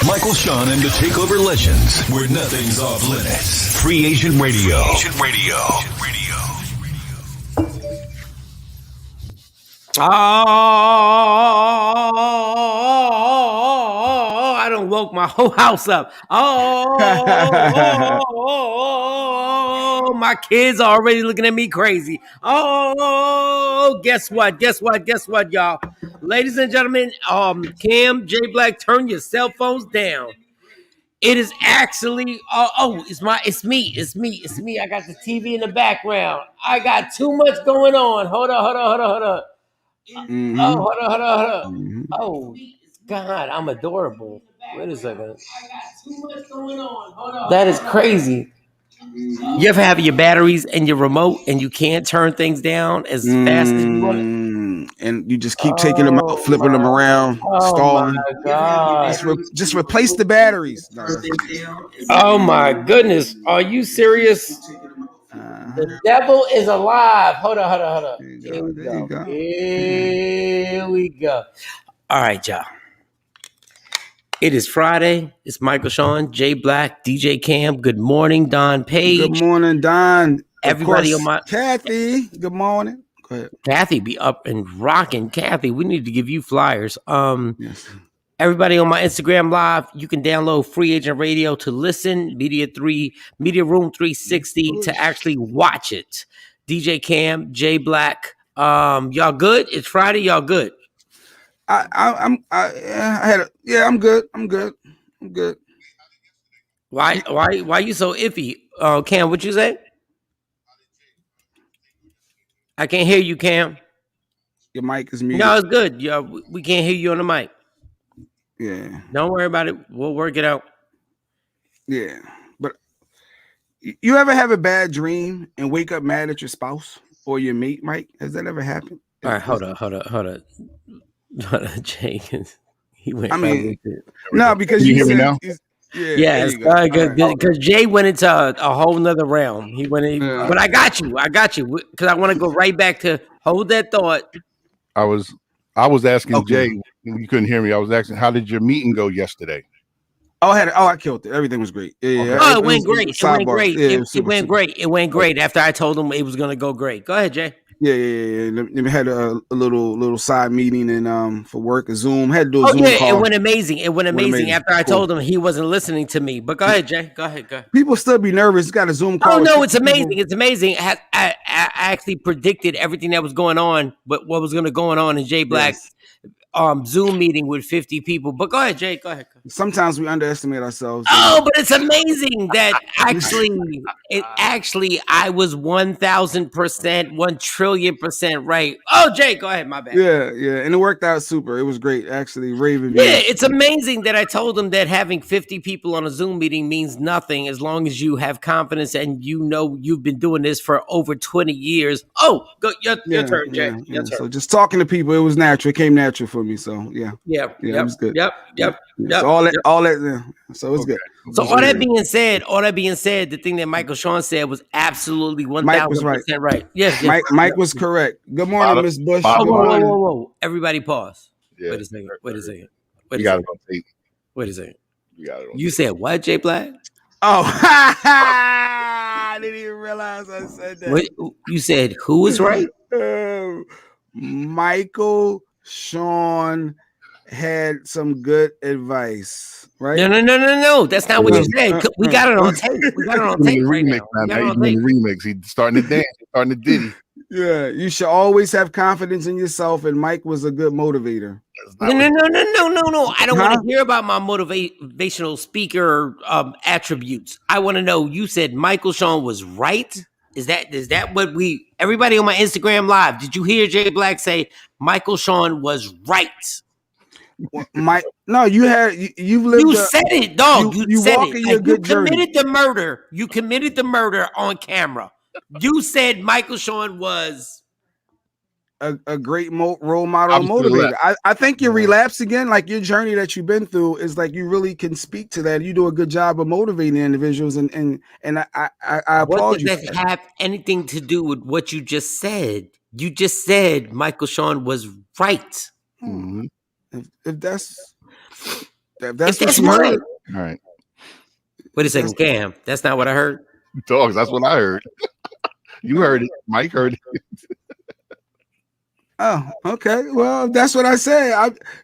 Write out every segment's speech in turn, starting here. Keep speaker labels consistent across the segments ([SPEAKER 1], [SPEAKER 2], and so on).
[SPEAKER 1] Michael, Shawn, and the Takeover legends, where nothing's off limits. Free Agent Radio.
[SPEAKER 2] Oh, I done woke my whole house up. Oh, my kids are already looking at me crazy. Oh, guess what, y'all? Ladies and gentlemen, Cam, J Black, turn your cell phones down. It is actually, it's me. I got the TV in the background. I got too much going on. Hold on.
[SPEAKER 3] Mm-hmm.
[SPEAKER 2] Oh, hold on.
[SPEAKER 3] Mm-hmm.
[SPEAKER 2] Oh, God, I'm adorable. Wait a second. That is crazy. You ever have your batteries and your remote and you can't turn things down as fast as you want it?
[SPEAKER 3] And you just keep taking them out, flipping them around, stalling.
[SPEAKER 2] My God.
[SPEAKER 3] Just replace the batteries.
[SPEAKER 2] Oh my goodness. Are you serious? The devil is alive. Hold on. Here we go. All right, y'all. It is Friday. It's Michael, Shawn, J Black, DJ Cam. Good morning, Don Page.
[SPEAKER 3] Good morning, Don.
[SPEAKER 2] Everybody on my
[SPEAKER 3] Kathy. Good morning. Go ahead.
[SPEAKER 2] Kathy be up and rocking. Kathy, we need to give you flyers.
[SPEAKER 3] Yes.
[SPEAKER 2] Everybody on my Instagram Live, you can download Free Agent Radio to listen, Media Room 360 to actually watch it. DJ Cam, J Black, y'all good? It's Friday, y'all good?
[SPEAKER 3] I'm good. I'm good.
[SPEAKER 2] Why you so iffy? Cam, what you say? I can't hear you, Cam.
[SPEAKER 3] Your mic is muted.
[SPEAKER 2] No, it's good. Yeah, we can't hear you on the mic.
[SPEAKER 3] Yeah.
[SPEAKER 2] Don't worry about it. We'll work it out.
[SPEAKER 3] Yeah. But you ever have a bad dream and wake up mad at your spouse or your mate, Mike? Has that ever happened?
[SPEAKER 2] All right, hold on. Jake, he went.
[SPEAKER 3] No, because
[SPEAKER 4] you hear me now.
[SPEAKER 2] Yeah, because Jay went into a whole nother realm. He went in, but I got you, because I want to go right back to hold that thought.
[SPEAKER 4] I was asking Jay, you couldn't hear me. I was asking, how did your meeting go yesterday?
[SPEAKER 3] I killed it. Everything was great. Yeah.
[SPEAKER 2] Oh, it went great. It went great after I told him it was going to go great. Go ahead, Jay.
[SPEAKER 3] Yeah. Then we had a little side meeting and for work, a Zoom. Had to do a Zoom call.
[SPEAKER 2] It went amazing. After I told him he wasn't listening to me. But go ahead, Jay. Go ahead.
[SPEAKER 3] People still be nervous. Got a Zoom call.
[SPEAKER 2] Oh no, it's amazing. It's amazing. I actually predicted everything that was going on, but what was going to go on in Jay Black's Zoom meeting with 50 people. But go ahead, Jay. Go ahead.
[SPEAKER 3] Sometimes we underestimate ourselves.
[SPEAKER 2] Oh, but it's amazing that actually I was 1,000%, 1,000,000,000,000% right. Oh, Jay, go ahead. My bad.
[SPEAKER 3] Yeah, and it worked out super. It was great, actually. Rave reviews.
[SPEAKER 2] Yeah, it's amazing that I told them that having 50 people on a Zoom meeting means nothing as long as you have confidence and you know you've been doing this for over 20 years. Oh, go your turn, Jay. Your turn.
[SPEAKER 3] So just talking to people, it was natural. It came natural for me. So yeah, it was good.
[SPEAKER 2] Yep.
[SPEAKER 3] So all that. Yeah. So it's good.
[SPEAKER 2] So all that being said, the thing that Michael Shawn said was absolutely 1,000% right. Yes.
[SPEAKER 3] Mike was correct. Good morning, Miss Bush.
[SPEAKER 2] Whoa. Everybody pause.
[SPEAKER 4] Yeah.
[SPEAKER 2] Wait a second.
[SPEAKER 4] Wait a second. You got it on tape.
[SPEAKER 2] Wait a second.
[SPEAKER 4] You
[SPEAKER 2] said what, Jay Black?
[SPEAKER 3] Oh, I didn't even realize I said that.
[SPEAKER 2] What, you said who was right?
[SPEAKER 3] Michael Shawn had some good advice, right?
[SPEAKER 2] No. That's not what you said. We got it on tape. Right now.
[SPEAKER 4] Remix. He's starting to dance. He's starting to ditty.
[SPEAKER 3] Yeah, you should always have confidence in yourself, and Mike was a good motivator.
[SPEAKER 2] No. I don't want to hear about my motivational speaker attributes. I want to know. You said Michael Shawn was right. Is that what everybody on my Instagram Live? Did you hear Jay Black say Michael Shawn was right?
[SPEAKER 3] No, you've lived.
[SPEAKER 2] You said it, dog. You said it.
[SPEAKER 3] You
[SPEAKER 2] committed the murder. You committed the murder on camera. You said Michael Shawn was
[SPEAKER 3] a great role model and motivator. I think you relapse again. Like your journey that you've been through is like you really can speak to that. You do a good job of motivating individuals, and I applaud you.
[SPEAKER 2] What does that have anything to do with what you just said? You just said Michael Shawn was right.
[SPEAKER 3] Mm-hmm. If that's That's what you heard.
[SPEAKER 4] All right.
[SPEAKER 2] Wait a second, Cam. That's not what I heard.
[SPEAKER 4] Dogs, that's what I heard. You heard it. Mike heard it.
[SPEAKER 3] Oh, okay. Well, that's what I say.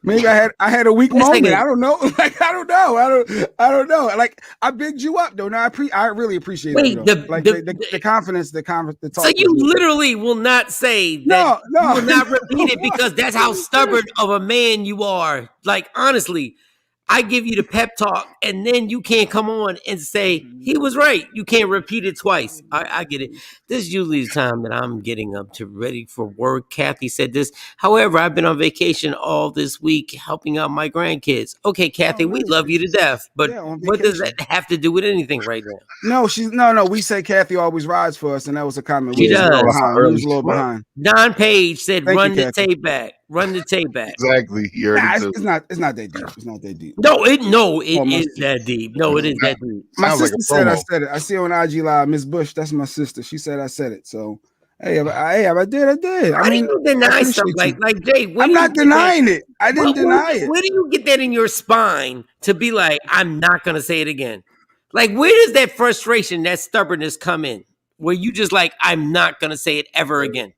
[SPEAKER 3] Maybe I had a weak moment. I don't know. Like I don't know. Like I bigged you up though. No, I really appreciate it. The confidence, the talk.
[SPEAKER 2] So you literally will not say that.
[SPEAKER 3] No,
[SPEAKER 2] you will not repeat it because that's how stubborn of a man you are. Like honestly, I give you the pep talk, and then you can't come on and say he was right. You can't repeat it twice. I get it. This is usually the time that I'm getting up to ready for work. Kathy said this. However, I've been on vacation all this week helping out my grandkids. Okay, Kathy, we love you to death, but what does that have to do with anything right now?
[SPEAKER 3] No. We say Kathy always rides for us, and that was a comment.
[SPEAKER 2] She does.
[SPEAKER 3] We was a little behind.
[SPEAKER 2] Don Page said, "Run the tape back. Run the tape back."
[SPEAKER 4] Exactly.
[SPEAKER 3] It's not that deep. It's not that deep.
[SPEAKER 2] No, it is that deep. No, it is that deep.
[SPEAKER 3] My sister said I said it. I see her on IG Live. Miss Bush, that's my sister. She said I said it. So, hey, I did.
[SPEAKER 2] How do you deny something like Jay?
[SPEAKER 3] I'm not denying it. I didn't deny it.
[SPEAKER 2] Where do you get that in your spine to be like, I'm not gonna say it again? Like, where does that frustration, that stubbornness come in? Where you just like, I'm not gonna say it ever again?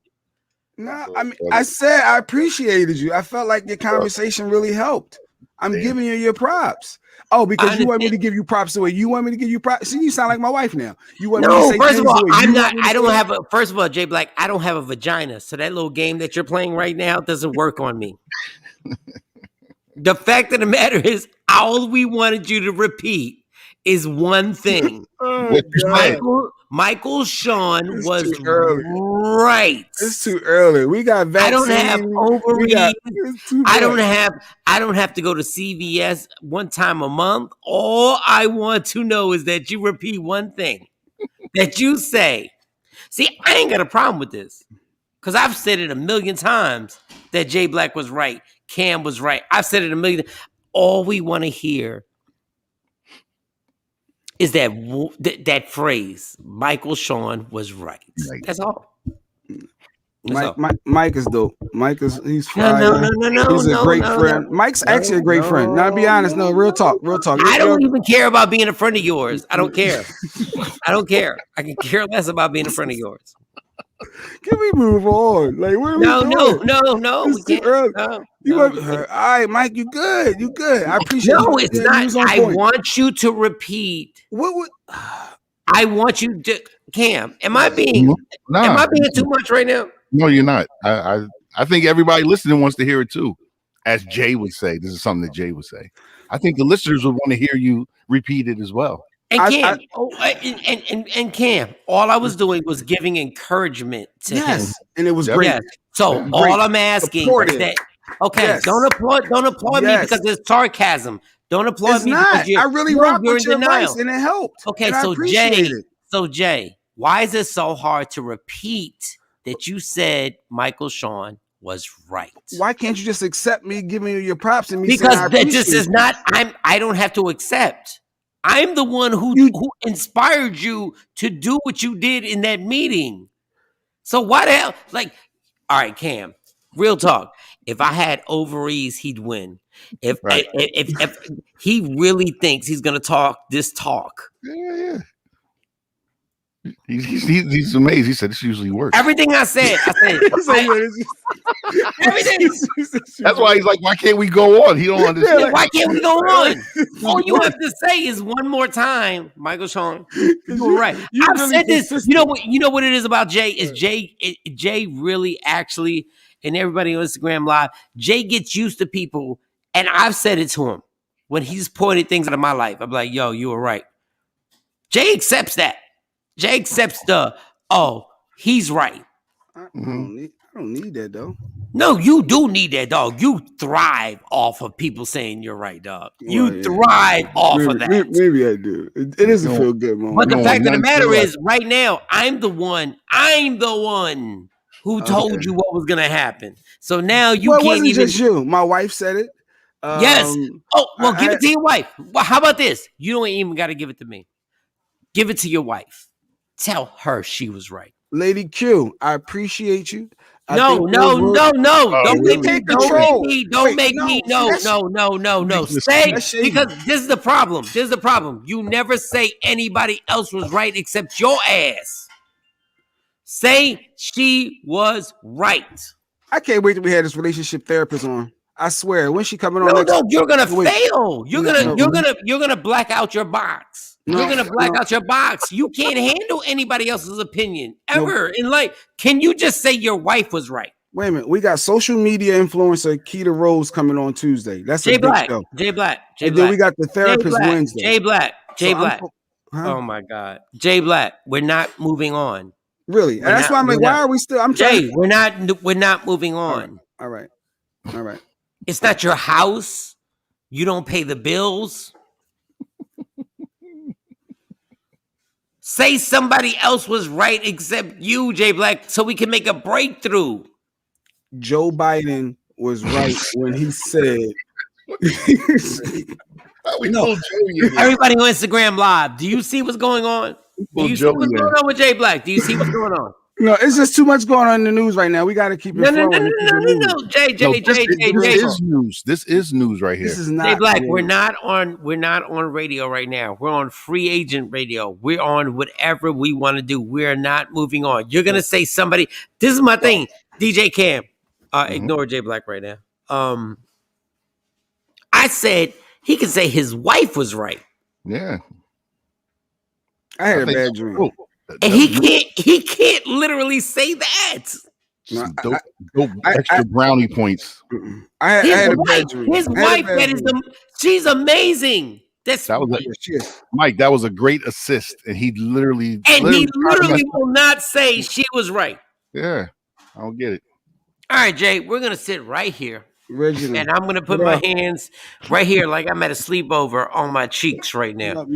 [SPEAKER 3] No, I mean, I said I appreciated you. I felt like your conversation really helped. I'm giving you your props. Oh, because you want me to give you props away. You want me to give you props. See, you sound like my wife now. You want me to say
[SPEAKER 2] first of all, I'm not. I don't have a. First of all, Jay Black, I don't have a vagina, so that little game that you're playing right now doesn't work on me. The fact of the matter is, all we wanted you to repeat is one thing. Michael Shawn was right.
[SPEAKER 3] It's too early. We got vaccine.
[SPEAKER 2] I don't have ovaries. I don't have to go to CVS one time a month. All I want to know is that you repeat one thing that you say. See, I ain't got a problem with this because I've said it a million times that Jay Black was right. Cam was right. I've said it a million. All we want to hear is that phrase, Michael Shawn was right. That's all.
[SPEAKER 3] Mike is dope. He's fire. No. He's a great friend. Mike's actually a great friend. Now, to be honest, real talk.
[SPEAKER 2] I don't even care about being a friend of yours. I don't care. I can care less about being a friend of yours.
[SPEAKER 3] Can we move on? Like, what are we doing?
[SPEAKER 2] No.
[SPEAKER 3] It's too early. All right, Mike, you good. I appreciate it.
[SPEAKER 2] No, it's not. I want you to repeat. I want you to, Cam, am I being too much right now?
[SPEAKER 4] No, you're not. I think everybody listening wants to hear it too. As Jay would say, this is something that Jay would say. I think the listeners would want to hear you repeat it as well.
[SPEAKER 2] And Cam, Cam, all I was doing was giving encouragement to him.
[SPEAKER 3] And it was great.
[SPEAKER 2] Yes. So all I'm asking is that, don't applaud me because there's sarcasm. Don't applaud me because
[SPEAKER 3] I really rock with your advice and it helped.
[SPEAKER 2] Okay, so Jay, why is it so hard to repeat that you said Michael Shawn was right?
[SPEAKER 3] Why can't you just accept me giving you your props and me
[SPEAKER 2] because
[SPEAKER 3] saying
[SPEAKER 2] that just is not. I don't have to accept. I'm the one who inspired you to do what you did in that meeting. So why the hell? Like, all right, Cam, real talk. If I had ovaries, he'd win. If he really thinks he's gonna talk this talk.
[SPEAKER 4] Yeah. He's amazed. He said this usually works.
[SPEAKER 2] Everything I said. Everything.
[SPEAKER 4] That's why he's like, why can't we go on? He don't understand.
[SPEAKER 2] Why can't we go on? All you have to say is one more time, Michael Shawn. You're right. I've really said this. Consistent. You know what it is about Jay is Jay really actually, and everybody on Instagram Live, Jay gets used to people, and I've said it to him when he's pointed things out of my life. I'm like, yo, you were right. Jay accepts that. Jay accepts he's right.
[SPEAKER 3] I don't need that though.
[SPEAKER 2] No, you do need that, dog. You thrive off of people saying you're right, dog. You thrive off of that.
[SPEAKER 3] Maybe I do. It doesn't feel good, man.
[SPEAKER 2] But the fact of the matter is, right now, I'm the one who told you what was gonna happen. So now you can't
[SPEAKER 3] wasn't
[SPEAKER 2] even.
[SPEAKER 3] Just you. My wife said it.
[SPEAKER 2] Yes. Give it to your wife. Well, how about this? You don't even got to give it to me. Give it to your wife. Tell her she was right.
[SPEAKER 3] Lady Q, I appreciate you.
[SPEAKER 2] No. Don't make me. Don't make me. No. Say, because this is the problem. You never say anybody else was right except your ass. Say she was right.
[SPEAKER 3] I can't wait till we have this relationship therapist on. I swear, when she coming on
[SPEAKER 2] No,
[SPEAKER 3] next?
[SPEAKER 2] you're gonna fail. You're gonna black out your box. You're gonna black out your box. You can't handle anybody else's opinion ever in life. Can you just say your wife was right?
[SPEAKER 3] Wait a minute. We got social media influencer Keita Rose coming on Tuesday. That's
[SPEAKER 2] Jay
[SPEAKER 3] a big show.
[SPEAKER 2] Jay Black.
[SPEAKER 3] Then we got the therapist Wednesday.
[SPEAKER 2] Jay Black. Oh my God, Jay Black. We're not moving on.
[SPEAKER 3] Really? That's why I'm like, why are we still? I'm
[SPEAKER 2] Jay. We're not moving on.
[SPEAKER 3] All right.
[SPEAKER 2] It's not your house. You don't pay the bills. Say somebody else was right except you, Jay Black, so we can make a breakthrough.
[SPEAKER 3] Joe Biden was right when he said.
[SPEAKER 2] Everybody on Instagram Live. Do you see what's going on? Do you see what's going on with Jay Black? Do you see what's going on?
[SPEAKER 3] No, it's just too much going on in the news right now. We got to keep it
[SPEAKER 2] No. Jay.
[SPEAKER 4] This is news right here.
[SPEAKER 3] This is not
[SPEAKER 2] Jay Black. We're not on radio right now. We're on free agent radio. We're on whatever we want to do. We're not moving on. You're gonna say somebody. This is my thing, DJ Cam. Ignore Jay Black right now. I said he can say his wife was right.
[SPEAKER 4] Yeah.
[SPEAKER 3] I had a bad dream.
[SPEAKER 2] And he can't literally say that.
[SPEAKER 4] Extra brownie points.
[SPEAKER 3] I had a bad dream.
[SPEAKER 2] His wife, she's amazing.
[SPEAKER 4] Mike, that was a great assist. And he literally
[SPEAKER 2] will not say she was right.
[SPEAKER 4] Yeah, I don't get it.
[SPEAKER 2] All right, Jay, we're going to sit right here.
[SPEAKER 3] Reginald.
[SPEAKER 2] And I'm going to put my hands right here like I'm at a sleepover on my cheeks right now.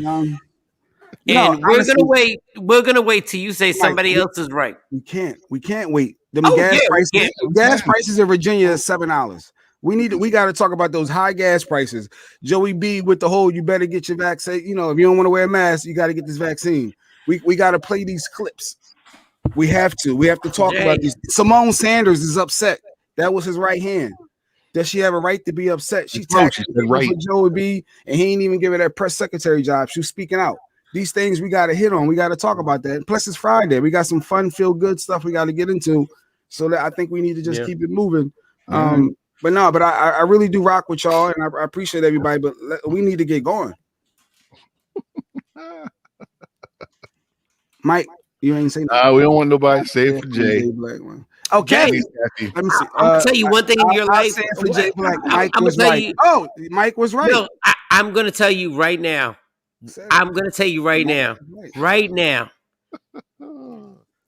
[SPEAKER 2] And we're gonna wait till you say somebody else is right.
[SPEAKER 3] We can't wait. Gas prices in Virginia is $7. We got to talk about those high gas prices. Joey B with the whole, you better get your vaccine. You know, if you don't want to wear a mask, you got to get this vaccine. We got to play these clips. We have to talk about these. Simone Sanders is upset. That was his right hand. Does she have a right to be upset? She's taxing for Joey B, and he ain't even giving that press secretary job. She was speaking out. These things we got to hit on. We got to talk about that. Plus, it's Friday. We got some fun, feel good stuff we got to get into. So that I think we need to just keep it moving. But I really do rock with y'all, and I appreciate everybody. But we need to get going. Mike, you ain't saying
[SPEAKER 4] we don't want nobody to say it for Jay.
[SPEAKER 3] Okay.
[SPEAKER 2] Let me see. I'm gonna tell you one thing in your life.
[SPEAKER 3] For Jay Black. Mike was right. Mike was right.
[SPEAKER 2] No, I'm gonna tell you right now. Right now,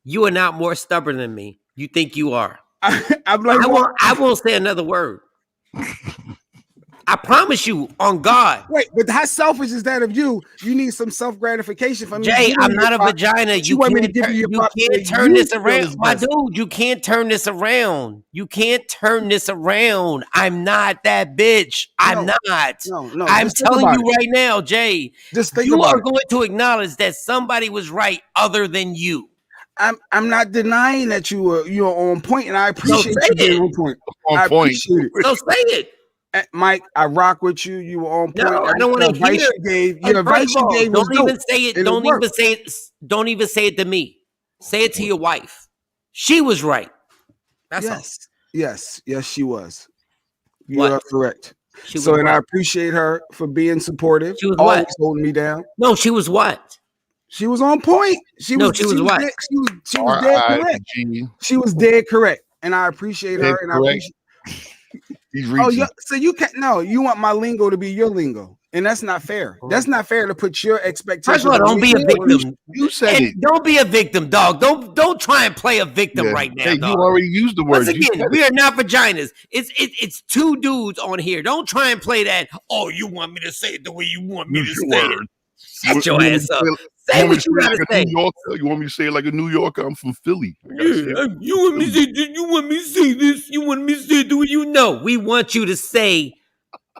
[SPEAKER 2] you are not more stubborn than me. You think you are. I won't say another word. I promise you on God.
[SPEAKER 3] Wait, but how selfish is that of you? You need some self-gratification from me.
[SPEAKER 2] Jay, I'm not a vagina. You can't turn this around. My dude, you can't turn this around. I'm not that bitch. I'm not.
[SPEAKER 3] No.
[SPEAKER 2] I'm telling you right now, Jay.
[SPEAKER 3] Just think
[SPEAKER 2] you are going to acknowledge that somebody was right other than you.
[SPEAKER 3] I'm not denying that you're on point, and I appreciate you being on point. Appreciate it.
[SPEAKER 2] So say it.
[SPEAKER 3] Mike, I rock with you. You were on point.
[SPEAKER 2] No, I don't want to hear
[SPEAKER 3] it. Your advice you gave was
[SPEAKER 2] Don't even say it. Don't even say it to me. Say it to your wife. She was right. That's all.
[SPEAKER 3] Yes, she was. You are correct.
[SPEAKER 2] And
[SPEAKER 3] I appreciate her for being supportive.
[SPEAKER 2] She was
[SPEAKER 3] always holding me down.
[SPEAKER 2] No, she was what?
[SPEAKER 3] She was on point. She was what? She was dead correct. She was dead correct, and I appreciate her. And I appreciate.
[SPEAKER 4] He's reaching.
[SPEAKER 3] So you can't. No, you want my lingo to be your lingo, and that's not fair. That's not fair to put your expectations.
[SPEAKER 2] First of all, don't be a victim.
[SPEAKER 4] You said it.
[SPEAKER 2] Don't be a victim, dog. Don't try and play a victim right now.
[SPEAKER 4] Hey, you already used the word.
[SPEAKER 2] Once again, we are not vaginas. It's two dudes on here. Don't try and play that. Oh, you want me to say it the way you want me to say it? Shut your ass up. Say what you gotta say.
[SPEAKER 4] You want me to say it like a New Yorker? I'm from Philly.
[SPEAKER 2] You want me to say this? You want me to say this? You want me to say it the way you know? We want you to say.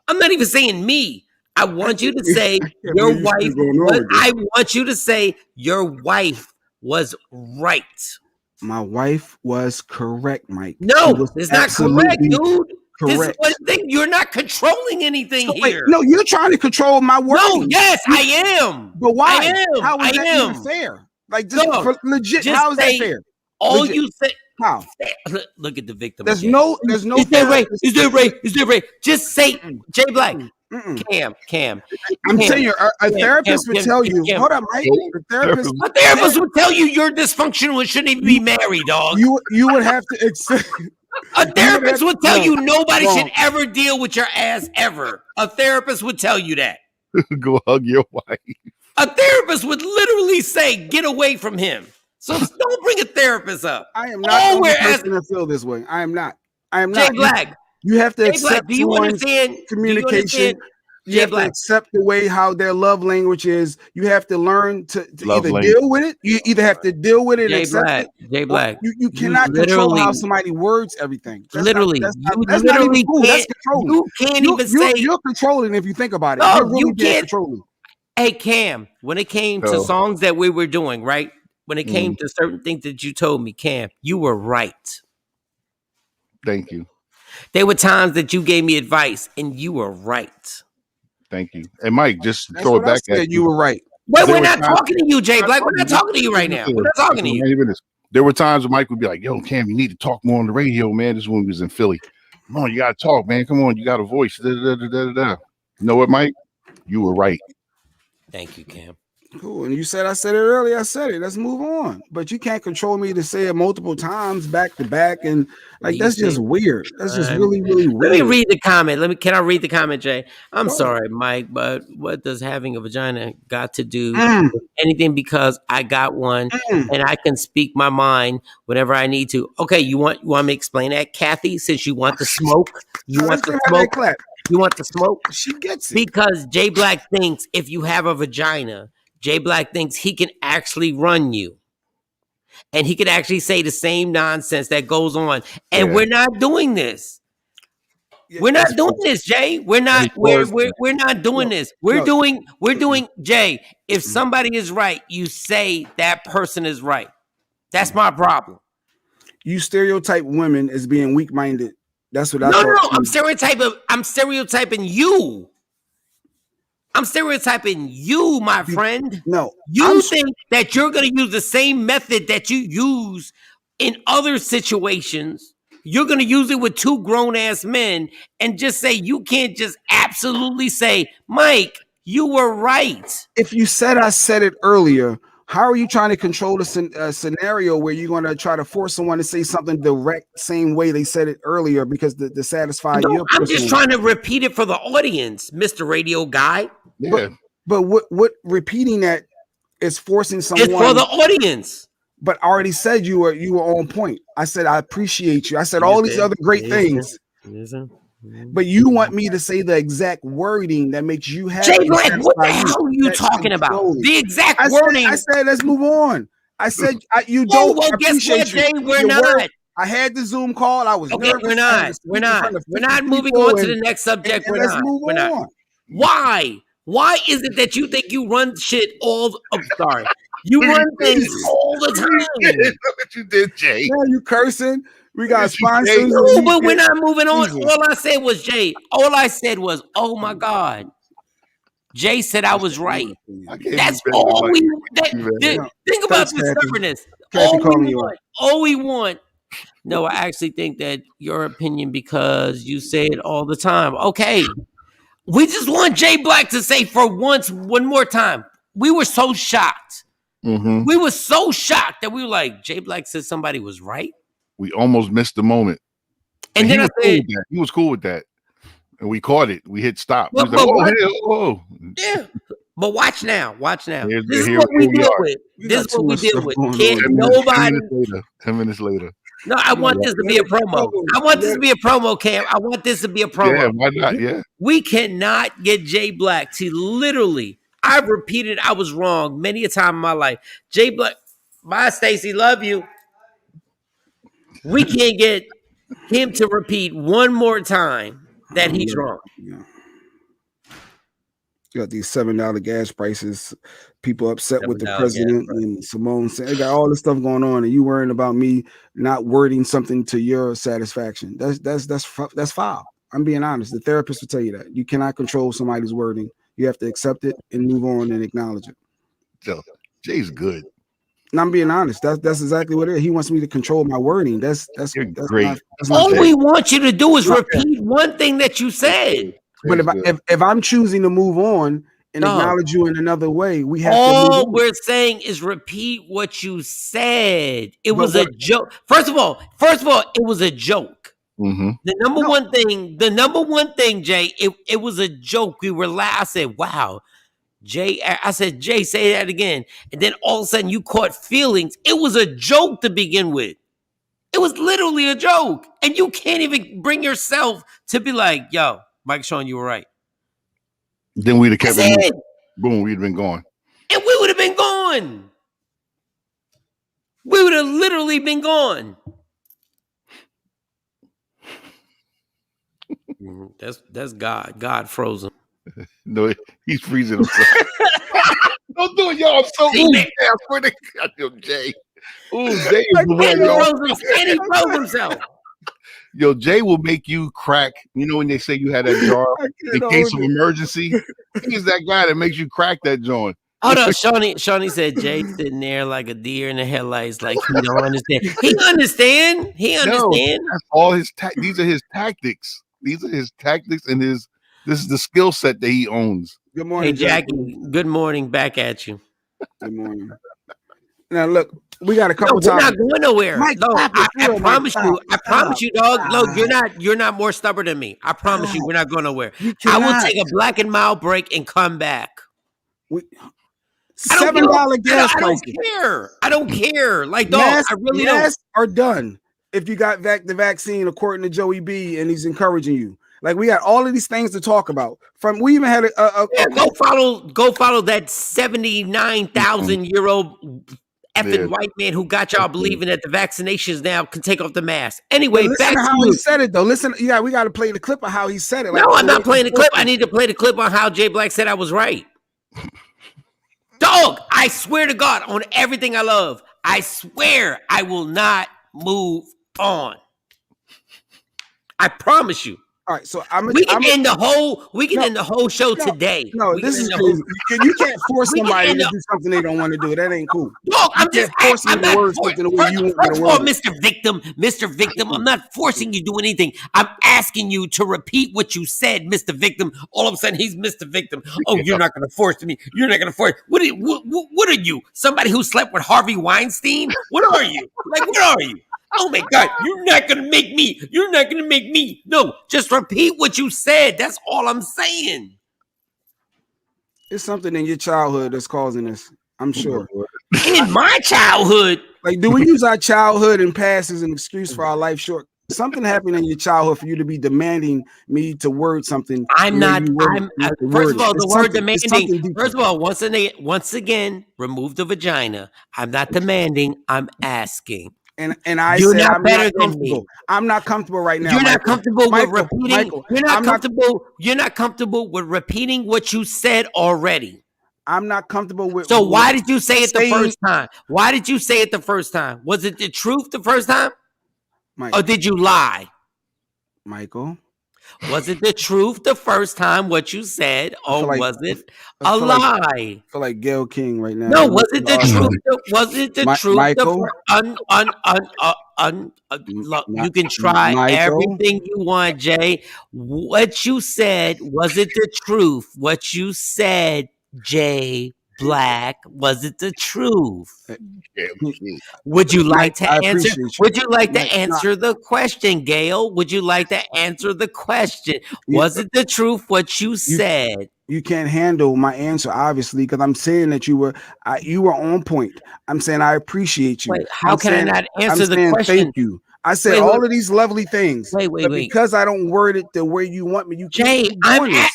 [SPEAKER 2] I'm not even saying me. I want you to say your wife. I want you to say your wife was right.
[SPEAKER 3] My wife was correct, Mike. She
[SPEAKER 2] No,
[SPEAKER 3] was
[SPEAKER 2] it's not correct, dude. This is
[SPEAKER 3] correct.
[SPEAKER 2] what thing. You're not controlling anything
[SPEAKER 3] So wait,
[SPEAKER 2] here.
[SPEAKER 3] no, you're trying to control my wording.
[SPEAKER 2] No, yes, I am.
[SPEAKER 3] But why?
[SPEAKER 2] I am.
[SPEAKER 3] How is
[SPEAKER 2] I
[SPEAKER 3] that
[SPEAKER 2] am.
[SPEAKER 3] even fair? Like, just
[SPEAKER 2] Dog,
[SPEAKER 3] for legit,
[SPEAKER 2] just
[SPEAKER 3] how is that
[SPEAKER 2] say
[SPEAKER 3] fair?
[SPEAKER 2] All
[SPEAKER 3] Legit.
[SPEAKER 2] you say.
[SPEAKER 3] How?
[SPEAKER 2] Look at the victim.
[SPEAKER 3] There's
[SPEAKER 2] again.
[SPEAKER 3] no
[SPEAKER 2] Is that right?
[SPEAKER 3] therapist.
[SPEAKER 2] Is that right? Is that right? Just say Jay Black.
[SPEAKER 3] Mm-mm.
[SPEAKER 2] Cam.
[SPEAKER 3] I'm telling you, a therapist would tell you. Hold up, Mike. The therapist.
[SPEAKER 2] A therapist would tell you you're dysfunctional and shouldn't even be married, dog.
[SPEAKER 3] You would have to accept.
[SPEAKER 2] A therapist would tell you nobody
[SPEAKER 3] wrong.
[SPEAKER 2] should ever deal with your ass ever. A therapist would tell you that.
[SPEAKER 4] Go hug your wife.
[SPEAKER 2] A therapist would literally say, "Get away from him." So don't bring a therapist up.
[SPEAKER 3] I am not the only person to feel this way. I am not. I am not.
[SPEAKER 2] Jay Black.
[SPEAKER 3] You have to
[SPEAKER 2] Jay
[SPEAKER 3] accept
[SPEAKER 2] Black, do you understand
[SPEAKER 3] communication. You have to accept the way how their love language is. You have to learn to either deal with it. You either have to deal with it and accept it.
[SPEAKER 2] Jay Black.
[SPEAKER 3] You cannot control how somebody words everything.
[SPEAKER 2] That's not even cool. That's controlling. You can't even say
[SPEAKER 3] you're controlling if you think about it.
[SPEAKER 2] No,
[SPEAKER 3] you're really
[SPEAKER 2] you can't.
[SPEAKER 3] controlling.
[SPEAKER 2] Hey Cam, when it came to songs that we were doing, right? When it came to certain things that you told me, Cam, you were right.
[SPEAKER 4] Thank you.
[SPEAKER 2] There were times that you gave me advice and you were right.
[SPEAKER 4] Thank you. And Mike, just throw it back at
[SPEAKER 3] you. You were right.
[SPEAKER 2] Wait, we're not talking to you, Jay Black. We're not talking to you right now. We're not talking to you.
[SPEAKER 4] There were times when Mike would be like, "Yo, Cam, you need to talk more on the radio, man." This is when we was in Philly. Come on, you gotta talk, man. Come on, you got a voice. Da, da, da, da, da. You know what, Mike? You were right.
[SPEAKER 2] Thank you, Cam.
[SPEAKER 3] Cool. And you said I said it earlier. I said it. Let's move on. But you can't control me to say it multiple times back to back, and like that's just weird. That's just really, really weird.
[SPEAKER 2] Let me read the comment. Can I read the comment, Jay? I'm sorry, Mike, but what does having a vagina got to do with anything? Because I got one and I can speak my mind whenever I need to. Okay, you want me to explain that, Kathy? Since you want the smoke, you want the smoke. You want the smoke?
[SPEAKER 3] She gets it.
[SPEAKER 2] Because Jay Black thinks if you have a vagina, Jay Black thinks he can actually run you. And he could actually say the same nonsense that goes on. And we're not doing this. We're not doing this, Jay. We're not doing this. We're doing Jay, if somebody is right, you say that person is right. That's my problem.
[SPEAKER 3] You stereotype women as being weak-minded. That's what I
[SPEAKER 2] thought. No, I'm stereotyping you. I'm stereotyping you, my friend.
[SPEAKER 3] No.
[SPEAKER 2] You think that you're going to use the same method that you use in other situations. You're going to use it with two grown-ass men and just say, you can't just absolutely say, Mike, you were right.
[SPEAKER 3] If you said I said it earlier, how are you trying to control a scenario where you're going to try to force someone to say something direct same way they said it earlier because to satisfy you?
[SPEAKER 2] I'm just trying to repeat it for the audience, Mr. Radio Guy.
[SPEAKER 4] Yeah.
[SPEAKER 3] But what repeating that is forcing someone.
[SPEAKER 2] It's for the audience.
[SPEAKER 3] But I already said you were on point. I said I appreciate you. I said all these other great things. But you want me to say the exact wording that makes you happy.
[SPEAKER 2] Jay Black, what the hell are you talking about? The exact wording.
[SPEAKER 3] I said, let's move on. I said, you
[SPEAKER 2] don't. Well, guess what, Jay? We're not.
[SPEAKER 3] I had the Zoom call. I was nervous.
[SPEAKER 2] We're not. We're not moving on to the next subject. We're not. Why? Why is it that you think you run shit all? I'm sorry. You run things all the time.
[SPEAKER 4] Look what you did, Jay.
[SPEAKER 3] Yeah, you cursing. We got sponsors.
[SPEAKER 2] No, but we're not moving on. All I said was Jay. All I said was, oh my God. Jay said I was right. That's all we think about the stubbornness. All we want. No, I actually think that your opinion because you say it all the time. Okay. We just want Jay Black to say for once, one more time. We were so shocked.
[SPEAKER 4] Mm-hmm.
[SPEAKER 2] We were so shocked that we were like, Jay Black said somebody was right.
[SPEAKER 4] We almost missed the moment. And then he was cool with that. And we caught it. We hit stop.
[SPEAKER 2] But,
[SPEAKER 4] whoa.
[SPEAKER 2] Yeah. But watch now. This is what we deal with. This is what we deal with. Can't nobody.
[SPEAKER 4] 10 minutes later.
[SPEAKER 2] No, I want this to be a promo. I want this to be a promo, Cam. I want this to be a promo.
[SPEAKER 4] Yeah, why not? Yeah.
[SPEAKER 2] We cannot get Jay Black to literally, I've repeated I was wrong many a time in my life. Jay Black, bye, Stacy, love you. We can't get him to repeat one more time that he's wrong.
[SPEAKER 3] You got these $7 gas prices, people upset with the
[SPEAKER 2] $7 gas
[SPEAKER 3] president and Simone saying they got all this stuff going on, and you worrying about me not wording something to your satisfaction. That's foul. I'm being honest. The therapist will tell you that. You cannot control somebody's wording. You have to accept it and move on and acknowledge it.
[SPEAKER 4] So Jay's good.
[SPEAKER 3] And I'm being honest. That's exactly what it is. He wants me to control my wording. That's
[SPEAKER 4] great.
[SPEAKER 2] All we want you to do is repeat one thing that you said.
[SPEAKER 3] But if I'm choosing to move on and acknowledge you in another way, we have to move on.
[SPEAKER 2] All we're saying is repeat what you said. It was a joke. First of all, it was a joke.
[SPEAKER 4] Mm-hmm.
[SPEAKER 2] The number one thing, Jay, it was a joke. We were laughing. I said, wow. Jay, I said, Jay, say that again. And then all of a sudden you caught feelings. It was a joke to begin with. It was literally a joke. And you can't even bring yourself to be like, yo, Mike Shawn, you were right.
[SPEAKER 4] Then we'd have kept it. Boom, we'd have been gone.
[SPEAKER 2] And we would have been gone. We would have literally been gone. That's God. God frozen.
[SPEAKER 4] No, he's freezing himself. Don't do it, y'all. I'm so I swear to God, yo, Jay. Ooh, Jay is the one, y'all.
[SPEAKER 2] And he froze himself.
[SPEAKER 4] Yo, Jay will make you crack. You know when they say you had that jar in case of emergency? He's that guy that makes you crack that joint.
[SPEAKER 2] Hold on, Shawnee said Jay sitting there like a deer in the headlights, like he don't understand. He understand.
[SPEAKER 4] No, that's all his these are his tactics. These are his tactics and this is the skill set that he owns.
[SPEAKER 3] Good morning,
[SPEAKER 2] hey Jackie. Good morning. Back at you.
[SPEAKER 3] Good morning. Now look, we got a couple times.
[SPEAKER 2] We're not going nowhere. Mike, no, I promise you. I promise you, dog. Look, you're not more stubborn than me. I promise you, we're not going nowhere. I will take a black and mild break and come back.
[SPEAKER 3] $7 gas prices.
[SPEAKER 2] I don't care. Like, dog, I really don't.
[SPEAKER 3] Masks are done if you got the vaccine, according to Joey B, and he's encouraging you. Like, we got all of these things to talk about. We even had
[SPEAKER 2] go follow that 79,000-year-old effing white man who got y'all believing that the vaccinations now can take off the mask. Anyway,
[SPEAKER 3] listen to how he said it though. Listen, we got to play the clip of how he said it.
[SPEAKER 2] Like, no, I'm not playing the clip. I need to play the clip on how Jay Black said I was right. Dog, I swear to God on everything I love, I swear I will not move on. I promise you.
[SPEAKER 3] All right, so
[SPEAKER 2] we can end the whole show today.
[SPEAKER 3] No, this is crazy. You can't force somebody to do something they don't want to do. That ain't cool.
[SPEAKER 2] Look, I'm just forcing
[SPEAKER 3] the words something the way you want to word.
[SPEAKER 2] Mr. Victim, I'm not forcing you to do anything. I'm asking you to repeat what you said, Mr. Victim. All of a sudden, he's Mr. Victim. Oh, you're not going to force me. You're not going to force. What are you? Somebody who slept with Harvey Weinstein? What are you? Like, what are you? Oh my God, you're not going to make me. You're not going to make me. No, just repeat what you said. That's all I'm saying.
[SPEAKER 3] It's something in your childhood that's causing this, I'm sure.
[SPEAKER 2] In my childhood?
[SPEAKER 3] Like, do we use our childhood and past as an excuse for our life short? Something happened in your childhood for you to be demanding me to word something.
[SPEAKER 2] First of all, the word demanding. First of all, once again, remove the vagina. I'm not demanding. I'm asking.
[SPEAKER 3] And I
[SPEAKER 2] you're
[SPEAKER 3] said
[SPEAKER 2] not
[SPEAKER 3] I'm
[SPEAKER 2] better
[SPEAKER 3] not
[SPEAKER 2] than me.
[SPEAKER 3] I'm not comfortable right now.
[SPEAKER 2] You're not comfortable with repeating.
[SPEAKER 3] Michael,
[SPEAKER 2] You're not comfortable with repeating what you said already.
[SPEAKER 3] I'm not comfortable with.
[SPEAKER 2] So why did you say it the first time? Why did you say it the first time? Was it the truth the first time, or did you lie,
[SPEAKER 3] Michael?
[SPEAKER 2] Was it the truth the first time what you said, or was it a lie? I
[SPEAKER 3] feel like Gayle King right now.
[SPEAKER 2] No, was it the truth? Was it the truth?
[SPEAKER 3] Michael?
[SPEAKER 2] You can try everything you want, Jay. What you said, was it the truth? What you said, Jay Black, was it the truth? Would you like to answer? Would you like to answer the question, Gayle? Would you like to answer the question? Was it the truth what you said?
[SPEAKER 3] You can't handle my answer, obviously, because I'm saying that you were on point. I'm saying I appreciate you.
[SPEAKER 2] Wait, how can I not answer the question?
[SPEAKER 3] Thank you. I said all of these lovely things.
[SPEAKER 2] Wait.
[SPEAKER 3] Because I don't word it the way you want me, you
[SPEAKER 2] Jay, I'm not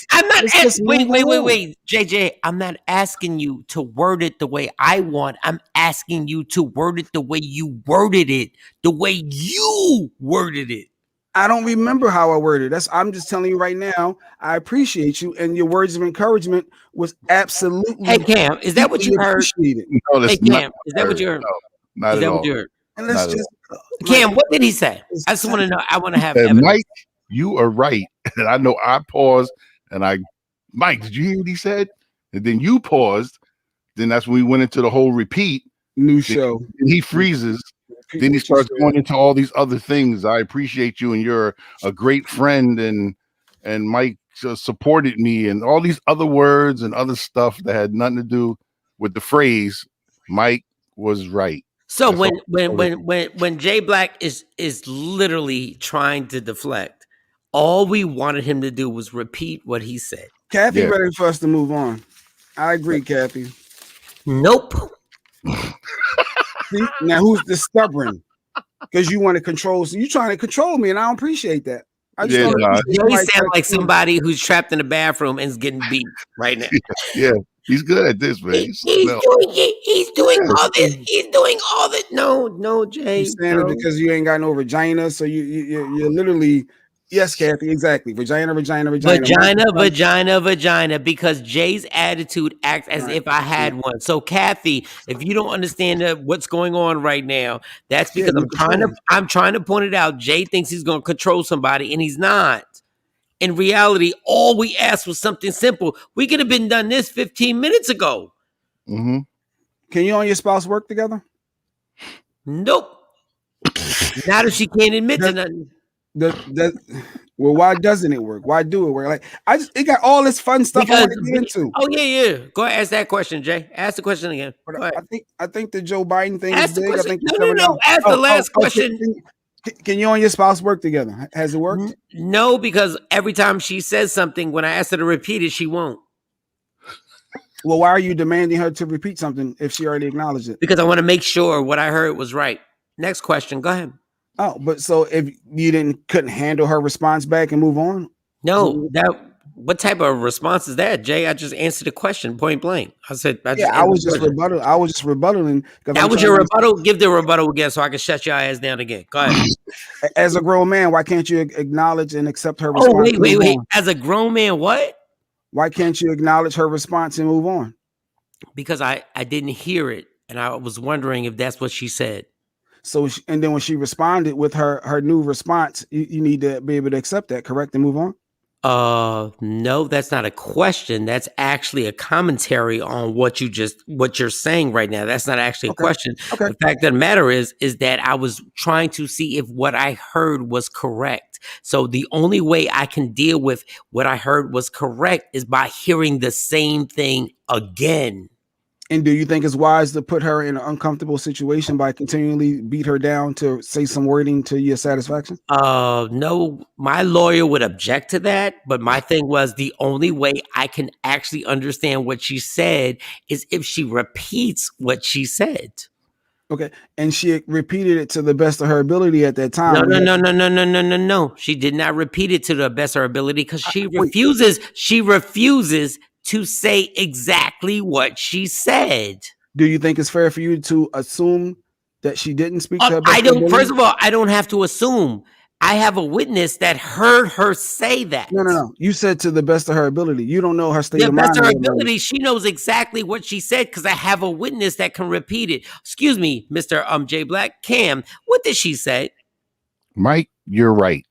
[SPEAKER 2] wait, JJ. I'm not asking you to word it the way I want. I'm asking you to word it the way you worded it, the way you worded it.
[SPEAKER 3] I don't remember how I worded. I'm just telling you right now. I appreciate you, and your words of encouragement was absolutely
[SPEAKER 2] Hey Cam, is that what you
[SPEAKER 3] deeply
[SPEAKER 2] heard?
[SPEAKER 3] appreciated.
[SPEAKER 4] No,
[SPEAKER 2] Hey
[SPEAKER 4] that's not
[SPEAKER 2] Cam, is
[SPEAKER 4] what I
[SPEAKER 2] that what
[SPEAKER 4] heard.
[SPEAKER 2] you heard?
[SPEAKER 4] No, not
[SPEAKER 2] Is
[SPEAKER 4] at
[SPEAKER 2] that what
[SPEAKER 4] all.
[SPEAKER 2] you heard?
[SPEAKER 3] And
[SPEAKER 4] Not
[SPEAKER 3] let's
[SPEAKER 4] at
[SPEAKER 3] just,
[SPEAKER 4] all.
[SPEAKER 3] Mike,
[SPEAKER 2] Cam, what did he say?
[SPEAKER 3] it's
[SPEAKER 2] I just want to know. I want to have
[SPEAKER 4] And
[SPEAKER 2] evidence.
[SPEAKER 4] Mike, you are right. And I know I paused and Mike, did you hear what he said? And then you paused. Then that's when we went into the whole repeat.
[SPEAKER 3] new
[SPEAKER 4] Then,
[SPEAKER 3] show.
[SPEAKER 4] then he freezes.
[SPEAKER 3] Repeat
[SPEAKER 4] Then he
[SPEAKER 3] what you
[SPEAKER 4] starts
[SPEAKER 3] said.
[SPEAKER 4] going into all these other things. I appreciate you, and you're a great friend, and Mike supported me, and all these other words and other stuff that had nothing to do with the phrase. Mike was right.
[SPEAKER 2] So
[SPEAKER 4] That's all.
[SPEAKER 2] when Jay Black is literally trying to deflect, all we wanted him to do was repeat what he said.
[SPEAKER 3] Kathy
[SPEAKER 4] Yeah.
[SPEAKER 3] ready for us to move on. I agree, Kathy.
[SPEAKER 2] Nope.
[SPEAKER 3] See, now who's the stubborn? Because you want to control. So you trying to control me, and I don't appreciate that. I just
[SPEAKER 4] Yeah,
[SPEAKER 3] don't
[SPEAKER 4] nah.
[SPEAKER 3] appreciate
[SPEAKER 2] Jay
[SPEAKER 3] somebody
[SPEAKER 2] sound like
[SPEAKER 3] trying to-
[SPEAKER 2] somebody who's trapped in a bathroom and is getting beat right now.
[SPEAKER 4] Yeah, he's good at this, man.
[SPEAKER 2] He's doing all this. He's doing all that. No, Jay.
[SPEAKER 3] You saying it because you ain't got no vagina, so you're literally yes, Kathy, exactly. Vagina.
[SPEAKER 2] Vagina, because Jay's attitude acts as if I had one. So Kathy, if you don't understand what's going on right now, that's because I'm trying to point it out. Jay thinks he's going to control somebody, and he's not. In reality, all we asked was something simple. We could have been done this 15 minutes ago.
[SPEAKER 4] Mm-hmm.
[SPEAKER 3] Can you and your spouse work together?
[SPEAKER 2] Nope. Not if she can't admit to nothing.
[SPEAKER 3] Well, why doesn't it work? Why do it work? Like it got all this fun stuff I want to get into.
[SPEAKER 2] Oh yeah. Go ahead, ask that question, Jay. Ask the question again.
[SPEAKER 3] But I think the Joe Biden thing
[SPEAKER 2] Ask
[SPEAKER 3] is big. I think
[SPEAKER 2] no. Ask the last question.
[SPEAKER 3] Can you and your spouse work together? Has it worked?
[SPEAKER 2] No, because every time she says something, when I ask her to repeat it, she won't.
[SPEAKER 3] Well, why are you demanding her to repeat something if she already acknowledged it?
[SPEAKER 2] Because I want to make sure what I heard was right. Next question. Go ahead.
[SPEAKER 3] Oh, but so if you couldn't handle her response back and move on?
[SPEAKER 2] No, what type of response is that, Jay? I just answered the question point blank. I said,
[SPEAKER 3] I was just rebuttaling.
[SPEAKER 2] That was your rebuttal. Give the rebuttal again so I can shut your ass down again. Go ahead.
[SPEAKER 3] As a grown man, why can't you acknowledge and accept her response?
[SPEAKER 2] Oh, wait. As a grown man, what?
[SPEAKER 3] Why can't you acknowledge her response and move on?
[SPEAKER 2] Because I didn't hear it, and I was wondering if that's what she said.
[SPEAKER 3] So, and then when she responded with her new response, you need to be able to accept that, correct, and move on?
[SPEAKER 2] No, that's not a question. That's actually a commentary on what you're saying right now. That's not actually a question.
[SPEAKER 3] Okay.
[SPEAKER 2] The fact of the matter is that I was trying to see if what I heard was correct. So the only way I can deal with what I heard was correct is by hearing the same thing again.
[SPEAKER 3] And do you think it's wise to put her in an uncomfortable situation by continually beat her down to say some wording to your satisfaction?
[SPEAKER 2] No, my lawyer would object to that. But my thing was the only way I can actually understand what she said is if she repeats what she said.
[SPEAKER 3] Okay. And she repeated it to the best of her ability at that time.
[SPEAKER 2] No. She did not repeat it to the best of her ability because she refuses. She refuses to say exactly what she said.
[SPEAKER 3] Do you think it's fair for you to assume that she didn't speak to her best ability?
[SPEAKER 2] First of all, I don't have to assume. I have a witness that heard her say that.
[SPEAKER 3] No. You said to the best of her ability. You don't know her state of mind.
[SPEAKER 2] The best of her ability, she knows exactly what she said because I have a witness that can repeat it. Excuse me, Mr. J Black. Cam, what did she say?
[SPEAKER 4] Mike, you're right.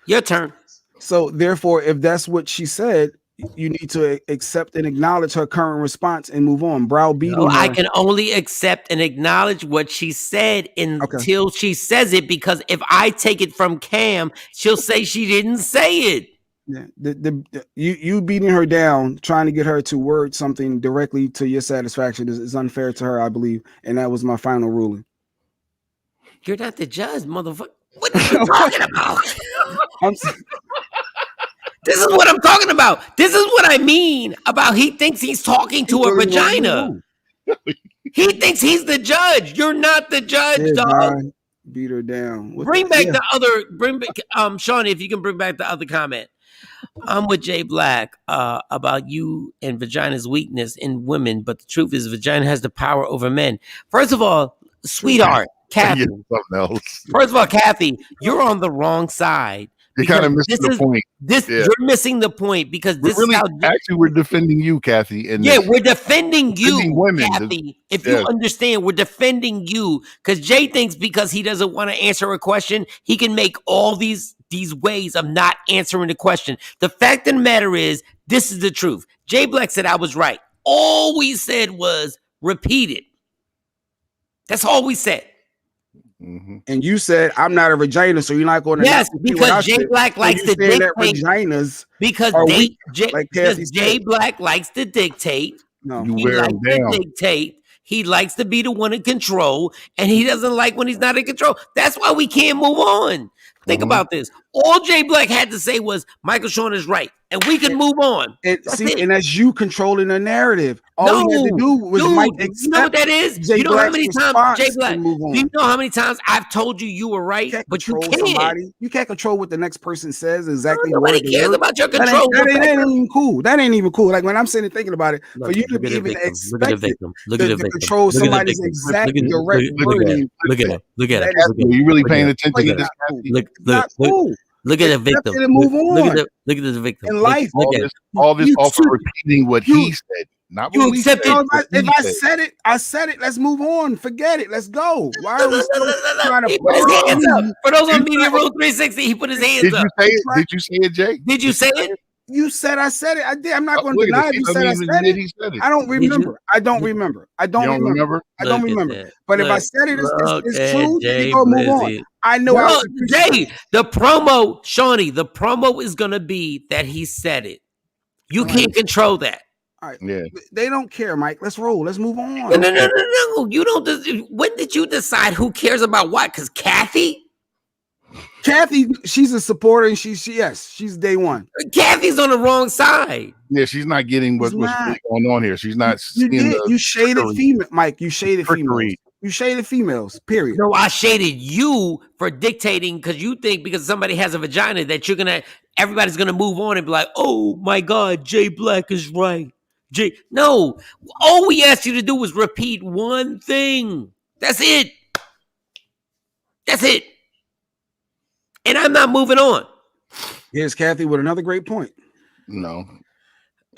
[SPEAKER 2] Your turn.
[SPEAKER 3] So therefore, if that's what she said, you need to accept and acknowledge her current response and move on. Browbeating her.
[SPEAKER 2] I can only accept and acknowledge what she said until she says it, because if I take it from Cam, she'll say she didn't say it.
[SPEAKER 3] Yeah, you beating her down, trying to get her to word something directly to your satisfaction is unfair to her, I believe, and that was my final ruling.
[SPEAKER 2] You're not the judge, motherfucker. What are you talking about? This is what I'm talking about. This is what I mean about he thinks he's talking to a vagina. He thinks he's the judge. You're not the judge, dog.
[SPEAKER 3] Beat her down.
[SPEAKER 2] Bring back, Shawn, if you can bring back the other comment. I'm with Jay Black about you and vagina's weakness in women, but the truth is vagina has the power over men. First of all, sweetheart, Kathy.
[SPEAKER 4] Something else.
[SPEAKER 2] First of all, Kathy, you're on the wrong side.
[SPEAKER 4] You're kind of missing the point.
[SPEAKER 2] You're missing the point because
[SPEAKER 4] we're defending you, Kathy.
[SPEAKER 2] We're defending you,
[SPEAKER 4] women,
[SPEAKER 2] Kathy. If you understand, we're defending you because Jay thinks because he doesn't want to answer a question, he can make all these ways of not answering the question. The fact of the matter is, this is the truth. Jay Black said I was right. All we said was repeat it. That's all we said.
[SPEAKER 3] Mm-hmm. And you said I'm not a vagina, so you're not going to.
[SPEAKER 2] Yes, because Jay Black likes to dictate.
[SPEAKER 3] Vaginas
[SPEAKER 2] because Jay Black likes to dictate.
[SPEAKER 4] No, he likes to
[SPEAKER 2] dictate. He likes to be the one in control, and he doesn't like when he's not in control. That's why we can't move on. Think about this. All Jay Black had to say was Michael Shawn is right, and we can move on.
[SPEAKER 3] And that's you controlling the narrative. All you had to do was Mike accept.
[SPEAKER 2] You know what that is? You know how many times Jay Black? Do you know how many times I've told you were right, but you can't.
[SPEAKER 3] Somebody. You can't control what the next person says exactly.
[SPEAKER 2] Nobody cares about your control.
[SPEAKER 3] That ain't even cool. That ain't even cool. Like when I'm sitting and thinking about it, for you to even expect to control somebody's exact direct wording.
[SPEAKER 2] Look at it.
[SPEAKER 4] Are you really paying attention to this?
[SPEAKER 2] Look at the victim.
[SPEAKER 3] Move on.
[SPEAKER 2] Look at the victim.
[SPEAKER 3] In life,
[SPEAKER 4] all this off of repeating what he said. Not what we said.
[SPEAKER 3] If I said it, I said it. Let's move on. Forget it. Let's go. Why are we still trying to
[SPEAKER 2] put his hands up? For those on Media Room 360, he put his hands up.
[SPEAKER 4] Did you say it, Jay?
[SPEAKER 2] Did you say it?
[SPEAKER 3] You said I said it. I did. I'm not going to deny it. You said I said it. I don't remember. I don't remember. I don't remember. But if I said it, it's true. You go move on. I know.
[SPEAKER 2] Jay, the promo, Shawnee, the promo is going to be that he said it. You can't control that.
[SPEAKER 3] All right. Yeah. They don't care, Mike. Let's roll. Let's move on.
[SPEAKER 2] No. You don't. When did you decide who cares about what? Because Kathy,
[SPEAKER 3] she's a supporter, and she's day one.
[SPEAKER 2] Kathy's on the wrong side.
[SPEAKER 4] Yeah, she's not getting what's really going on here. She's not.
[SPEAKER 3] You shaded female, Mike. You shaded females. You shaded females. Period.
[SPEAKER 2] No, I shaded you for dictating because you think because somebody has a vagina that everybody's gonna move on and be like, oh my God, Jay Black is right. No, all we asked you to do was repeat one thing. That's it. And I'm not moving on.
[SPEAKER 3] Here's Kathy with another great point.
[SPEAKER 4] No.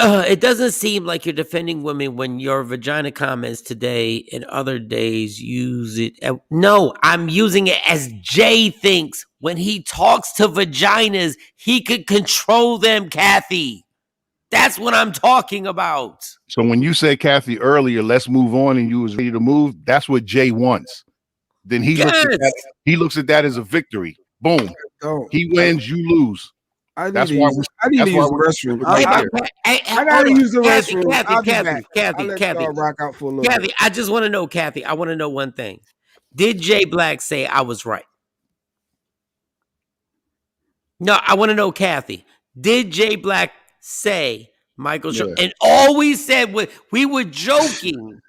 [SPEAKER 2] It doesn't seem like you're defending women when your vagina comments today and other days use it. No, I'm using it as Jay thinks when he talks to vaginas, he could control them, Kathy. That's what I'm talking about.
[SPEAKER 4] So when you said, Kathy, earlier, let's move on, and you was ready to move, that's what Jay wants. Then he looks at that as a victory. Boom. He wins, you lose.
[SPEAKER 3] I need to use the restroom. I gotta use the restroom.
[SPEAKER 2] Kathy,
[SPEAKER 3] rock out for a little
[SPEAKER 2] bit. I just want to know, Kathy. I want to know one thing. Did Jay Black say I was right? No, I want to know, Kathy. Did Jay Black say Michael Shawn? And all we said was we were joking.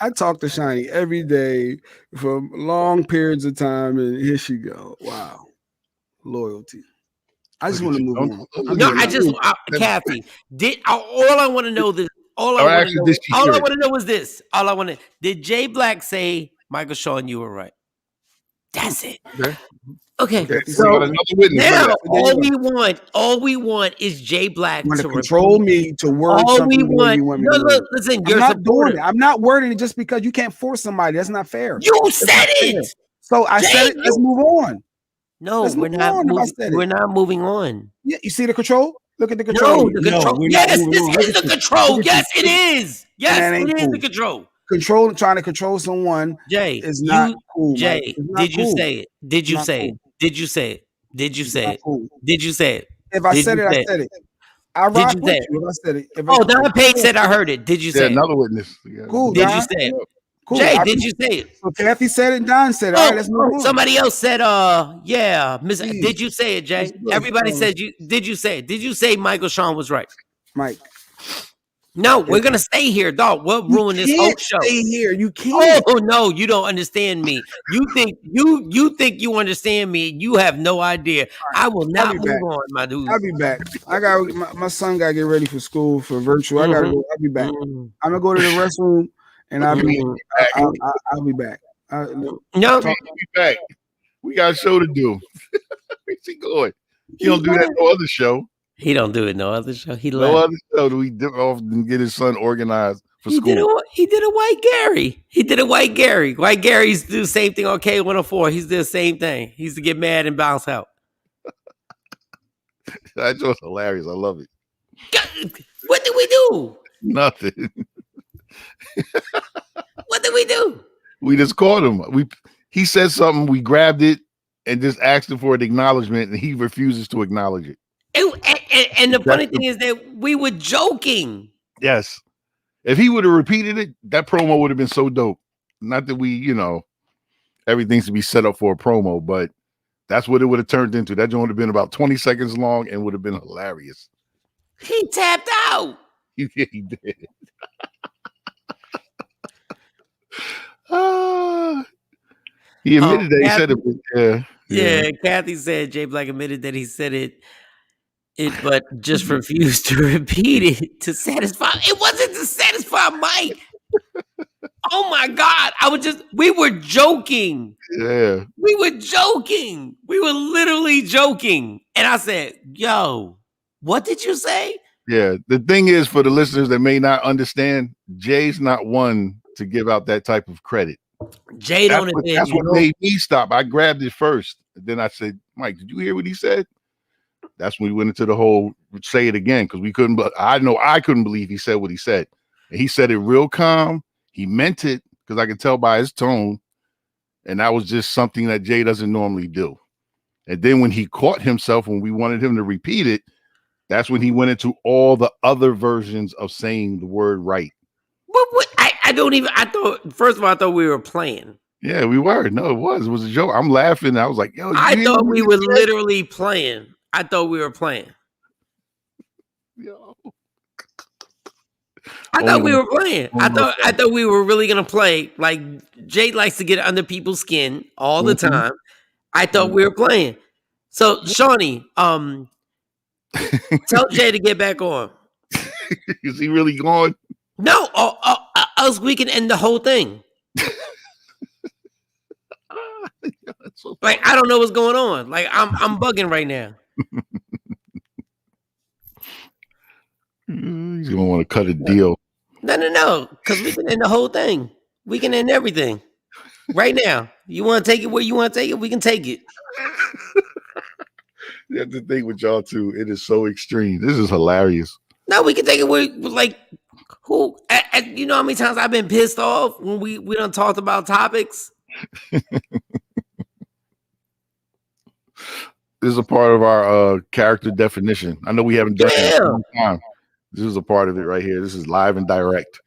[SPEAKER 3] I talk to Shiny every day for long periods of time, and here she go. Wow. Loyalty. I just want to move on.
[SPEAKER 2] Kathy, all I want to know this. All I want to know is this. Did Jay Black say, Michael Shawn, you were right? That's it. Okay. So now all we want is Jay Black
[SPEAKER 3] to control me to word
[SPEAKER 2] all
[SPEAKER 3] something.
[SPEAKER 2] Listen, you're
[SPEAKER 3] not doing it. I'm not wording it just because you can't force somebody. That's not fair.
[SPEAKER 2] You said it.
[SPEAKER 3] So I said it. Let's move on.
[SPEAKER 2] No, we're not moving on.
[SPEAKER 3] Yeah, you see the control? Look at the control.
[SPEAKER 2] No, the control. Yes, this is the control. Yes, it is. Yes, it is the control.
[SPEAKER 3] Trying to control someone is not cool.
[SPEAKER 2] Jay, did you say it? Did you say it? Did you say it? Did you say it? Did you say it?
[SPEAKER 3] If I said it, I said it. I rock with you if I said it.
[SPEAKER 2] Don Page said I heard it. Did you say it?
[SPEAKER 4] Another witness.
[SPEAKER 3] Cool.
[SPEAKER 2] Did you say it? Cool. Jay, did you say it?
[SPEAKER 3] So Kathy said it and Don said it. All right, let's move on.
[SPEAKER 2] Somebody else said, did you say it, Jay? Everybody said did you say it? Did you say Michael Shawn was right?
[SPEAKER 3] Mike.
[SPEAKER 2] No, we're gonna stay here, dog. We'll ruin this whole show.
[SPEAKER 3] Stay here. You can't.
[SPEAKER 2] Oh no, you don't understand me. You think you understand me. You have no idea. I will not move on, my dude.
[SPEAKER 3] I'll be back. I got my son got to get ready for school for virtual. I gotta go. I'll be back. I'm gonna go to the restroom and I'll be back.
[SPEAKER 2] No,
[SPEAKER 4] Be back. We got a show to do. Where's he going? He don't do that no other show.
[SPEAKER 2] He don't do it no other show. He
[SPEAKER 4] No
[SPEAKER 2] left.
[SPEAKER 4] other show do we dip off and get his son organized for
[SPEAKER 2] He
[SPEAKER 4] school.
[SPEAKER 2] he did a White Gary. He did a White Gary. White Gary's do the same thing on K104. He's the same thing. He used to get mad and bounce out.
[SPEAKER 4] That's just hilarious. I love it.
[SPEAKER 2] What did we do?
[SPEAKER 4] Nothing.
[SPEAKER 2] What did we do?
[SPEAKER 4] We just caught him. He said something. We grabbed it and just asked him for an acknowledgement, and he refuses to acknowledge it.
[SPEAKER 2] And the funny thing is that we were joking.
[SPEAKER 4] Yes. If he would have repeated it, that promo would have been so dope. Not that we, everything's to be set up for a promo, but that's what it would have turned into. That joint would have been about 20 seconds long and would have been hilarious.
[SPEAKER 2] He tapped out.
[SPEAKER 4] He did. He admitted that he said it.
[SPEAKER 2] Yeah, Kathy said Jay Black admitted that he said it, but just refused to repeat it to satisfy. It wasn't to satisfy Mike. Oh my God. We were joking.
[SPEAKER 4] Yeah.
[SPEAKER 2] We were joking. We were literally joking. And I said, yo, what did you say?
[SPEAKER 4] Yeah. The thing is, for the listeners that may not understand, Jay's not one to give out that type of credit.
[SPEAKER 2] Jay don't admit.
[SPEAKER 4] That's what made me stop. I grabbed it first. Then I said, Mike, did you hear what he said? That's when we went into the whole say it again, because we couldn't. But I know I couldn't believe he said what he said. And he said it real calm. He meant it, because I could tell by his tone. And that was just something that Jay doesn't normally do. And then when he caught himself, when we wanted him to repeat it, that's when he went into all the other versions of saying the word right.
[SPEAKER 2] What? I thought, first of all, I thought we were playing.
[SPEAKER 4] Yeah, we were. No, it was a joke. I'm laughing. I was like, yo.
[SPEAKER 2] I thought we were literally playing. I thought we were playing.
[SPEAKER 4] Yo.
[SPEAKER 2] I thought we were playing. I thought we were really gonna play. Like Jay likes to get under people's skin all the time. I thought we were playing. So Shawnee, tell Jay to get back on.
[SPEAKER 4] Is he really gone?
[SPEAKER 2] No, else we can end the whole thing. Like I don't know what's going on. Like I'm bugging right now.
[SPEAKER 4] He's gonna want to cut a deal.
[SPEAKER 2] No, because we can end the whole thing. We can end everything right now. You want to take it where you want to take it? We can take it.
[SPEAKER 4] You have to think with y'all too. It is so extreme. This is hilarious.
[SPEAKER 2] No, we can take it where, like, who? You know how many times I've been pissed off when we done talked about topics?
[SPEAKER 4] This is a part of our character definition. I know we haven't done it in a long time. This is a part of it right here. This is live and direct.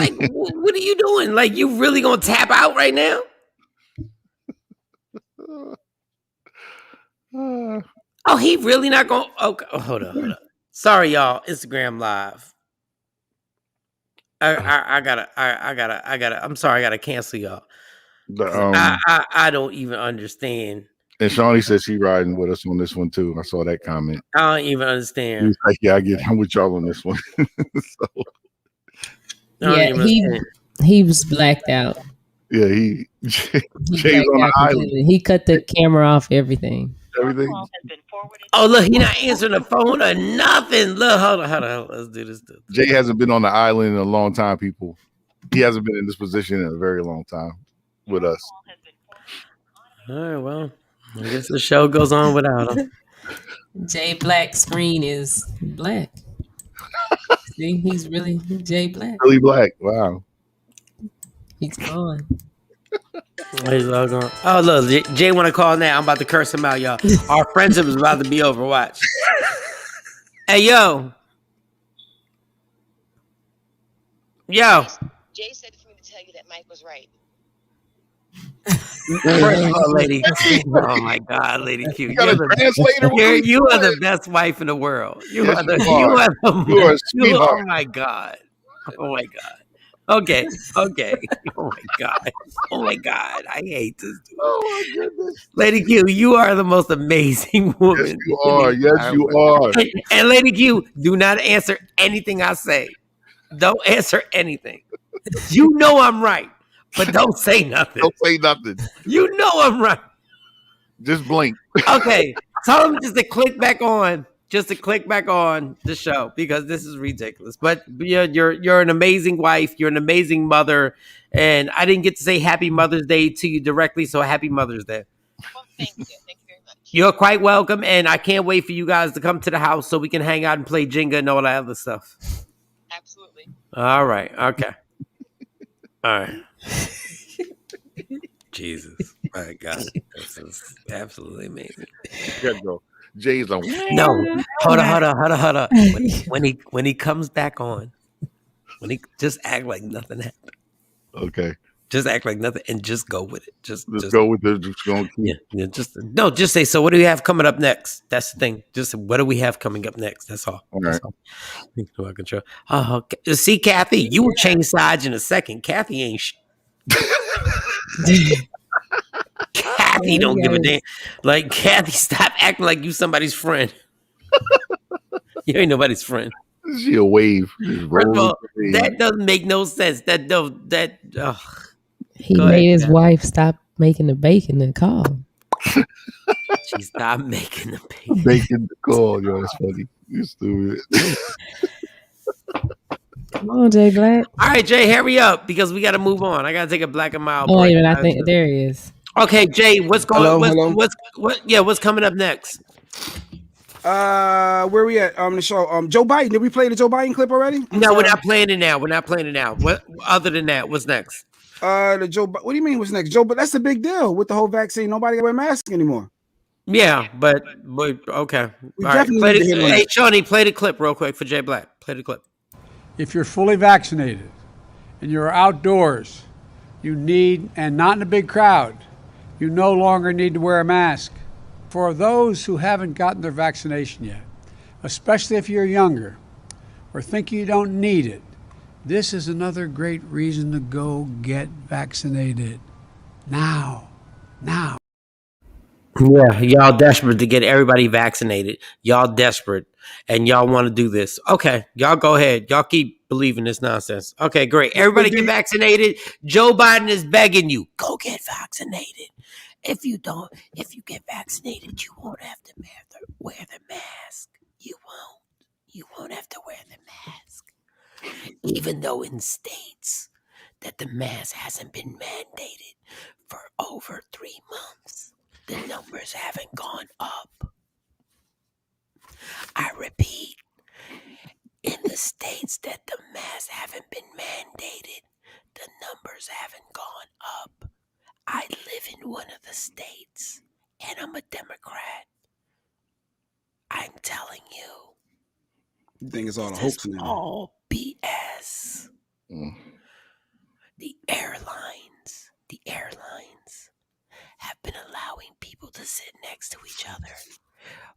[SPEAKER 2] Like, what are you doing? Like, you really gonna tap out right now? Oh, he really not gonna? Okay, hold on. Sorry, y'all. Instagram live. I gotta. I'm sorry. I gotta cancel y'all. I don't even understand.
[SPEAKER 4] And Shawnee says she riding with us on this one too. I saw that comment.
[SPEAKER 2] I don't even understand.
[SPEAKER 4] He's like, yeah, I'm with y'all on this one.
[SPEAKER 5] Yeah, he was blacked out.
[SPEAKER 4] Yeah, Jay's on the island.
[SPEAKER 5] He cut the camera off everything.
[SPEAKER 4] Everything.
[SPEAKER 2] Oh, look, he not answering the phone or nothing. Look, hold on. Let's do this.
[SPEAKER 4] Jay hasn't been on the island in a long time, people. He hasn't been in this position in a very long time with us.
[SPEAKER 2] All right, well, I guess the show goes on without him.
[SPEAKER 5] Jay Black's screen is black. See, he's really Jay Black.
[SPEAKER 4] Really black. Wow.
[SPEAKER 5] He's gone.
[SPEAKER 2] He's all gone. Oh, look, Jay want to call now. I'm about to curse him out, y'all. Our friendship is about to be over. Watch. Hey, yo.
[SPEAKER 6] Jay said for me to tell you that Mike was right.
[SPEAKER 2] First of all, Lady Q. Oh my God, Lady Q.
[SPEAKER 4] You are
[SPEAKER 2] the best wife in the world. You are a sweetheart. Oh my God. Okay. Oh my God. I hate this dude.
[SPEAKER 4] Oh my goodness.
[SPEAKER 2] Lady Q, you are the most amazing woman.
[SPEAKER 4] Yes, you are. Yes, you are.
[SPEAKER 2] And Lady Q, do not answer anything I say. Don't answer anything. You know I'm right, but don't say nothing.
[SPEAKER 4] Don't say nothing.
[SPEAKER 2] You know I'm right.
[SPEAKER 4] Just blink.
[SPEAKER 2] Okay, tell them just to click back on. Just to click back on the show because this is ridiculous. But you're an amazing wife. You're an amazing mother, and I didn't get to say Happy Mother's Day to you directly, so Happy Mother's Day.
[SPEAKER 6] Well, thank you. Thank you very much.
[SPEAKER 2] You're quite welcome, and I can't wait for you guys to come to the house so we can hang out and play Jenga and all that other stuff.
[SPEAKER 6] Absolutely.
[SPEAKER 2] All right. Okay. All right. Jesus, my God, this is absolutely amazing.
[SPEAKER 4] Good go. Jay's on.
[SPEAKER 2] No, hold on. When he comes back on, when he just act like nothing happened.
[SPEAKER 4] Okay.
[SPEAKER 2] Just act like nothing and just go with it. Just
[SPEAKER 4] go with it. Just go.
[SPEAKER 2] Yeah. Just say. So, what do we have coming up next? That's the thing. Just what do we have coming up next? That's all.
[SPEAKER 4] All right.
[SPEAKER 2] All. Control. Oh, okay. See, Kathy, you will change sides in a second. Kathy ain't. Kathy don't give a damn. Like Kathy, stop acting like you somebody's friend. You ain't nobody's friend.
[SPEAKER 4] She a wave.
[SPEAKER 2] First of all, that doesn't make no sense.
[SPEAKER 5] He made his wife stop making the bacon and call.
[SPEAKER 2] She stopped making the bacon.
[SPEAKER 4] Making the call, yo. That's funny. You stupid.
[SPEAKER 5] Come on, Jay Black.
[SPEAKER 2] All right, Jay, hurry up because we got to move on. I got to take a black and mild.
[SPEAKER 5] Oh, even I think there he is.
[SPEAKER 2] Okay, Jay, what's going?
[SPEAKER 3] Hello?
[SPEAKER 2] What's coming up next?
[SPEAKER 3] Where we at? The show. Joe Biden. Did we play the Joe Biden clip already?
[SPEAKER 2] No, we're not playing it now. What other than that? What's next?
[SPEAKER 3] What do you mean? What's next, Joe? But that's a big deal with the whole vaccine. Nobody got to wear masks anymore.
[SPEAKER 2] Yeah, but okay.
[SPEAKER 3] We
[SPEAKER 2] All right,
[SPEAKER 3] definitely
[SPEAKER 2] hey, Shawnee, play the clip real quick for Jay Black. Play the clip.
[SPEAKER 7] If you're fully vaccinated and you're outdoors, you need, and not in a big crowd, you no longer need to wear a mask. For those who haven't gotten their vaccination yet, especially if you're younger or think you don't need it, this is another great reason to go get vaccinated. Now.
[SPEAKER 2] Yeah, y'all desperate to get everybody vaccinated. Y'all desperate, and y'all want to do this. Okay, y'all go ahead. Y'all keep believing this nonsense. Okay, great. Everybody get vaccinated. Joe Biden is begging you, go get vaccinated. If you get vaccinated, you won't have to wear the mask. You won't have to wear the mask. Even though in states that the mask hasn't been mandated for over 3 months, the numbers haven't gone up. I repeat, in the states that the masks haven't been mandated, the numbers haven't gone up. I live in one of the states, and I'm a Democrat. I'm telling you.
[SPEAKER 3] You think it's all a hoax now?
[SPEAKER 2] All BS. The airlines have been allowing people to sit next to each other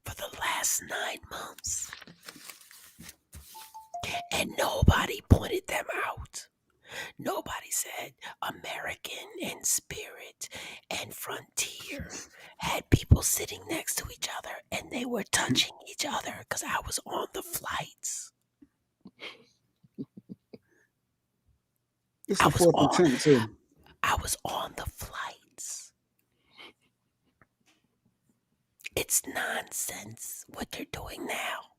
[SPEAKER 2] for the last 9 months. And nobody pointed them out. Nobody said American and Spirit and Frontier had people sitting next to each other and they were touching each other because I was on the flights.
[SPEAKER 3] I
[SPEAKER 2] was on the flights. It's nonsense what they're doing now.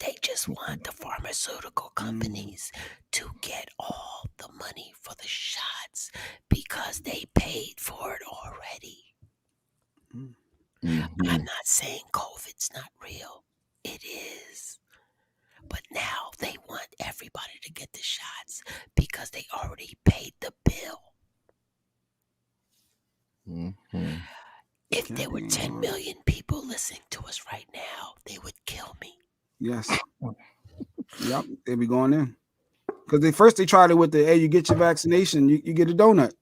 [SPEAKER 2] They just want the pharmaceutical companies to get all the money for the shots because they paid for it already. I'm not saying COVID's not real. It is. But now they want everybody to get the shots because they already paid the bill. If there were 10 million people listening to us right now, they would kill me.
[SPEAKER 3] Yes. Yep, they be going in. Because they tried it with the, hey, you get your vaccination, you get a donut.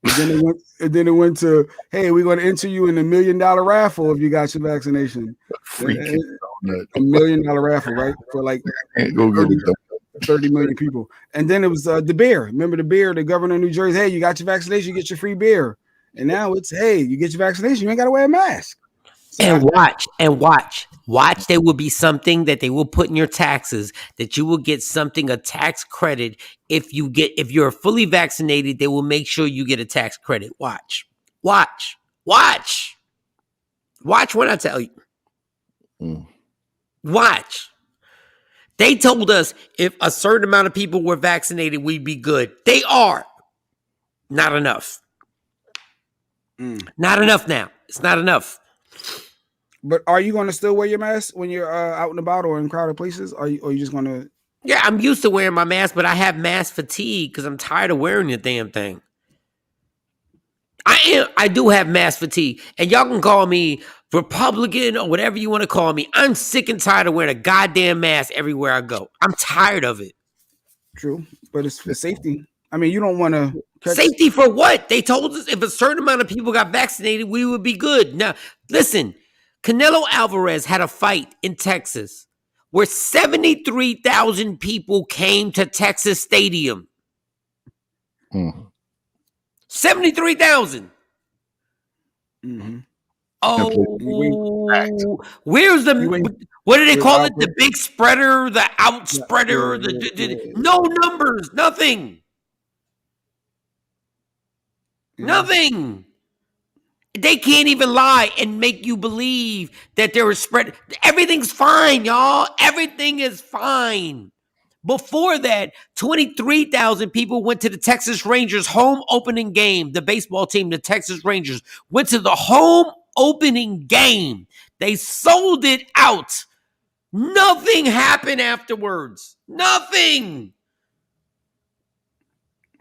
[SPEAKER 3] And then it went to, hey, we're going to enter you in $1 million raffle if you got your vaccination.
[SPEAKER 4] Freaking
[SPEAKER 3] $1 million raffle, right? For like 30 million people. And then it was the beer. Remember the beer, the governor of New Jersey, hey, you got your vaccination, you get your free beer. And now it's, hey, you get your vaccination, you ain't got to wear a mask. So
[SPEAKER 2] and watch. Watch, there will be something that they will put in your taxes that you will get something, a tax credit. If you're fully vaccinated, they will make sure you get a tax credit. Watch when I tell you. Watch. They told us if a certain amount of people were vaccinated, we'd be good. They are. Not enough. Not enough now. It's not enough.
[SPEAKER 3] But are you going to still wear your mask when you're out and about or in crowded places? Or are you just going to?
[SPEAKER 2] Yeah, I'm used to wearing my mask, but I have mask fatigue because I'm tired of wearing the damn thing. I do have mask fatigue, and y'all can call me Republican or whatever you want to call me. I'm sick and tired of wearing a goddamn mask everywhere I go. I'm tired of it.
[SPEAKER 3] True, but it's for safety. I mean, you don't want to
[SPEAKER 2] safety for what? They told us if a certain amount of people got vaccinated, we would be good. Now, listen, Canelo Alvarez had a fight in Texas where 73,000 people came to Texas Stadium. 73,000.
[SPEAKER 3] Mm-hmm.
[SPEAKER 2] Oh, where's what do they call it? The big spreader, the out spreader, no numbers, nothing. Nothing. They can't even lie and make you believe that there is spread. Everything's fine, y'all. Everything is fine. Before that, 23,000 people went to the Texas Rangers home opening game. The baseball team, the Texas Rangers, went to the home opening game. They sold it out. Nothing happened afterwards. Nothing.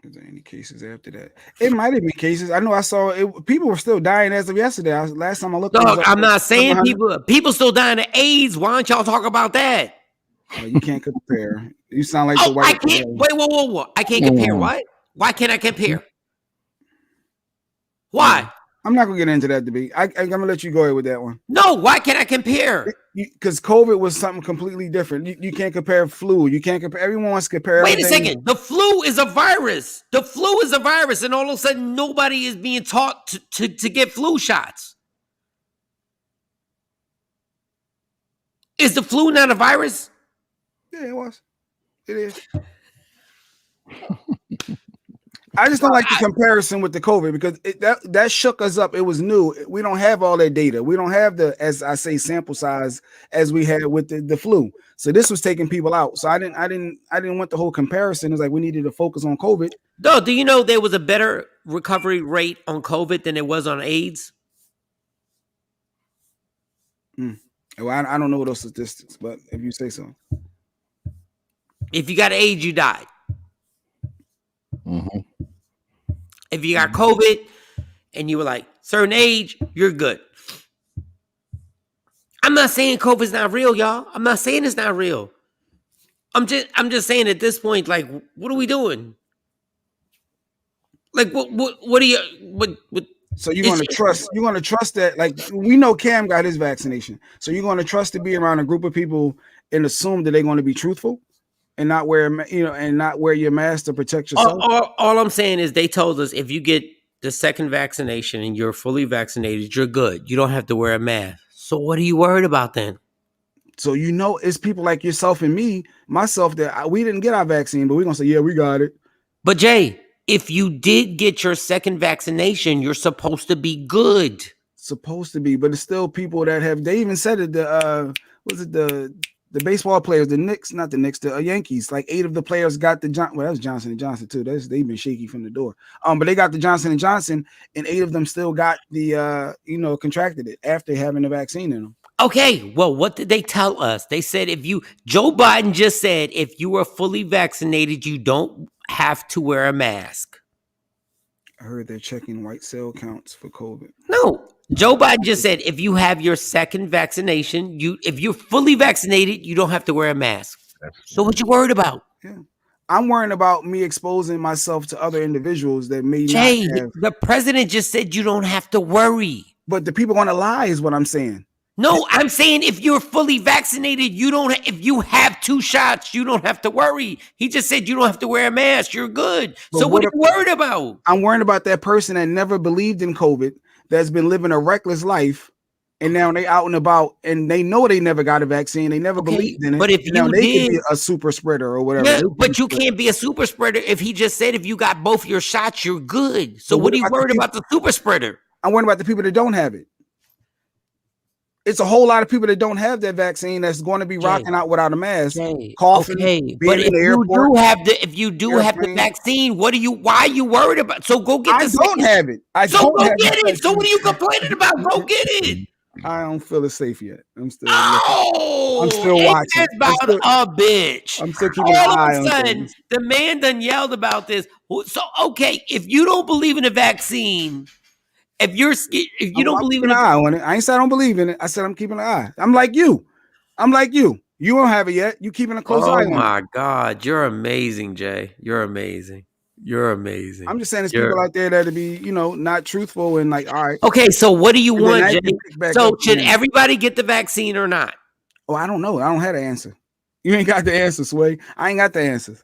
[SPEAKER 3] Is there any cases after that? It might have been cases. I know I saw it. People were still dying as of yesterday. Last time I looked.
[SPEAKER 2] Dog, I'm not saying people still dying of AIDS. Why don't y'all talk about that?
[SPEAKER 3] Oh, you can't compare. You sound like the white.
[SPEAKER 2] I can't. Wait, whoa. I can't compare. What? Why can't I compare? Why?
[SPEAKER 3] I'm not gonna get into that debate. I'm gonna let you go ahead with that one.
[SPEAKER 2] No, why can't I compare?
[SPEAKER 3] Because COVID was something completely different. You can't compare flu. You can't compare. Everyone wants to compare.
[SPEAKER 2] Wait a second. The flu is a virus. The flu is a virus, and all of a sudden, nobody is being taught to get flu shots. Is the flu not a virus?
[SPEAKER 3] Yeah, it was. It is. I just don't like the comparison with the COVID because that shook us up. It was new. We don't have all that data. We don't have the, as I say, sample size as we had with the flu. So this was taking people out. So I didn't want the whole comparison. It's like we needed to focus on COVID.
[SPEAKER 2] No, do you know there was a better recovery rate on COVID than there was on AIDS?
[SPEAKER 3] Well, I don't know those statistics, but if you say so.
[SPEAKER 2] If you got AIDS, you died.
[SPEAKER 4] Mm-hmm.
[SPEAKER 2] If you got COVID and you were like certain age, you're good. I'm not saying COVID's not real, y'all. I'm not saying it's not real. I'm just saying at this point, like, what are we doing? Like, what are you? What?
[SPEAKER 3] So you're going to trust? You're going to trust that? Like, we know Cam got his vaccination, so you're going to trust to be around a group of people and assume that they're going to be truthful and not wear, and not wear your mask to protect yourself.
[SPEAKER 2] All I'm saying is they told us if you get the second vaccination and you're fully vaccinated, you're good. You don't have to wear a mask. So what are you worried about then?
[SPEAKER 3] So it's people like yourself and myself that we didn't get our vaccine, but we're gonna say, yeah, we got it.
[SPEAKER 2] But Jay, if you did get your second vaccination, you're supposed to be good.
[SPEAKER 3] Supposed to be, but it's still people that have. They even said it. The baseball players, the Yankees. Like 8 of the players got the that was Johnson & Johnson too. They've been shaky from the door. But they got the Johnson & Johnson, and 8 of them still got the contracted it after having the vaccine in them.
[SPEAKER 2] Okay, well, what did they tell us? They said Joe Biden just said if you are fully vaccinated, you don't have to wear a mask.
[SPEAKER 3] I heard they're checking white cell counts for COVID.
[SPEAKER 2] No, Joe Biden just said if you have your second vaccination, if you're fully vaccinated, you don't have to wear a mask. So what you worried about?
[SPEAKER 3] Yeah. I'm worrying about me exposing myself to other individuals that may not have.
[SPEAKER 2] The president just said you don't have to worry.
[SPEAKER 3] But the people want to lie is what I'm saying.
[SPEAKER 2] No, I'm saying if you're fully vaccinated, if you have 2 shots, you don't have to worry. He just said you don't have to wear a mask. You're good. But so what are you worried about?
[SPEAKER 3] I'm worried about that person that never believed in COVID, that's been living a reckless life, and now they out and about, and they know they never got a vaccine. They never believed in it.
[SPEAKER 2] But if
[SPEAKER 3] and now
[SPEAKER 2] you
[SPEAKER 3] they
[SPEAKER 2] did,
[SPEAKER 3] could be a super spreader or whatever.
[SPEAKER 2] yeah, but you can't be a super spreader if he just said if you got both your shots, you're good. So
[SPEAKER 3] But
[SPEAKER 2] what are you
[SPEAKER 3] about the
[SPEAKER 2] worried
[SPEAKER 3] people-
[SPEAKER 2] about the super spreader?
[SPEAKER 3] I'm worried about the people that don't have it. It's a whole lot of people that don't have that vaccine that's going to be rocking out without a mask, coughing, being
[SPEAKER 2] but
[SPEAKER 3] in the airport.
[SPEAKER 2] if you do have the vaccine, why are you worried about? So go get
[SPEAKER 3] I
[SPEAKER 2] the
[SPEAKER 3] don't have it. I
[SPEAKER 2] So
[SPEAKER 3] don't
[SPEAKER 2] go
[SPEAKER 3] have
[SPEAKER 2] get
[SPEAKER 3] the
[SPEAKER 2] it. So what are you
[SPEAKER 3] vaccine.
[SPEAKER 2] complaining about? Go get it.
[SPEAKER 3] I don't feel it's safe yet. I'm still
[SPEAKER 2] Oh,
[SPEAKER 3] I'm still
[SPEAKER 2] ain't
[SPEAKER 3] watching.
[SPEAKER 2] that about a bitch?
[SPEAKER 3] I'm still keeping an
[SPEAKER 2] All
[SPEAKER 3] eye
[SPEAKER 2] of
[SPEAKER 3] on
[SPEAKER 2] a sudden,
[SPEAKER 3] things.
[SPEAKER 2] the man done yelled about this. So okay, if you don't believe in the vaccine, if you don't
[SPEAKER 3] I'm
[SPEAKER 2] believe
[SPEAKER 3] keeping
[SPEAKER 2] in
[SPEAKER 3] an eye on it. I ain't said I don't believe in it. I said I'm keeping an eye. I'm like you. You don't have it yet. You keeping a close eye on it.
[SPEAKER 2] Oh my God, you're amazing, Jay. You're amazing. You're amazing.
[SPEAKER 3] I'm just saying there's people out there that'll be, not truthful and like, all right.
[SPEAKER 2] Okay, so what do you
[SPEAKER 3] And then
[SPEAKER 2] want,
[SPEAKER 3] I
[SPEAKER 2] Jay?
[SPEAKER 3] can pick back
[SPEAKER 2] So
[SPEAKER 3] up
[SPEAKER 2] should
[SPEAKER 3] again.
[SPEAKER 2] everybody get the vaccine or not?
[SPEAKER 3] Oh, I don't know. I don't have the answer. You ain't got the answer, Sway. I ain't got the answers.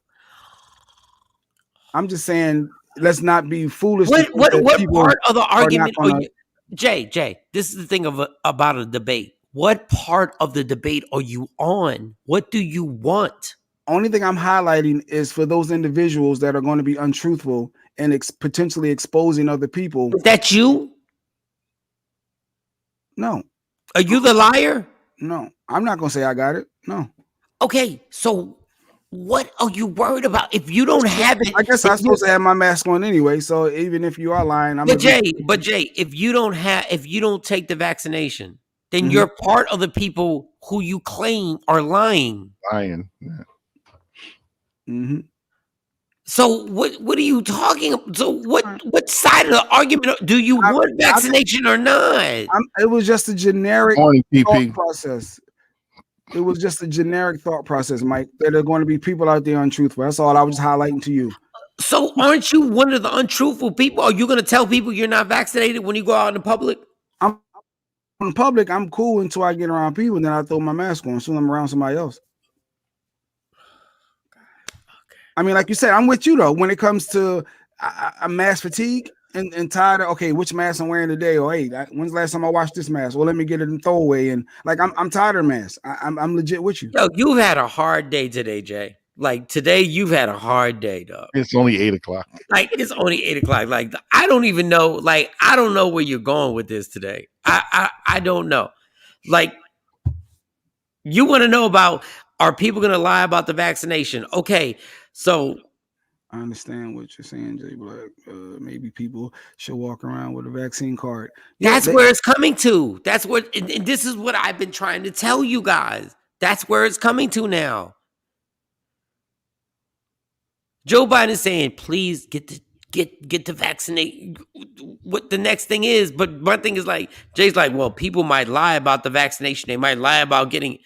[SPEAKER 3] I'm just saying, let's not be foolish.
[SPEAKER 2] What part of the argument
[SPEAKER 3] gonna,
[SPEAKER 2] are you, Jay? This is the thing about a debate. What part of the debate are you on? What do you want?
[SPEAKER 3] Only thing I'm highlighting is for those individuals that are going to be untruthful and potentially exposing other people.
[SPEAKER 2] Is that you?
[SPEAKER 3] No.
[SPEAKER 2] Are you the liar?
[SPEAKER 3] No, I'm not going to say I got it. No.
[SPEAKER 2] Okay, so what are you worried about? If you don't have it,
[SPEAKER 3] I guess I'm supposed to have my mask on anyway. So even if you are lying,
[SPEAKER 2] But Jay, if you don't take the vaccination, then you're part of the people who you claim are lying.
[SPEAKER 4] Lying.
[SPEAKER 3] Yeah.
[SPEAKER 2] So what are you talking about? So what side of the argument do you want vaccination or not?
[SPEAKER 3] It was just a generic thought process. It was just a generic thought process, Mike. There are going to be people out there untruthful. That's all I was highlighting to you.
[SPEAKER 2] So aren't you one of the untruthful people? Are you going to tell people you're not vaccinated when you go out in the public?
[SPEAKER 3] I'm in public. I'm cool until I get around people, and then I throw my mask on. Soon I'm around somebody else. I mean, like you said, I'm with you though. When it comes to a mask fatigue and tired of which mask I'm wearing today, or hey, when's the last time I washed this mask? Well, let me get it in throwaway. And like I'm tired of masks. I'm legit with you.
[SPEAKER 2] Yo, you've had a hard day today, Jay. Like today, you've had a hard day, dog.
[SPEAKER 4] It's only 8:00.
[SPEAKER 2] Like it's only 8:00. Like I don't even know. Like I don't know where you're going with this today. I don't know. Like you want to know about, are people going to lie about the vaccination? Okay, so
[SPEAKER 3] I understand what you're saying, Jay Black. Maybe people should walk around with a vaccine card.
[SPEAKER 2] That's where it's coming to. That's what, and this is what I've been trying to tell you guys. That's where it's coming to now. Joe Biden is saying, please get the vaccinate. What the next thing is, but one thing is like, Jay's like, well, people might lie about the vaccination. They might lie about getting.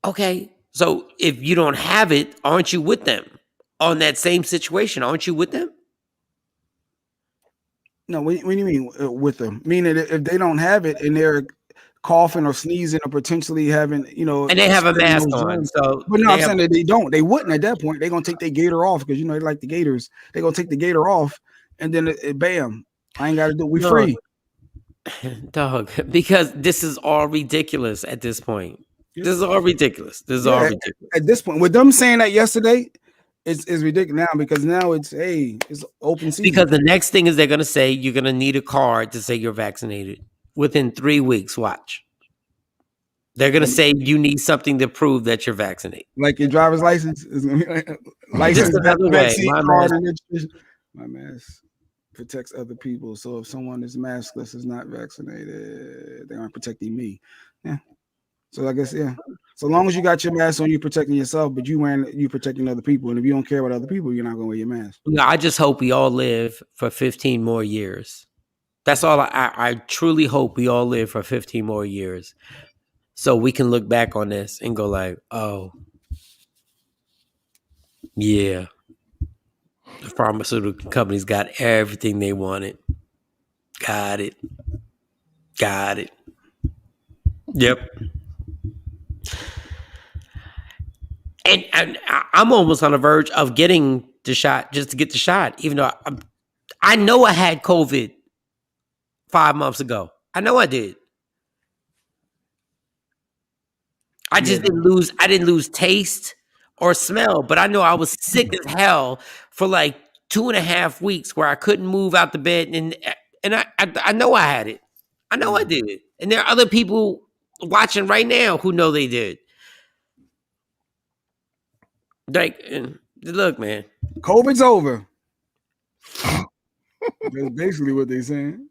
[SPEAKER 2] Okay, so if you don't have it, aren't you with them on that same situation? Aren't you with them?
[SPEAKER 3] No, what do you mean with them? Meaning if they don't have it and they're coughing or sneezing or potentially having,
[SPEAKER 2] and they have a mask on. So,
[SPEAKER 3] but no, I'm saying that they don't. They wouldn't at that point. They're gonna take their gator off because they like the Gators. They're gonna take the gator off, and then bam, I ain't got to do. We free,
[SPEAKER 2] dog. Because this is all ridiculous at this point. This is all ridiculous. All ridiculous
[SPEAKER 3] at this point. With them saying that yesterday, it's ridiculous now because now it's open season.
[SPEAKER 2] Because the next thing is they're gonna say you're gonna need a card to say you're vaccinated within 3 weeks. Watch. They're gonna say you need something to prove that you're vaccinated,
[SPEAKER 3] like your driver's license. Is gonna be license,
[SPEAKER 2] another way.
[SPEAKER 3] My mask protects other people. So if someone is maskless, is not vaccinated, they aren't protecting me. Yeah. So I guess So long as you got your mask on, you're protecting yourself, but you protecting other people. And if you don't care about other people, you're not gonna wear your mask.
[SPEAKER 2] No, I just hope we all live for 15 more years. That's all. I truly hope we all live for 15 more years, so we can look back on this and go like, oh, yeah, the pharmaceutical companies got everything they wanted. Got it. Yep. And I'm almost on the verge of getting the shot just to get the shot, even though I know I had COVID 5 months ago. I know I did. I just didn't lose. I didn't lose taste or smell, but I know I was sick as hell for like 2.5 weeks where I couldn't move out the bed, and I know I had it. I know I did. And there are other people watching right now who know they did. Like, look, man.
[SPEAKER 3] COVID's over. That's basically what they're saying.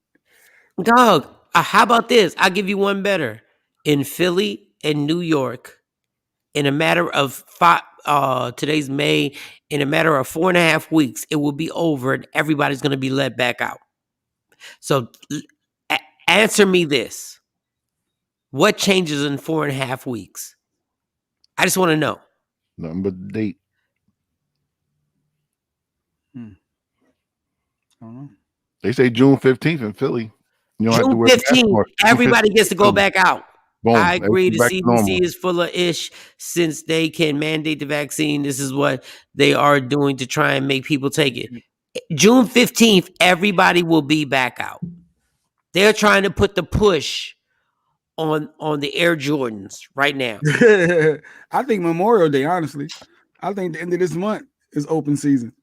[SPEAKER 2] Dog, how about this? I'll give you one better. In Philly and New York, in a matter of today's May, in a matter of 4.5 weeks, it will be over and everybody's going to be let back out. So answer me this. What changes in 4.5 weeks? I just want to know.
[SPEAKER 4] Nothing but the date.
[SPEAKER 3] I don't know.
[SPEAKER 4] They say June 15th in Philly. You don't have to
[SPEAKER 2] June
[SPEAKER 4] wear
[SPEAKER 2] 15th, everybody gets to go back out.
[SPEAKER 4] Boom.
[SPEAKER 2] I agree. The
[SPEAKER 4] Everything's back to
[SPEAKER 2] CDC is full of ish. Since they can mandate the vaccine, this is what they are doing to try and make people take it. June 15th, everybody will be back out. They're trying to put the push on the Air Jordans right now.
[SPEAKER 3] I think Memorial Day, honestly. I think the end of this month is open season.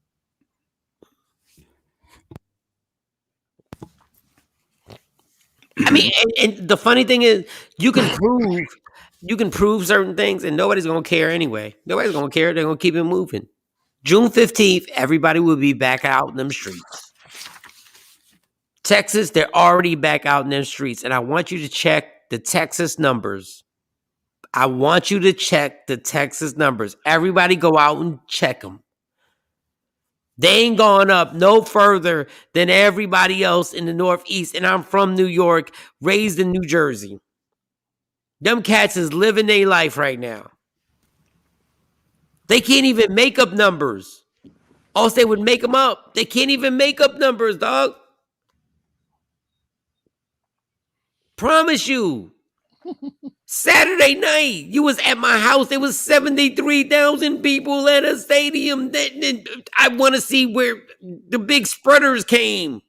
[SPEAKER 2] I mean, and the funny thing is, you can prove certain things, and nobody's gonna care anyway. Nobody's gonna care. They're gonna keep it moving. June 15th, everybody will be back out in them streets. Texas, they're already back out in them streets, and I want you to check the Texas numbers. I want you to check the Texas numbers. Everybody go out and check them. They ain't gone up no further than everybody else in the Northeast. And I'm from New York, raised in New Jersey. Them cats is living their life right now. They can't even make up numbers. Else they would make them up. They can't even make up numbers, dog. Promise you. Saturday night, you was at my house. There was 73,000 people at a stadium. I want to see where the big spreaders came.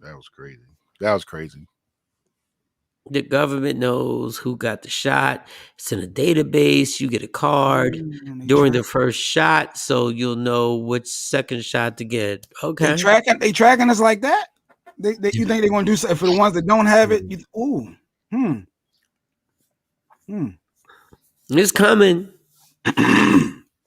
[SPEAKER 4] That was crazy. That was crazy.
[SPEAKER 2] The government knows who got the shot. It's in a database. You get a card during the first shot, so you'll know which second shot to get. Okay.
[SPEAKER 3] They tracking us like that? You think they're going to do something for the ones that don't have it?
[SPEAKER 2] It's coming.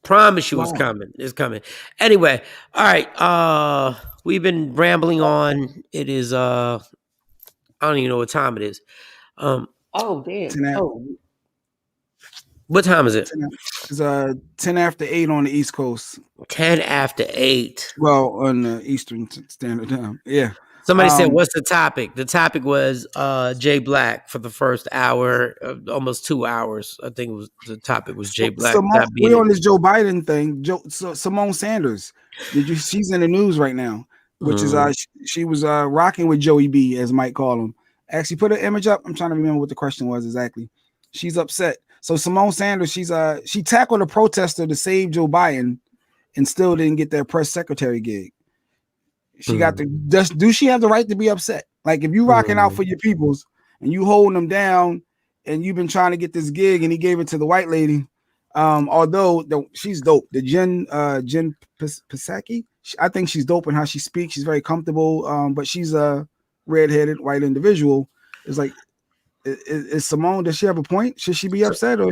[SPEAKER 2] Promise you it's coming. It's coming. Anyway, all right. We've been rambling on. It is I don't even know what time it is. Oh damn. Oh. What time is it?
[SPEAKER 3] It's 10 after 8 on the East Coast.
[SPEAKER 2] 10 after 8.
[SPEAKER 3] Well, on the Eastern Standard Time. Yeah.
[SPEAKER 2] Somebody said, what's the topic? The topic was Jay Black for the first hour, almost 2 hours. I think it was the topic was Jay Black.
[SPEAKER 3] We're on this Joe Biden thing. Simone Sanders. She's in the news right now, which is she was rocking with Joey B, as Mike called him. Actually, put an image up. I'm trying to remember what the question was exactly. She's upset. So Simone Sanders, she tackled a protester to save Joe Biden and still didn't get their press secretary gig. She got do she have the right to be upset? Like if you rocking out for your peoples and you holding them down and you've been trying to get this gig and he gave it to the white lady. Although she's dope. The Jen Psaki, I think she's dope in how she speaks. She's very comfortable. But she's a redheaded white individual. It's like, is Simone, does she have a point? Should she be upset or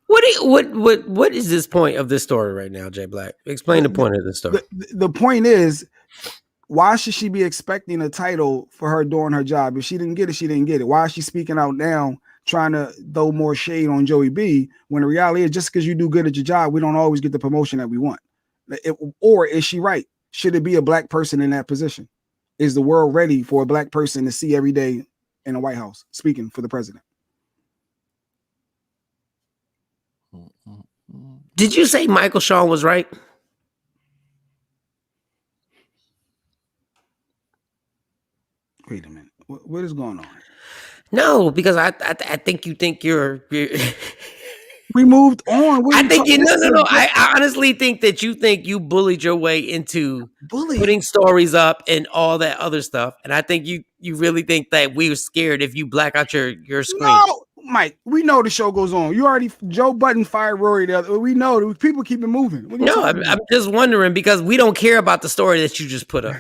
[SPEAKER 2] what is this point of this story right now, Jay Black? Explain the point of this story.
[SPEAKER 3] The point is, why should she be expecting a title for her doing her job? If she didn't get it, she didn't get it. Why is she speaking out now, trying to throw more shade on Joey B, when the reality is just because you do good at your job, we don't always get the promotion that we want? Or is she right? Should it be a black person in that position? Is the world ready for a black person to see every day in the White House speaking for the president?
[SPEAKER 2] Did you say Michael Shawn was right?
[SPEAKER 3] Wait a minute. What is going on?
[SPEAKER 2] No, because I think you think you're
[SPEAKER 3] We moved on. What are
[SPEAKER 2] I
[SPEAKER 3] you
[SPEAKER 2] think
[SPEAKER 3] talking?
[SPEAKER 2] no. I honestly think that you think you bullied your way into putting stories up and all that other stuff. And I think you really think that we were scared if you black out your screen.
[SPEAKER 3] No, Mike. We know the show goes on. You already Joe Button fired Rory. We know people keep it moving. What are you
[SPEAKER 2] No,
[SPEAKER 3] talking
[SPEAKER 2] I'm
[SPEAKER 3] about?
[SPEAKER 2] just wondering because we don't care about the story that you just put up.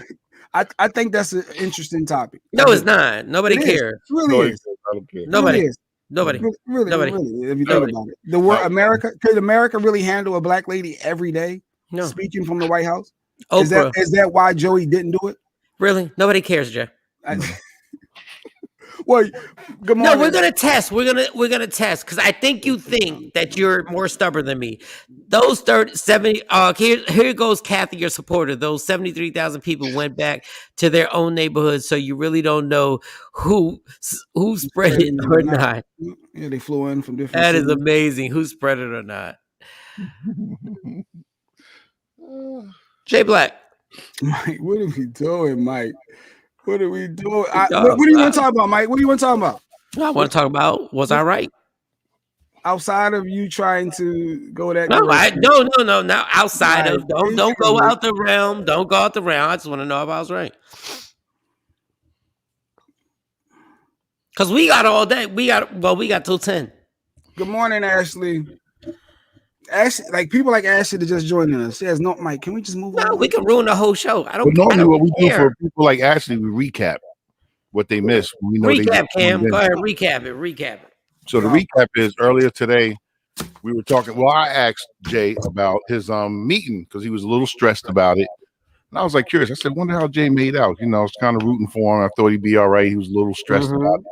[SPEAKER 3] I think that's an interesting topic.
[SPEAKER 2] No, it's not. Nobody
[SPEAKER 3] It
[SPEAKER 2] cares.
[SPEAKER 3] It really is.
[SPEAKER 4] I don't care.
[SPEAKER 2] Nobody.
[SPEAKER 3] Really is.
[SPEAKER 2] Nobody.
[SPEAKER 3] Really,
[SPEAKER 2] Nobody.
[SPEAKER 3] if you
[SPEAKER 2] Nobody.
[SPEAKER 3] think about it, the word America, could America really handle a black lady every day
[SPEAKER 2] No.
[SPEAKER 3] speaking from the White House?
[SPEAKER 2] Oprah.
[SPEAKER 3] Is that why Joey didn't do it?
[SPEAKER 2] Really? Nobody cares, Jeff.
[SPEAKER 3] Well, good morning.
[SPEAKER 2] No, we're gonna test. We're gonna test because I think you think that you're more stubborn than me. Those 70. Here goes Kathy, your supporter. Those 73,000 people went back to their own neighborhoods, so you really don't know who spread it or not.
[SPEAKER 3] Yeah, they flew in from different.
[SPEAKER 2] That is amazing. Who spread it or not? Jay Black.
[SPEAKER 3] Mike, what are we doing, Mike? What are we doing? What do you want to talk about, Mike? What do you want to talk about?
[SPEAKER 2] I want to talk about was I right?
[SPEAKER 3] Outside of you trying to go that
[SPEAKER 2] direction. No. Now outside of don't go out the realm. Don't go out the realm. I just want to know if I was right. Because we got all day. We got till 10.
[SPEAKER 3] Good morning, Ashley. Ashley, like people like Ashley to just joining us. She has no Mike. Can we just move on?
[SPEAKER 2] No, we can ruin the whole show. I don't.
[SPEAKER 4] But normally, what we
[SPEAKER 2] care.
[SPEAKER 4] do for people like Ashley, we recap what they missed. We know
[SPEAKER 2] recap, Cam. Go ahead, recap it.
[SPEAKER 4] So the recap is earlier today, we were talking. Well, I asked Jay about his meeting because he was a little stressed about it, and I was like curious. I said, "Wonder how Jay made out." You know, I was kind of rooting for him. I thought he'd be all right. He was a little stressed about it.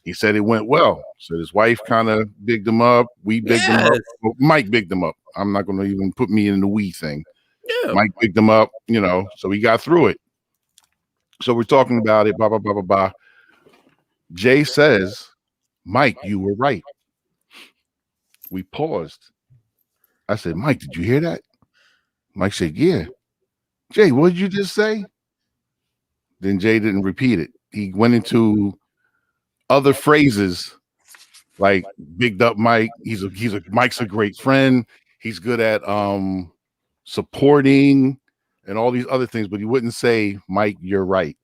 [SPEAKER 4] He said it went well. So his wife kind of bigged him up. We bigged him up. Well, Mike bigged him up. I'm not going to even put me in the we thing. Yeah. Mike bigged him up, you know, so he got through it. So we're talking about it, blah, blah, blah, blah, blah. Jay says, Mike, you were right. We paused. I said, Mike, did you hear that? Mike said, yeah. Jay, what did you just say? Then Jay didn't repeat it. He went into other phrases like bigged up Mike. Mike's a great friend. He's good at supporting and all these other things, but he wouldn't say, Mike, you're right.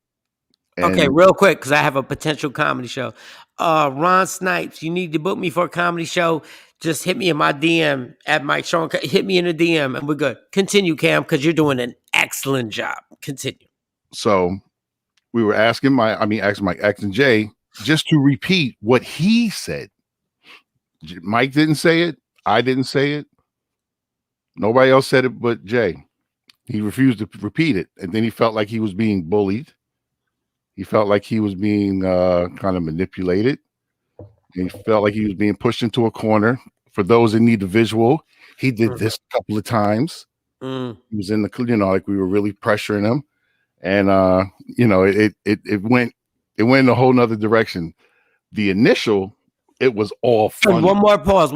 [SPEAKER 4] And
[SPEAKER 2] okay, real quick, because I have a potential comedy show. Ron Snipes, you need to book me for a comedy show. Just hit me in my DM at Mike Shawn. Hit me in the DM and we're good. Continue, Cam, because you're doing an excellent job. Continue.
[SPEAKER 4] So we were asking Jay just to repeat what he said. Mike didn't say it. I didn't say it. Nobody else said it but Jay. He refused to repeat it. And then he felt like he was being bullied. He felt like he was being kind of manipulated. And he felt like he was being pushed into a corner. For those that need the visual, he did this a couple of times. He was in the, like we were really pressuring him. And, it went in a whole nother direction. The initial, it was all fun.
[SPEAKER 2] One more pause.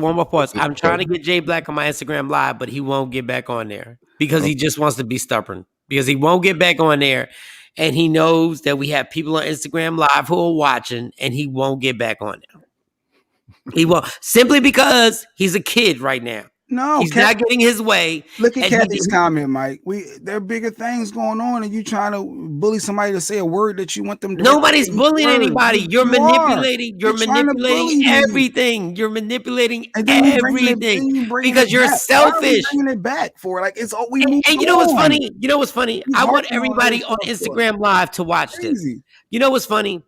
[SPEAKER 2] I'm trying to get Jay Black on my Instagram Live, but he won't get back on there because he just wants to be stubborn. Because he won't get back on there, and he knows that we have people on Instagram Live who are watching, and he won't get back on there. He won't, simply because he's a kid right now.
[SPEAKER 3] No,
[SPEAKER 2] he's not getting his way.
[SPEAKER 3] Look at Kathy's comment, Mike. There are bigger things going on, and you trying to bully somebody to say a word that you want them to.
[SPEAKER 2] Nobody's bullying anybody. You're manipulating. You're manipulating everything. You're manipulating everything because you're selfish.
[SPEAKER 3] Bringing it back for like it's all we.
[SPEAKER 2] And you know what's funny? I want everybody on Instagram Live to watch this. You know what's funny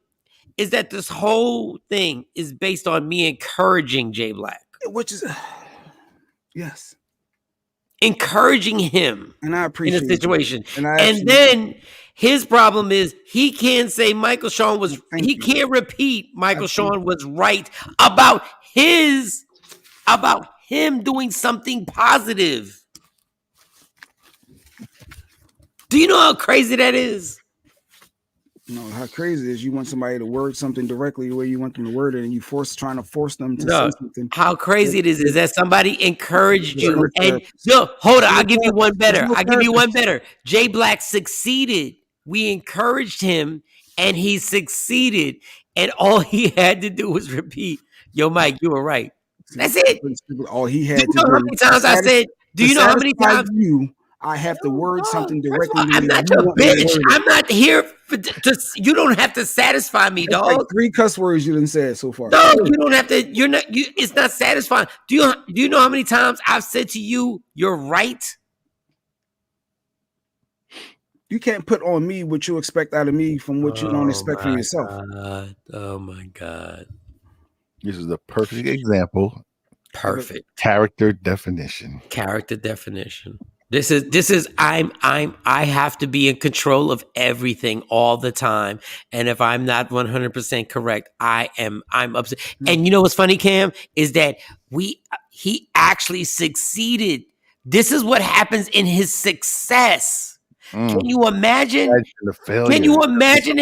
[SPEAKER 2] is that this whole thing is based on me encouraging Jay Black,
[SPEAKER 3] which is. Yes.
[SPEAKER 2] Encouraging him
[SPEAKER 3] and I appreciate
[SPEAKER 2] in a situation.
[SPEAKER 3] And
[SPEAKER 2] then his problem is he can't say Michael Shawn was can't repeat Michael Shawn was right about him doing something positive. Do you know how crazy that is?
[SPEAKER 3] No, how crazy is you want somebody to word something directly the way you want them to word it, and you trying to force them to say something.
[SPEAKER 2] How crazy it is that somebody encouraged you. And hold on, I'll give you one better. Jay Black succeeded. We encouraged him, and he succeeded. And all he had to do was repeat, "Yo, Mike, you were right." That's it.
[SPEAKER 3] All he
[SPEAKER 2] Do
[SPEAKER 3] had
[SPEAKER 2] you
[SPEAKER 3] to
[SPEAKER 2] know how
[SPEAKER 3] do.
[SPEAKER 2] many times I said? Do you know how many times?
[SPEAKER 3] You, I have to word something directly to
[SPEAKER 2] I'm
[SPEAKER 3] you.
[SPEAKER 2] not
[SPEAKER 3] You
[SPEAKER 2] your
[SPEAKER 3] want me to
[SPEAKER 2] bitch.
[SPEAKER 3] word it.
[SPEAKER 2] I'm not here to. You don't have to satisfy me,
[SPEAKER 3] That's
[SPEAKER 2] dog.
[SPEAKER 3] like 3 cuss words you done said so far.
[SPEAKER 2] Dog, you don't have to. You're not. You. It's not satisfying. Do you know how many times I've said to you, "You're right"?
[SPEAKER 3] You can't put on me what you expect out of me from what you don't expect from
[SPEAKER 2] my
[SPEAKER 3] yourself.
[SPEAKER 2] God. Oh my God.
[SPEAKER 4] This is the perfect example.
[SPEAKER 2] Perfect.
[SPEAKER 4] Character definition.
[SPEAKER 2] Character definition. This is I have to be in control of everything all the time. And if I'm not 100% correct, I'm upset. And you know what's funny, Cam, is that he actually succeeded. This is what happens in his success. Can you imagine?
[SPEAKER 4] Imagine the failure.
[SPEAKER 2] Can you imagine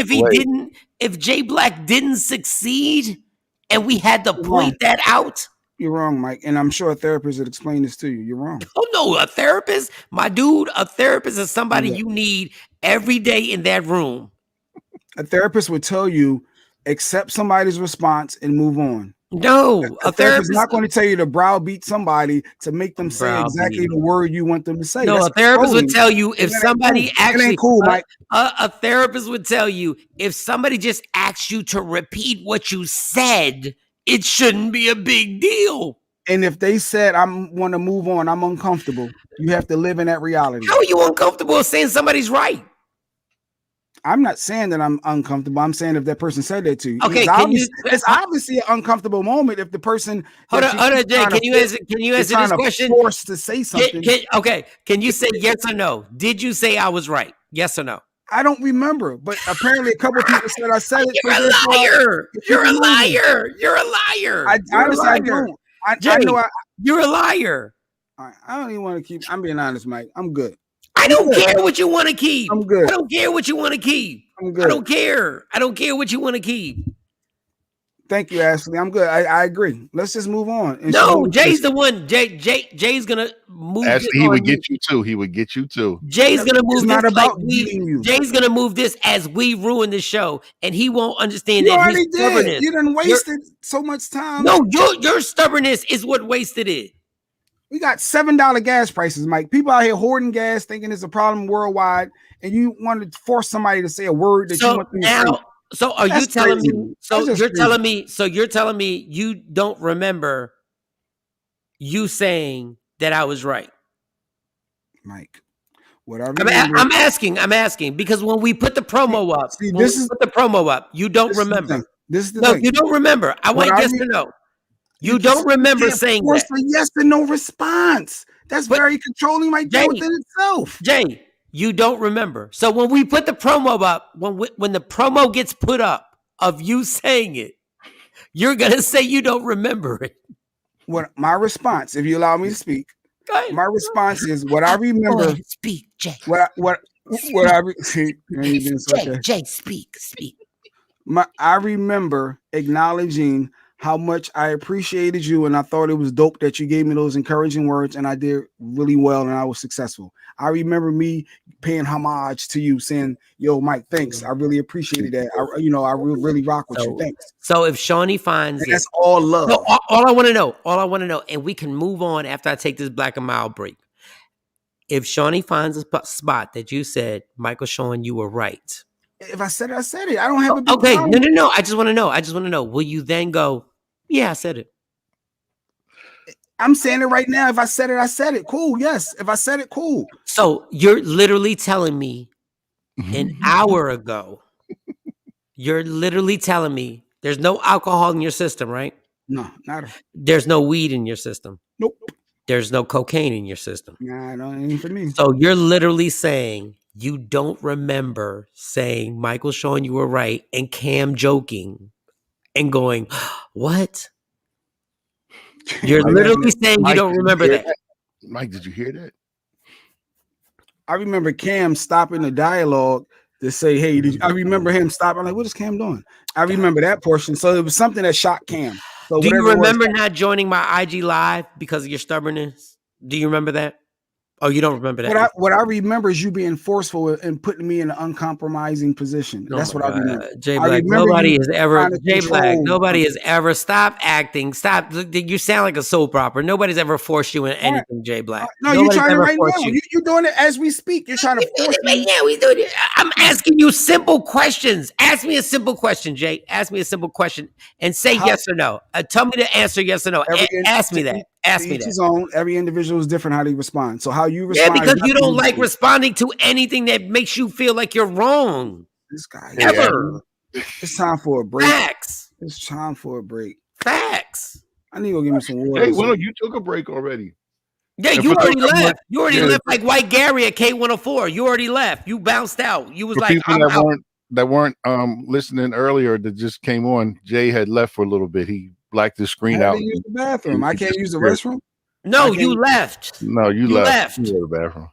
[SPEAKER 2] if Jay Black didn't succeed and we had to point that out?
[SPEAKER 3] You're wrong, Mike. And I'm sure a therapist would explain this to you. You're wrong.
[SPEAKER 2] Oh no, a therapist, my dude, a therapist is somebody you need every day in that room.
[SPEAKER 3] A therapist would tell you, accept somebody's response and move on.
[SPEAKER 2] No,
[SPEAKER 3] a therapist is not going to tell you to browbeat somebody to make them say exactly the word you want them to say.
[SPEAKER 2] No,
[SPEAKER 3] That's
[SPEAKER 2] a therapist
[SPEAKER 3] controlling.
[SPEAKER 2] would tell you if somebody actually
[SPEAKER 3] cool, Mike.
[SPEAKER 2] A therapist would tell you if somebody just asks you to repeat what you said, it shouldn't be a big deal.
[SPEAKER 3] And if they said, I want to move on, I'm uncomfortable, you have to live in that reality.
[SPEAKER 2] How are you uncomfortable saying somebody's right?
[SPEAKER 3] I'm not saying that I'm uncomfortable. I'm saying if that person said that to you.
[SPEAKER 2] Okay,
[SPEAKER 3] it's obviously an uncomfortable moment if the person.
[SPEAKER 2] Hold on, Jay. Can you answer this question?
[SPEAKER 3] Forced to say something.
[SPEAKER 2] Can you say yes or no? Did you say I was right? Yes or no?
[SPEAKER 3] I don't remember, but apparently a couple of people said I said it.
[SPEAKER 2] You're a liar. You're a liar. You're a liar.
[SPEAKER 3] I don't. I know.
[SPEAKER 2] You're a liar.
[SPEAKER 3] I don't even want to keep. I'm being honest, Mike. I'm good.
[SPEAKER 2] I don't care what you want to keep.
[SPEAKER 3] I'm good.
[SPEAKER 2] I don't care what you want to keep.
[SPEAKER 3] I'm good.
[SPEAKER 2] I don't care. I don't care what you want to keep.
[SPEAKER 3] Thank you, Ashley. I'm good. I agree. Let's just move on.
[SPEAKER 2] No, Jay's the one. Jay's gonna move.
[SPEAKER 4] Ashley, he would get you too. He would get you too.
[SPEAKER 2] Jay's gonna move.
[SPEAKER 3] It's
[SPEAKER 2] this
[SPEAKER 3] not about
[SPEAKER 2] you. Jay's gonna move this as we ruin the show, and he won't understand
[SPEAKER 3] you
[SPEAKER 2] that
[SPEAKER 3] already
[SPEAKER 2] his stubbornness.
[SPEAKER 3] did. You done wasted so much time.
[SPEAKER 2] No, your stubbornness is what wasted it.
[SPEAKER 3] We got $7 gas prices, Mike. People out here hoarding gas, thinking it's a problem worldwide, and you want to force somebody to say a word that you want them to say.
[SPEAKER 2] So are you telling me? So you're telling me? So you're telling me you don't remember you saying that I was right,
[SPEAKER 3] Mike? What I remember,
[SPEAKER 2] I'm asking because when we put the promo up, you don't remember.
[SPEAKER 3] This is the
[SPEAKER 2] thing. You don't remember. I want yes or no. You don't remember saying that.
[SPEAKER 3] A yes or no response. That's very controlling, Mike. Within itself.
[SPEAKER 2] Jay, you don't remember. So when we put the promo up, when the promo gets put up of you saying it, you're gonna say you don't remember it.
[SPEAKER 3] What my response, if you allow me to speak, my response is what I remember.
[SPEAKER 2] Speak, Jay.
[SPEAKER 3] Jay, speak. I remember acknowledging how much I appreciated you, and I thought it was dope that you gave me those encouraging words, and I did really well, and I was successful. I remember me paying homage to you, saying, "Yo, Mike, thanks. I really appreciated that. I really rock with you. Thanks."
[SPEAKER 2] So if Shawnee finds it,
[SPEAKER 3] that's all love.
[SPEAKER 2] No, all I want to know, and we can move on after I take this Black and Mild break. If Shawnee finds a spot that you said, Michael Shawn, you were right.
[SPEAKER 3] If I said it, I said it. I don't have a big problem.
[SPEAKER 2] No. I just want to know. Will you then go, yeah, I said it?
[SPEAKER 3] I'm saying it right now. If I said it, I said it. Cool. Yes. If I said it, cool.
[SPEAKER 2] So you're literally telling me an hour ago, you're literally telling me there's no alcohol in your system, right?
[SPEAKER 3] No, not.
[SPEAKER 2] There's no weed in your system.
[SPEAKER 3] Nope.
[SPEAKER 2] There's no cocaine in your system.
[SPEAKER 3] Nah, no, it ain't for me.
[SPEAKER 2] So you're literally saying you don't remember saying Michael Shawn, you were right, and Cam joking and going, what? You're literally saying
[SPEAKER 4] Mike,
[SPEAKER 2] you don't remember that.
[SPEAKER 4] Mike, did you hear that?
[SPEAKER 3] I remember Cam stopping the dialogue to say, hey, I remember him stopping. I'm like, what is Cam doing? I remember that portion. So it was something that shocked Cam. So
[SPEAKER 2] do you remember not joining my IG live because of your stubbornness? Do you remember that? Oh, you don't remember that?
[SPEAKER 3] What I remember is you being forceful and putting me in an uncompromising position.
[SPEAKER 2] Oh
[SPEAKER 3] That's
[SPEAKER 2] my
[SPEAKER 3] what I remember.
[SPEAKER 2] God, Jay
[SPEAKER 3] I
[SPEAKER 2] Black.
[SPEAKER 3] remember
[SPEAKER 2] Nobody
[SPEAKER 3] you
[SPEAKER 2] has ever
[SPEAKER 3] trying to
[SPEAKER 2] Jay Black.
[SPEAKER 3] control.
[SPEAKER 2] Nobody has ever stop acting. Stop. You sound like a soap opera. Nobody's ever forced you in anything, Jay Black.
[SPEAKER 3] No, you're
[SPEAKER 2] Nobody's
[SPEAKER 3] trying it
[SPEAKER 2] ever
[SPEAKER 3] right
[SPEAKER 2] forced
[SPEAKER 3] now.
[SPEAKER 2] you.
[SPEAKER 3] You're doing it as we speak. You're trying to force me.
[SPEAKER 2] Yeah, we do it. I'm asking you simple questions. Ask me a simple question, Jay. Ask me a simple question and say yes or no. Tell me the answer, yes or no. Ask me that. Ask me that.
[SPEAKER 3] His own. Every individual is different how they respond. So how you
[SPEAKER 2] Yeah,
[SPEAKER 3] respond?
[SPEAKER 2] because you don't like responding to anything that makes you feel like you're wrong.
[SPEAKER 3] This guy.
[SPEAKER 2] Ever.
[SPEAKER 3] It's time for a break.
[SPEAKER 2] Facts.
[SPEAKER 3] It's time for a break.
[SPEAKER 2] Facts.
[SPEAKER 3] I need to go give me some water.
[SPEAKER 4] Hey, well, you took a break already.
[SPEAKER 2] Yeah, you already left. You already left like White Gary at K104. You already left. You bounced out. You was
[SPEAKER 4] for
[SPEAKER 2] like,
[SPEAKER 4] people that weren't listening earlier that just came on. Jay had left for a little bit. He blacked his screen out.
[SPEAKER 3] I use the bathroom. I can't use the restroom.
[SPEAKER 2] No, you left.
[SPEAKER 4] No, you left. You went to the bathroom.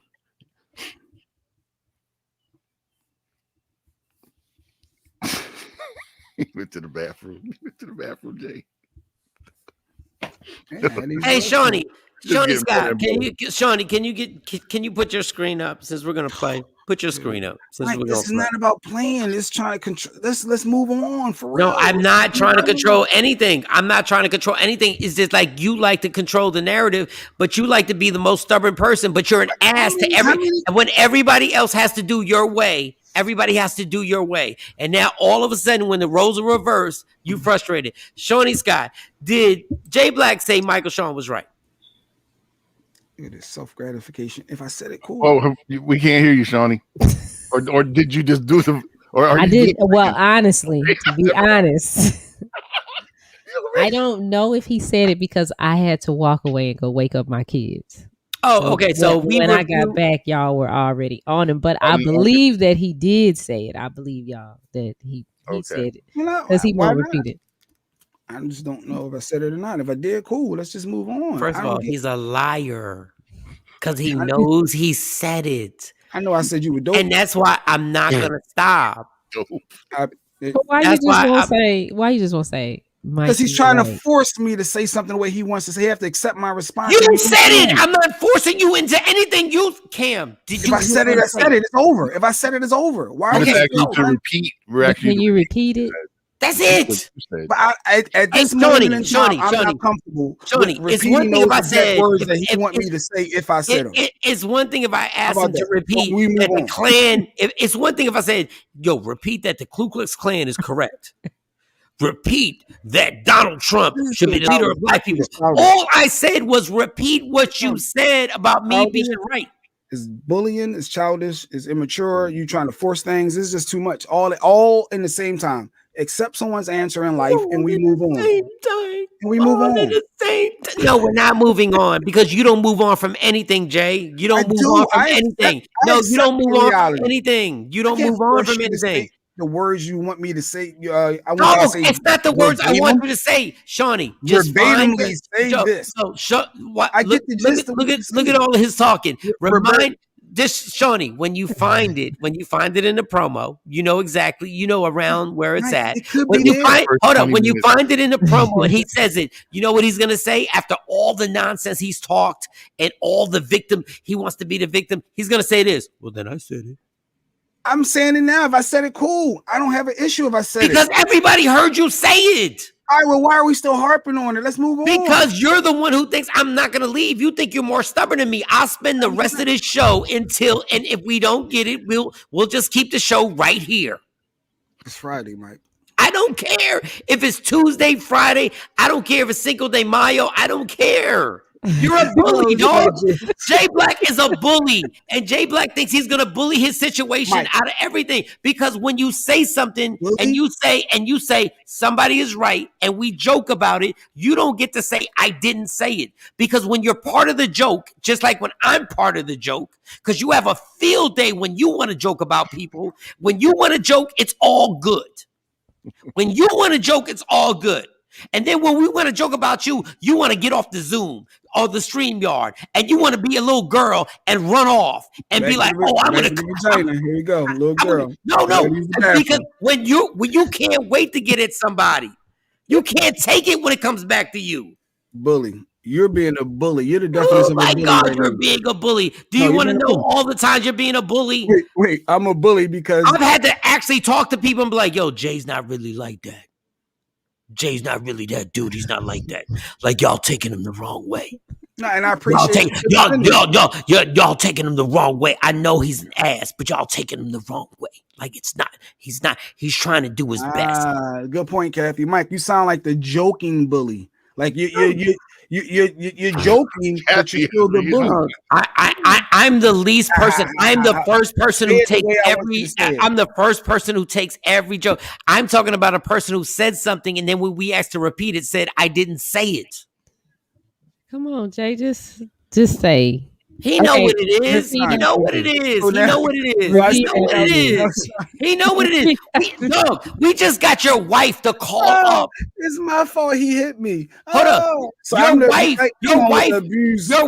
[SPEAKER 4] He went to the bathroom. He went to the bathroom, Jay.
[SPEAKER 2] Hey, Shawnee Scott, can you put your screen up since we're gonna play? Put your screen up since we're gonna play.
[SPEAKER 3] This is not about playing. It's trying to control. Let's move on for real.
[SPEAKER 2] No, I'm not trying to control anything. I'm not trying to control anything. It's just like you like to control the narrative, but you like to be the most stubborn person. But you're an ass to and when everybody else has to do your way. Everybody has to do your way. And now all of a sudden, when the roles are reversed, you frustrated. Shawnee Scott, did Jay Black say Michael Shawn was right?
[SPEAKER 3] It is self-gratification. If I said it, cool.
[SPEAKER 4] Oh, we can't hear you, Shawnee. or did you just do the? Or
[SPEAKER 5] I did. Well, honestly, to be honest, I don't know if he said it because I had to walk away and go wake up my kids.
[SPEAKER 2] Oh, okay. So
[SPEAKER 5] when I got back, y'all were already on him, but I believe that he did say it. I believe y'all that he said it because he won't repeat it.
[SPEAKER 3] I just don't know if I said it or not. If I did, cool. Let's just move on.
[SPEAKER 2] First of all, he's a liar because he knows he said it.
[SPEAKER 3] I know I said you were dope,
[SPEAKER 2] and that's why I'm not gonna stop.
[SPEAKER 5] Why you just won't say?
[SPEAKER 3] Because he's trying to force me to say something the way he wants to say. He have to accept my response.
[SPEAKER 2] You said it. I'm not forcing you into anything. Cam, did you?
[SPEAKER 3] If I said it, I said it. It's over. If I said it, it's over. Why?
[SPEAKER 4] I'm asking to repeat.
[SPEAKER 5] Can you repeat it?
[SPEAKER 2] That's it.
[SPEAKER 3] But at this moment in time, I'm not comfortable.
[SPEAKER 2] It's one thing if I said
[SPEAKER 3] words that he want me to say. If I said them,
[SPEAKER 2] it's one thing if I asked him to repeat that the Klan. It's one thing if I said, "Yo, repeat that the Ku Klux Klan is correct." Repeat that Donald Trump should be the leader of black people. All I said was repeat what you said about me being right.
[SPEAKER 3] It's bullying, it's childish, it's immature. You trying to force things. It's just too much. All in the same time. Accept someone's answer in life, and we move on.
[SPEAKER 2] No, we're not moving on because you don't move on from anything, Jay. You don't move on from anything. No, you don't move on from anything. You don't move on from anything.
[SPEAKER 3] The words you want me to say,
[SPEAKER 2] it's not the words I want you to say, Shawnee. Just
[SPEAKER 3] verbatimly say this.
[SPEAKER 2] I get the gist. Look at all of his talking. Remind this, Shawnee, when you find it in the promo, you know exactly, around where it's at. When you find it in the promo and he says it, you know what he's gonna say after all the nonsense he's talked and all the victim, he wants to be the victim. He's gonna say this. Well, then I said it.
[SPEAKER 3] I'm saying it now. If I said it, cool. I don't have an issue if I said
[SPEAKER 2] because everybody heard you say it.
[SPEAKER 3] All right, well, why are we still harping on it? Let's move on.
[SPEAKER 2] Because you're the one who thinks I'm not going to leave. You think you're more stubborn than me. I'll spend the rest of this show and if we don't get it, we'll just keep the show right here.
[SPEAKER 3] It's Friday, Mike.
[SPEAKER 2] I don't care if it's Tuesday, Friday. I don't care if it's Cinco de Mayo. I don't care. You're a bully, dog. Jay Black is a bully, and Jay Black thinks he's gonna bully his situation out of everything. Because when you say something and you say somebody is right, and we joke about it, you don't get to say I didn't say it. Because when you're part of the joke, just like when I'm part of the joke, because you have a field day when you want to joke about people. When you want to joke, it's all good. When you want to joke, it's all good. And then when we want to joke about you, you want to get off the Zoom or the StreamYard, and you want to be a little girl and run off and be like, "Oh, I'm gonna."
[SPEAKER 3] Here you go, little girl.
[SPEAKER 2] No, because when you can't wait to get at somebody, you can't take it when it comes back to you.
[SPEAKER 3] Bully. You're being a bully. You're the
[SPEAKER 2] Oh
[SPEAKER 3] definition of a
[SPEAKER 2] my
[SPEAKER 3] bully
[SPEAKER 2] God,
[SPEAKER 3] right
[SPEAKER 2] you're
[SPEAKER 3] now.
[SPEAKER 2] being a bully. Do
[SPEAKER 3] No,
[SPEAKER 2] you
[SPEAKER 3] you're
[SPEAKER 2] want to
[SPEAKER 3] being a
[SPEAKER 2] know
[SPEAKER 3] bully.
[SPEAKER 2] all the times you're being a bully?
[SPEAKER 3] Wait. I'm a bully because
[SPEAKER 2] I've had to actually talk to people and be like, yo, Jay's not really like that. Jay's not really that dude. He's not like that. Like, y'all taking him the wrong way.
[SPEAKER 3] no, and I appreciate
[SPEAKER 2] Y'all taking him the wrong way. I know he's an ass, but y'all taking him the wrong way. Like it's not. He's trying to do his best.
[SPEAKER 3] Good point, Kathy. Mike, you sound like the joking bully. Like you're joking, but you're still the bully.
[SPEAKER 2] I'm the least person. I'm the first person who takes every. I'm the first person who takes every joke. I'm talking about a person who said something, and then when we asked to repeat it, said I didn't say it.
[SPEAKER 5] Come on, Jay. Just say.
[SPEAKER 2] He know what it is. He know what it is. He know what it is. He know what it is. He know what it is. We just got your wife to call up.
[SPEAKER 3] It's my fault. He hit me.
[SPEAKER 2] Hold up.
[SPEAKER 3] So
[SPEAKER 2] Your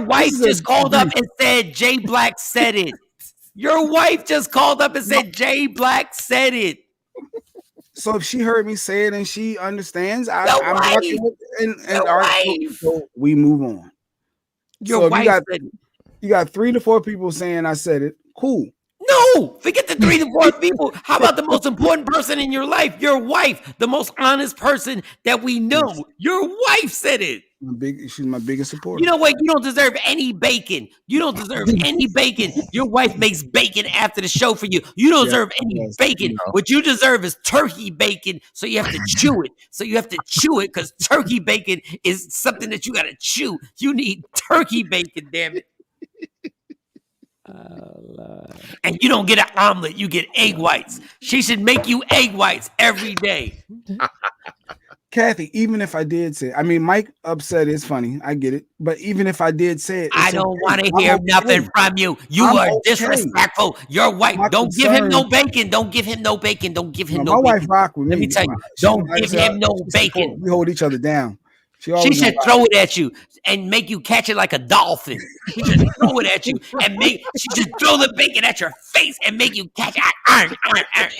[SPEAKER 2] wife just called up and said Jay Black said it. Your wife just called up and said Jay Black said it.
[SPEAKER 3] So if she heard me say it and she understands, I'm
[SPEAKER 2] wife.
[SPEAKER 3] working with and so we move on.
[SPEAKER 2] Your wife said it.
[SPEAKER 3] You got 3 to 4 people saying I said it. Cool.
[SPEAKER 2] No, forget the 3 to 4 people. How about the most important person in your life? Your wife, the most honest person that we know. Yes. Your wife said it.
[SPEAKER 3] She's my biggest supporter.
[SPEAKER 2] You know what? You don't deserve any bacon. You don't deserve any bacon. Your wife makes bacon after the show for you. You don't deserve any bacon. No. What you deserve is turkey bacon, so you have to chew it. Because turkey bacon is something that you got to chew. You need turkey bacon, damn it. Oh, Lord. And you don't get an omelet, you get egg whites. She should make you egg whites every day.
[SPEAKER 3] Kathy, even if I did say it, I mean, Mike upset is funny. I get it. But even if I did say it,
[SPEAKER 2] I don't want to hear nothing from you. You are disrespectful. Your wife, don't give him no bacon. Don't give him no bacon. Don't give him no bacon.
[SPEAKER 3] My wife rock with me.
[SPEAKER 2] Let me tell you, don't give him no bacon.
[SPEAKER 3] We hold each other down.
[SPEAKER 2] She should throw it at you and make you catch it like a dolphin. She should throw it at you and she should throw the bacon at your face and make you catch it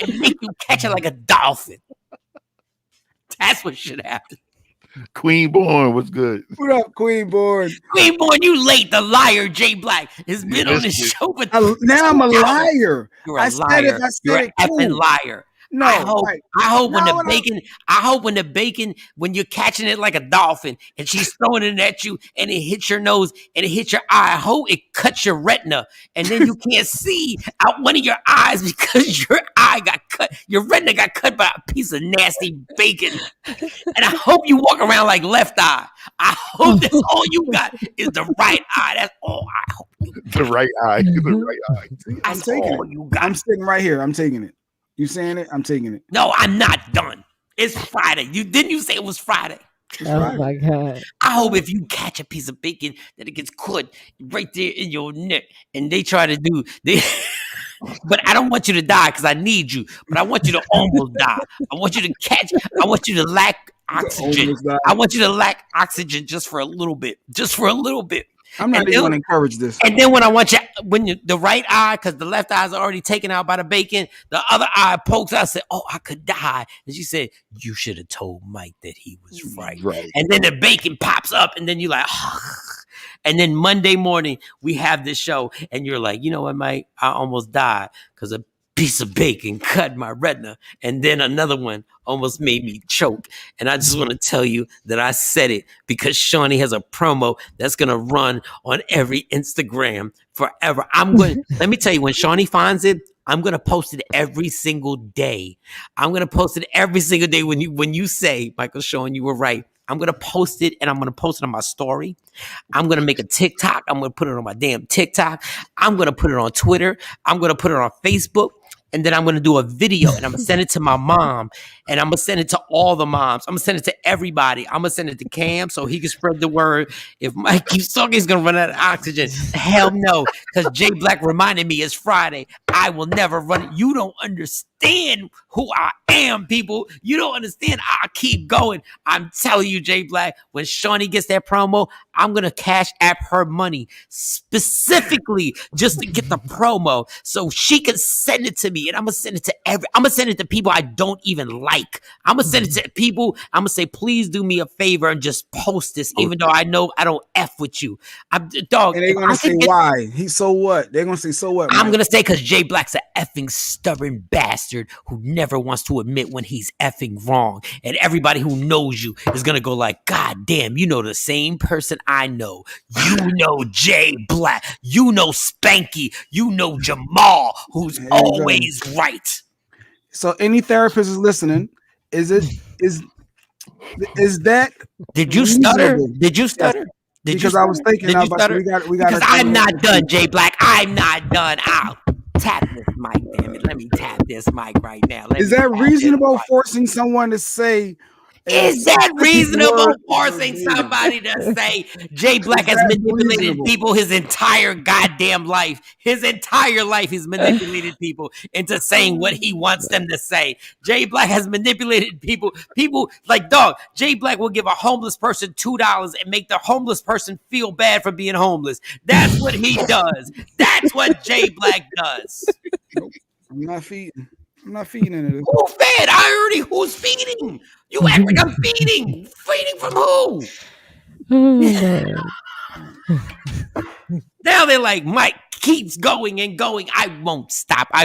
[SPEAKER 2] and make you catch it like a dolphin. That's what should happen.
[SPEAKER 4] Queen Born was good.
[SPEAKER 3] What up, Queen Born?
[SPEAKER 2] Queen Born, you late. The liar, Jay Black, has been on this show.
[SPEAKER 3] Now I'm a liar.
[SPEAKER 2] You're a liar. You're an effing liar. No, I hope when the bacon, when you're catching it like a dolphin and she's throwing it at you and it hits your nose and it hits your eye, I hope it cuts your retina and then you can't see out one of your eyes because your eye got cut. Your retina got cut by a piece of nasty bacon. And I hope you walk around like Left Eye. I hope that's all you got is the right eye. That's all I hope you got.
[SPEAKER 4] The right eye. The right eye.
[SPEAKER 3] I'm taking it. I'm sitting right here. I'm taking it. You saying it? I'm taking it.
[SPEAKER 2] No, I'm not done. It's Friday. Didn't you say it was Friday?
[SPEAKER 5] Oh my God.
[SPEAKER 2] I hope if you catch a piece of bacon that it gets caught right there in your neck and they try to do but I don't want you to die because I need you. But I want you to almost die. I want you to lack oxygen. I want you to lack oxygen just for a little bit.
[SPEAKER 3] I'm not even going to encourage this.
[SPEAKER 2] And then the right eye, because the left eye is already taken out by the bacon, the other eye pokes out and said, oh, I could die. And she said, you should have told Mike that he was right. And then the bacon pops up and then you're like, oh. And then Monday morning, we have this show and you're like, you know what, Mike? I almost died because a piece of bacon cut my retina. And then another one almost made me choke. And I just want to tell you that I said it because Shawnee has a promo that's going to run on every Instagram forever. Let me tell you, when Shawnee finds it, I'm going to post it every single day. I'm going to post it every single day when you say, Michael Shawn, you were right. I'm going to post it and I'm going to post it on my story. I'm going to make a TikTok. I'm going to put it on my damn TikTok. I'm going to put it on Twitter. I'm going to put it on Facebook. And then I'm going to do a video and I'm going to send it to my mom and I'm going to send it to all the moms. I'm going to send it to everybody. I'm going to send it to Cam so he can spread the word. If Mike keeps talking, he's going to run out of oxygen. Hell no, because Jay Black reminded me it's Friday. I will never run it. You don't understand who I am, people. You don't understand. I keep going. I'm telling you, Jay Black, when Shawnee gets that promo, I'm going to cash app her money specifically just to get the promo so she can send it to me. And I'm going to send it to people I don't even like. like. I'm gonna send it to people. I'm gonna say, please do me a favor and just post this, even though I know I don't F with you. Dog.
[SPEAKER 3] And they're gonna say why? He's so what? They're gonna say so what?
[SPEAKER 2] I'm gonna say because Jay Black's a effing stubborn bastard who never wants to admit when he's effing wrong. And everybody who knows you is gonna go like, God damn, you know the same person I know. You know Jay Black. You know Spanky. You know Jamal, who's always right.
[SPEAKER 3] So any therapist is listening. Is that?
[SPEAKER 2] Did you stutter? Did you stutter?
[SPEAKER 3] Yes.
[SPEAKER 2] Did
[SPEAKER 3] because
[SPEAKER 2] you
[SPEAKER 3] I was thinking,
[SPEAKER 2] Did you stutter?
[SPEAKER 3] we got.
[SPEAKER 2] Because I'm not done, Jay Black. I'm not done. I'll tap this mic, damn it. Let me tap this mic right now.
[SPEAKER 3] Is that reasonable forcing someone to say?
[SPEAKER 2] Is that reasonable forcing somebody to say Jay Black has manipulated people his entire goddamn life? His entire life he's manipulated people into saying what he wants them to say. Jay Black has manipulated people. People like, dog, Jay Black will give a homeless person $2 and make the homeless person feel bad for being homeless. That's what he does. That's what Jay Black does.
[SPEAKER 3] Nope. I'm not feeding into this.
[SPEAKER 2] Who fed? Who's feeding? You act like I'm feeding. Feeding from who? Now they're like, Mike keeps going and going. I won't stop. I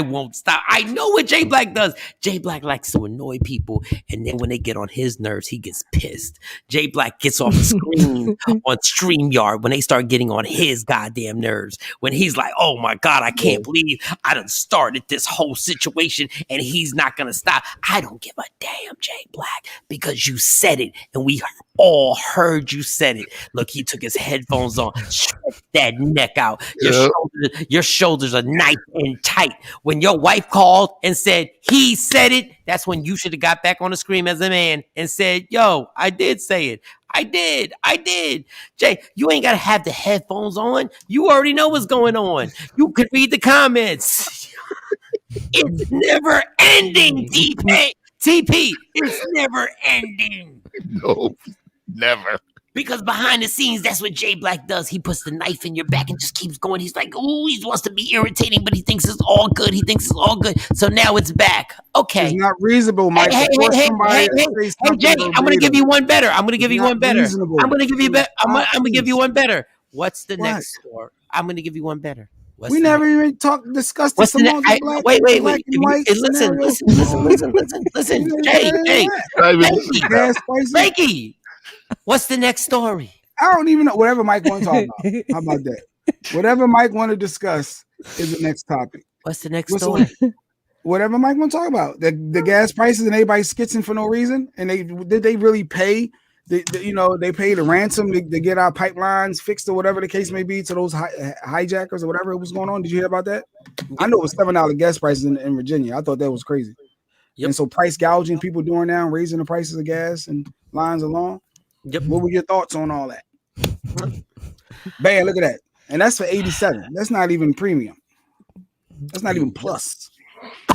[SPEAKER 2] know what Jay Black does. Jay Black likes to annoy people, and then when they get on his nerves, he gets pissed. Jay Black gets off the screen on StreamYard when they start getting on his goddamn nerves. When he's like, oh my God, I can't believe I done started this whole situation, and he's not going to stop. I don't give a damn, Jay Black, because you said it, and we all heard you said it. Look, he took his headphones on, stretched that neck out. Your shoulders are nice and tight. When your wife called and said, he said it, that's when you should have got back on the screen as a man and said, yo, I did say it. I did. Jay, you ain't got to have the headphones on. You already know what's going on. You could read the comments. It's never ending, TP. It's never ending.
[SPEAKER 4] No, never.
[SPEAKER 2] Because behind the scenes, that's what Jay Black does. He puts the knife in your back and just keeps going. He's like, ooh, he wants to be irritating, but he thinks it's all good. So now it's back. Okay.
[SPEAKER 3] It's not reasonable, Mike.
[SPEAKER 2] Hey, Jay, I'm going to give you one better. I'm going to give you one better. What's the next score? I'm going to give you one better.
[SPEAKER 3] We never even discussed this among the black.
[SPEAKER 2] Wait. Listen. Jay. Frankie. What's the next story?
[SPEAKER 3] I don't even know. Whatever Mike want to talk about. How about that? Whatever Mike want to discuss is the next topic.
[SPEAKER 2] What's the next story?
[SPEAKER 3] Whatever Mike want to talk about. The gas prices and everybody skitzing for no reason. And did they really pay? They paid a ransom to get our pipelines fixed or whatever the case may be to those hijackers or whatever was going on. Did you hear about that? I know it was $7 gas prices in Virginia. I thought that was crazy. Yep. And so price gouging people doing now, raising the prices of gas and lines along.
[SPEAKER 2] Yep.
[SPEAKER 3] What were your thoughts on all that? Bam, look at that. And that's for 87. That's not even premium. That's not even plus.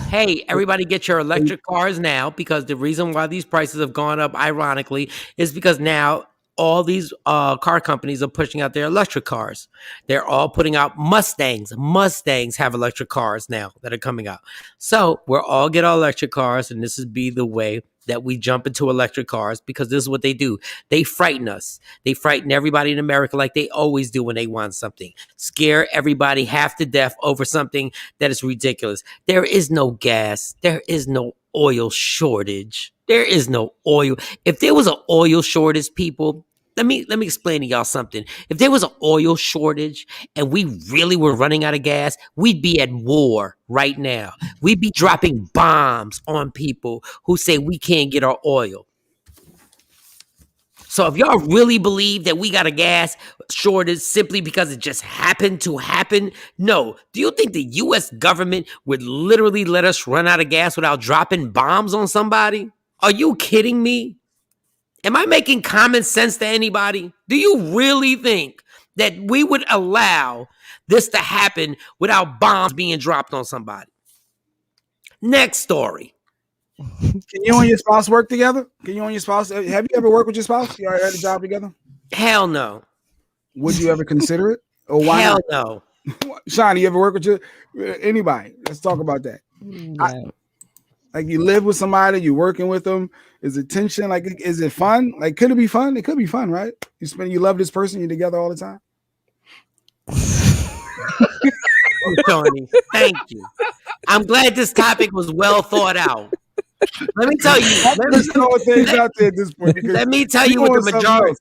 [SPEAKER 2] Hey, everybody get your electric cars now, because the reason why these prices have gone up, ironically, is because now all these car companies are pushing out their electric cars. They're all putting out Mustangs. Mustangs have electric cars now that are coming out. So we'll all get our electric cars, and this is be the way that we jump into electric cars, because this is what they do. They frighten us. They frighten everybody in America like they always do when they want something. Scare everybody half to death over something that is ridiculous. There is no gas. There is no oil shortage. There is no oil. If there was an oil shortage, people, let me explain to y'all something. If there was an oil shortage and we really were running out of gas, we'd be at war right now. We'd be dropping bombs on people who say we can't get our oil. So if y'all really believe that we got a gas shortage simply because it just happened to happen, no. Do you think the U.S. government would literally let us run out of gas without dropping bombs on somebody? Are you kidding me? Am I making common sense to anybody? Do you really think that we would allow this to happen without bombs being dropped on somebody? Next story.
[SPEAKER 3] Can you and your spouse work together? Have you ever worked with your spouse? You already had a job together?
[SPEAKER 2] Hell no.
[SPEAKER 3] Would you ever consider it? Or why
[SPEAKER 2] Hell
[SPEAKER 3] not?
[SPEAKER 2] No.
[SPEAKER 3] Shawn, you ever work with anybody? Let's talk about that.
[SPEAKER 5] No.
[SPEAKER 3] Like you live with somebody, you're working with them. Is it tension? Like, is it fun? Like, could it be fun? It could be fun, right? You love this person, you're together all the time.
[SPEAKER 2] Tony, thank you. I'm glad this topic was well thought out. Let me tell you.
[SPEAKER 3] Let's throw things out there at this point.
[SPEAKER 2] Let me tell you what the majority.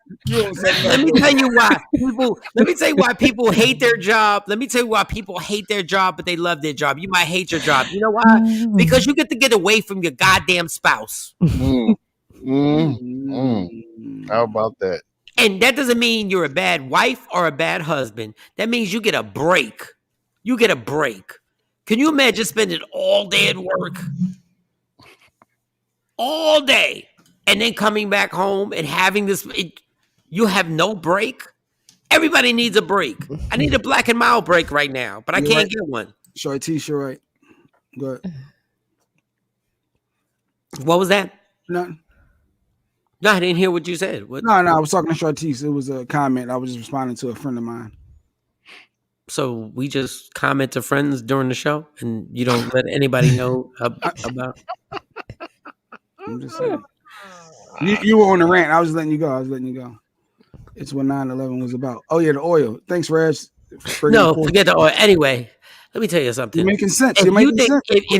[SPEAKER 2] Let me tell you why people. Let me tell you why people hate their job. Let me tell you why people hate their job, but they love their job. You might hate your job. You know why? Because you get away from your goddamn spouse.
[SPEAKER 4] How about that?
[SPEAKER 2] And that doesn't mean you're a bad wife or a bad husband. That means you get a break. You get a break. Can you imagine spending all day at work? All day, and then coming back home and having this, you have no break. Everybody needs a break. I need a Black and Mild break right now, but I can't get one.
[SPEAKER 3] Short T-shirt, right? Go ahead.
[SPEAKER 2] What was that?
[SPEAKER 3] Nothing.
[SPEAKER 2] No, I didn't hear what you said. What?
[SPEAKER 3] No, I was talking to Shortise. It was a comment. I was just responding to a friend of mine.
[SPEAKER 2] So we just comment to friends during the show, and you don't let anybody know about.
[SPEAKER 3] I'm just saying. You were on the rant. I was letting you go. It's what 9/11 was about. Oh yeah, the oil. Thanks, Raj.
[SPEAKER 2] No, forget the oil. Anyway, let me tell you something.
[SPEAKER 3] You're making sense.
[SPEAKER 2] If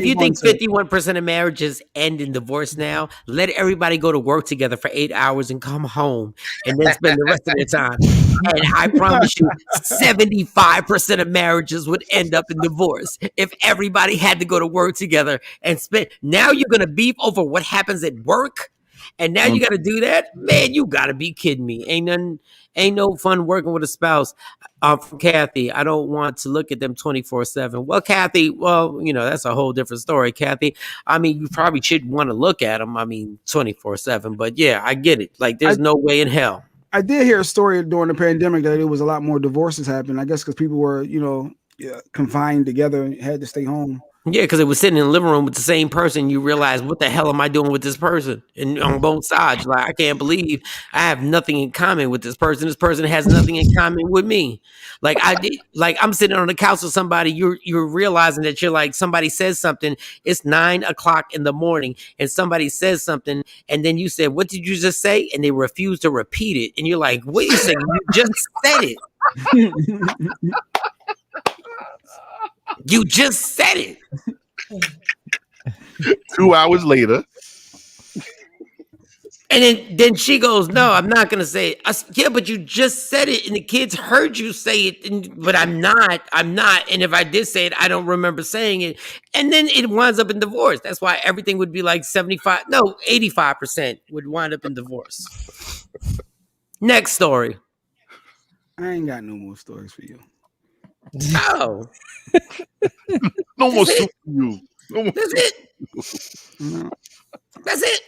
[SPEAKER 2] you think 51% of marriages end in divorce now, let everybody go to work together for 8 hours and come home and then spend the rest of their time. And I promise you, 75% of marriages would end up in divorce if everybody had to go to work together and spend. Now you're going to beef over what happens at work, and now you got to do that? Man, you got to be kidding me. Ain't no fun working with a spouse. From Kathy, I don't want to look at them 24/7. Well, Kathy, that's a whole different story, Kathy. I mean, you probably should want to look at them. 24/7. But yeah, I get it. Like, there's no way in hell.
[SPEAKER 3] I did hear a story during the pandemic that it was a lot more divorces happening. I guess because people were, confined together and had to stay home.
[SPEAKER 2] Yeah, because it was sitting in the living room with the same person. You realize, what the hell am I doing with this person? And on both sides, like, I can't believe I have nothing in common with this person. This person has nothing in common with me. Like I'm sitting on the couch with somebody. You're realizing that you're like, somebody says something. It's 9 o'clock in the morning, and somebody says something, and then you said, "What did you just say?" And they refuse to repeat it, and you're like, "Wait a second, you just said it." You just said it.
[SPEAKER 4] 2 hours later.
[SPEAKER 2] And then she goes, "No, I'm not going to say it." Yeah, but you just said it, and the kids heard you say it, but I'm not. And if I did say it, I don't remember saying it. And then it winds up in divorce. That's why everything would be like 85% would wind up in divorce. Next story.
[SPEAKER 3] I ain't got no more stories for you.
[SPEAKER 2] Oh.
[SPEAKER 4] No more soup for you. No more.
[SPEAKER 2] That's it.
[SPEAKER 3] No.
[SPEAKER 2] That's it.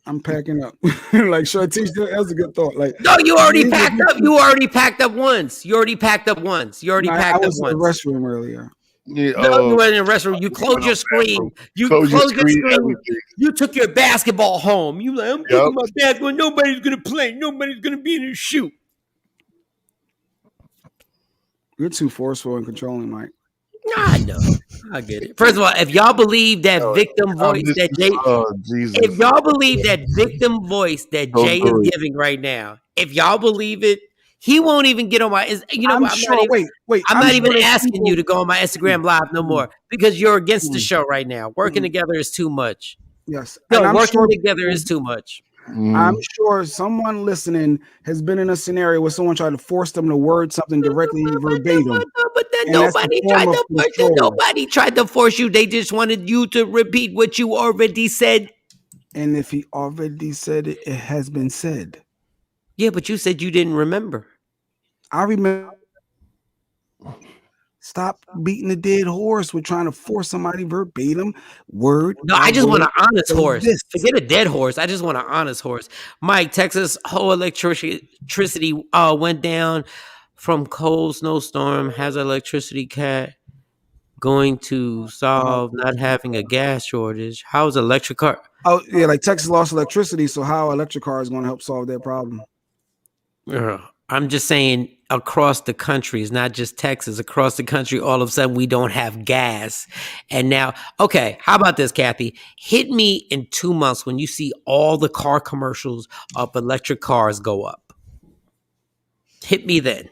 [SPEAKER 3] I'm packing up. Like Shorty, that's a good thought. Like,
[SPEAKER 2] no, you already packed up. You already packed up once. I was in the
[SPEAKER 3] restroom earlier.
[SPEAKER 2] Yeah, no, you were in the restroom. You closed your screen. You closed your screen. Everything. You took your basketball home. You like, I'm taking my basketball. Nobody's gonna play. Nobody's gonna be in the shoot.
[SPEAKER 3] You're too forceful and controlling, Mike.
[SPEAKER 2] I know. I get it. First of all, if y'all believe that victim voice that Jay, if y'all believe that victim voice that Jay is giving right now, if y'all believe it, he won't even get on my. I'm not even asking you to go on my Instagram Live no more because you're against the show right now. Working together is too much.
[SPEAKER 3] Yes,
[SPEAKER 2] working together is too much.
[SPEAKER 3] I'm sure someone listening has been in a scenario where someone tried to force them to word something directly verbatim.
[SPEAKER 2] But then nobody tried to force you. Nobody tried to force you. They just wanted you to repeat what you already said.
[SPEAKER 3] And if he already said it, it has been said.
[SPEAKER 2] Yeah, but you said you didn't remember.
[SPEAKER 3] I remember. Stop beating the dead horse with trying to force somebody verbatim word.
[SPEAKER 2] No, I just want an honest horse. Forget a dead horse. I just want an honest horse. Mike, Texas whole electricity went down from cold snowstorm. Has an electricity cat going to solve not having a gas shortage? How's electric car?
[SPEAKER 3] Oh yeah, like Texas lost electricity, so how electric car is going to help solve that problem?
[SPEAKER 2] I'm just saying across the country, it's not just Texas. Across the country, all of a sudden we don't have gas. And now, okay, how about this, Kathy? Hit me in 2 months when you see all the car commercials of electric cars go up. Hit me then.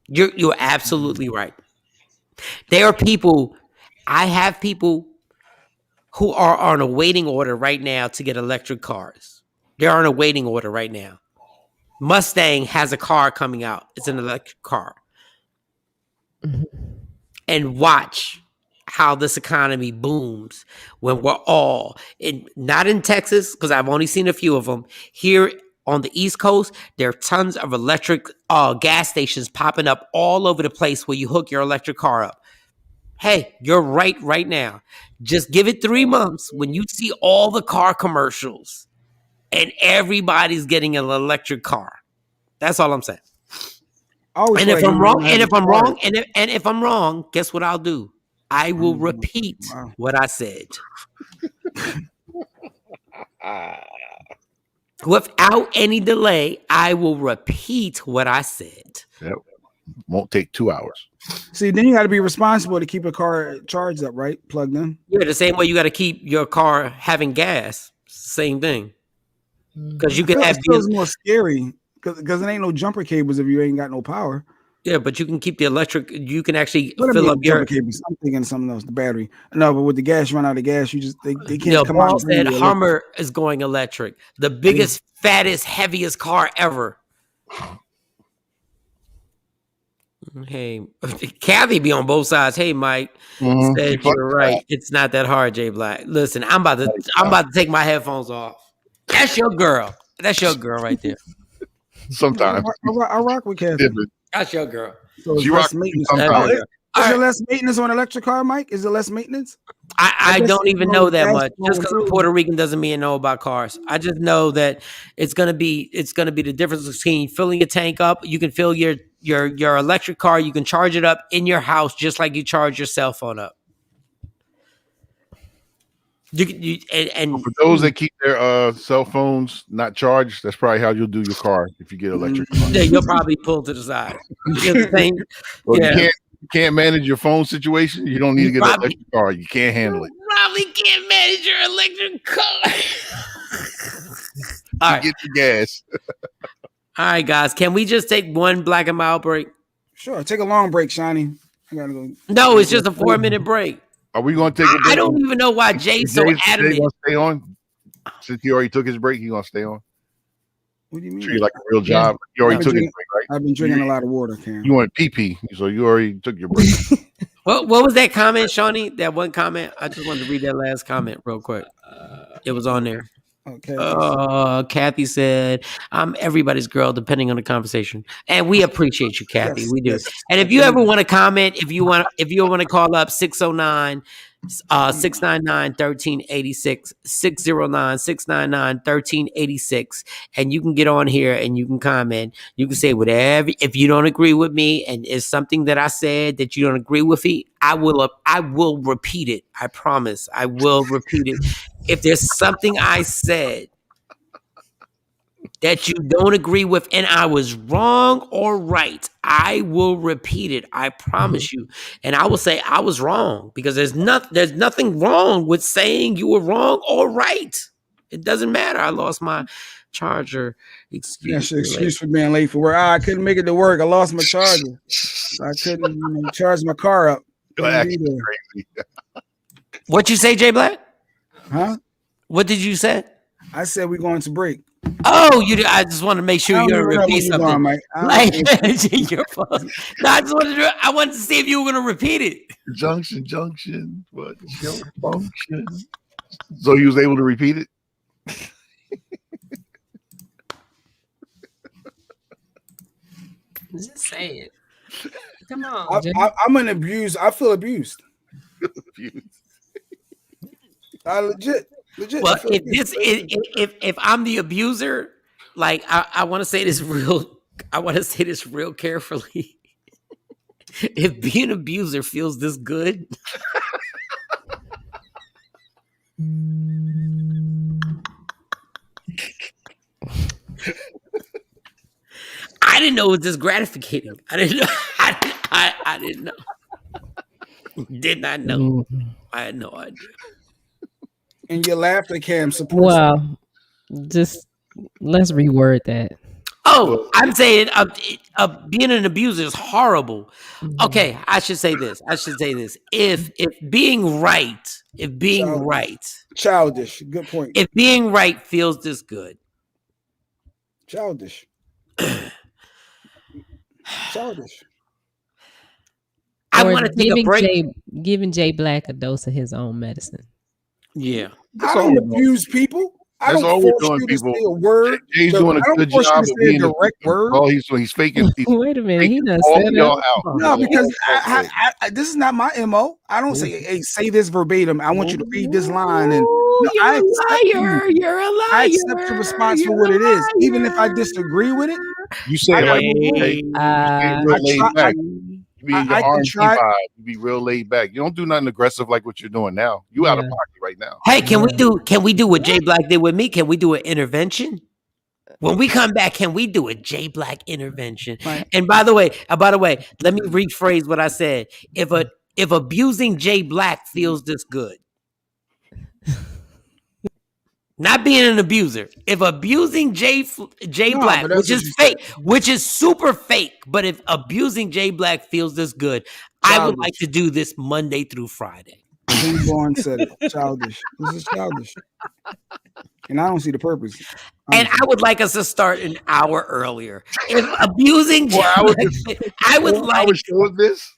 [SPEAKER 2] You're absolutely right. There are people, I have people who are on a waiting order right now to get electric cars. They're on a waiting order right now. Mustang has a car coming out. It's an electric car. And watch how this economy booms when we're all not in Texas, because I've only seen a few of them. Here on the East Coast, there are tons of electric gas stations popping up all over the place where you hook your electric car up. Hey, you're right now. Just give it 3 months when you see all the car commercials and everybody's getting an electric car. That's all I'm saying. And if I'm wrong, and if I'm wrong, guess what I'll do? I will repeat what I said. Without any delay, I will repeat what I said.
[SPEAKER 4] Yep. Won't take 2 hours.
[SPEAKER 3] See, then you got to be responsible to keep a car charged up, right? Plugged in.
[SPEAKER 2] Yeah, the same way you got to keep your car having gas. Same thing. Because you can have.
[SPEAKER 3] It feels more scary because it ain't no jumper cables if you ain't got no power.
[SPEAKER 2] Yeah, but you can keep the electric. You can actually fill up your
[SPEAKER 3] cables. I'm thinking something else. The battery. No, but with the gas, run out of gas. You just they can't come
[SPEAKER 2] Paul
[SPEAKER 3] out.
[SPEAKER 2] Said Hummer is going electric. The biggest, fattest, heaviest car ever. Hey, Kathy be on both sides. Hey, Mike said you're right. It's not that hard, Jay Black. Listen, I'm about to take my headphones off. That's your girl. That's your girl right there.
[SPEAKER 4] Sometimes
[SPEAKER 3] I rock with Kathy.
[SPEAKER 2] That's your girl.
[SPEAKER 3] So she rocks maintenance. Is there less maintenance on an electric car, Mike? Is there less maintenance?
[SPEAKER 2] I don't even know that much. Just because I'm Puerto Rican doesn't mean I know about cars. I just know that it's gonna be the difference between filling your tank up. You can fill your electric car. You can charge it up in your house just like you charge your cell phone up. And
[SPEAKER 4] for those that keep their cell phones not charged, that's probably how you'll do your car if you get electric.
[SPEAKER 2] Yeah, you'll probably pull to the side.
[SPEAKER 4] You can't manage your phone situation. You don't need to get an electric car. You can't handle it.
[SPEAKER 2] Probably can't manage your electric car. All right,
[SPEAKER 4] get the gas.
[SPEAKER 2] All right, guys. Can we just take one black and mild break?
[SPEAKER 3] Sure. Take a long break, Shawnee. I gotta go.
[SPEAKER 2] No, it's just a 4-minute break.
[SPEAKER 4] Are we going to take a break?
[SPEAKER 2] I don't even know why Jay's so adamant.
[SPEAKER 4] Gonna stay on? Since he already took his break, he's going to stay on?
[SPEAKER 3] What do you mean?
[SPEAKER 4] Treat like a real job. You already took his break, right?
[SPEAKER 3] I've been drinking a lot of water, Cam.
[SPEAKER 4] You want pee-pee, so you already took your break.
[SPEAKER 2] What was that comment, Shawnee? That one comment? I just wanted to read that last comment real quick. It was on there.
[SPEAKER 3] Okay.
[SPEAKER 2] Kathy said, "I'm everybody's girl, depending on the conversation," and we appreciate you, Kathy.
[SPEAKER 3] Yes,
[SPEAKER 2] we do.
[SPEAKER 3] yes.
[SPEAKER 2] And if you ever want to comment, if you want to call up 609-699-1386, 609-699-1386, and you can get on here and you can comment. You can say whatever. If you don't agree with me, and it's something that I said that you don't agree with me, I will repeat it. I promise, I will repeat it. If there's something I said that you don't agree with and I was wrong or right, I will repeat it. I promise you. And I will say I was wrong because there's nothing wrong with saying you were wrong or right. It doesn't matter. I lost my charger.
[SPEAKER 3] Excuse for being late for work. I couldn't make it to work. I lost my charger. So I couldn't charge my car up.
[SPEAKER 4] Crazy.
[SPEAKER 2] What you say, Jay Black?
[SPEAKER 3] Huh?
[SPEAKER 2] What did you say?
[SPEAKER 3] I said we're going to break.
[SPEAKER 2] Oh, you did. I just want to make sure you're going to repeat something.
[SPEAKER 3] Mike.
[SPEAKER 2] Your phone. No, I wanted to see if you were going to repeat it.
[SPEAKER 4] Junction. What's your function? So you was able to repeat it?
[SPEAKER 2] Just say it. Come on.
[SPEAKER 3] I'm an abused. I feel abused. I legit.
[SPEAKER 2] Well, if I'm the abuser, like I want to say this real. I want to say this real carefully. If being an abuser feels this good, I didn't know it was this gratificating. I didn't know. I didn't know. Did not know. I had no idea.
[SPEAKER 3] And your laughter cam supports.
[SPEAKER 5] Well, just let's reword that.
[SPEAKER 2] Oh, I'm saying being an abuser is horrible. Okay, I should say this. If being right,
[SPEAKER 3] Childish. Good point.
[SPEAKER 2] if being right feels this good,
[SPEAKER 3] Childish. Childish.
[SPEAKER 2] I
[SPEAKER 5] Or
[SPEAKER 2] want to take a break.
[SPEAKER 5] Giving Jay Black a dose of his own medicine.
[SPEAKER 2] Yeah.
[SPEAKER 3] I don't abuse people. I
[SPEAKER 4] That's
[SPEAKER 3] don't
[SPEAKER 4] all we're
[SPEAKER 3] force
[SPEAKER 4] doing,
[SPEAKER 3] you to
[SPEAKER 4] people.
[SPEAKER 3] say a word.
[SPEAKER 4] Jay's doing a good job of being a word. Oh, he's faking.
[SPEAKER 5] Wait a minute, he done
[SPEAKER 4] all
[SPEAKER 5] said
[SPEAKER 4] y'all
[SPEAKER 5] that.
[SPEAKER 4] out.
[SPEAKER 3] No, because this is not my MO. I don't say, hey, say this verbatim. I want you to read this line. And no,
[SPEAKER 2] You're a liar. You're a liar.
[SPEAKER 3] I accept your response for what it is. Even if I disagree with it,
[SPEAKER 4] You say it like okay. Real laid back. You be in your R&B vibe. You be real laid back. You don't do nothing aggressive like what you're doing now. You out of pocket right now.
[SPEAKER 2] Hey, can we do what Jay Black did with me? Can we do an intervention? When we come back, can we do a Jay Black intervention?
[SPEAKER 3] Right.
[SPEAKER 2] And by the way, let me rephrase what I said. If abusing Jay Black feels this good, not being an abuser, if abusing Jay Black, which is fake, which is super fake, but if abusing Jay Black feels this good, I would like to do this Monday through Friday.
[SPEAKER 3] Born said it. Childish. This is childish. And I don't see the purpose.
[SPEAKER 2] And I would like us to start an hour earlier. If abusing Jay Black, I would like
[SPEAKER 4] this.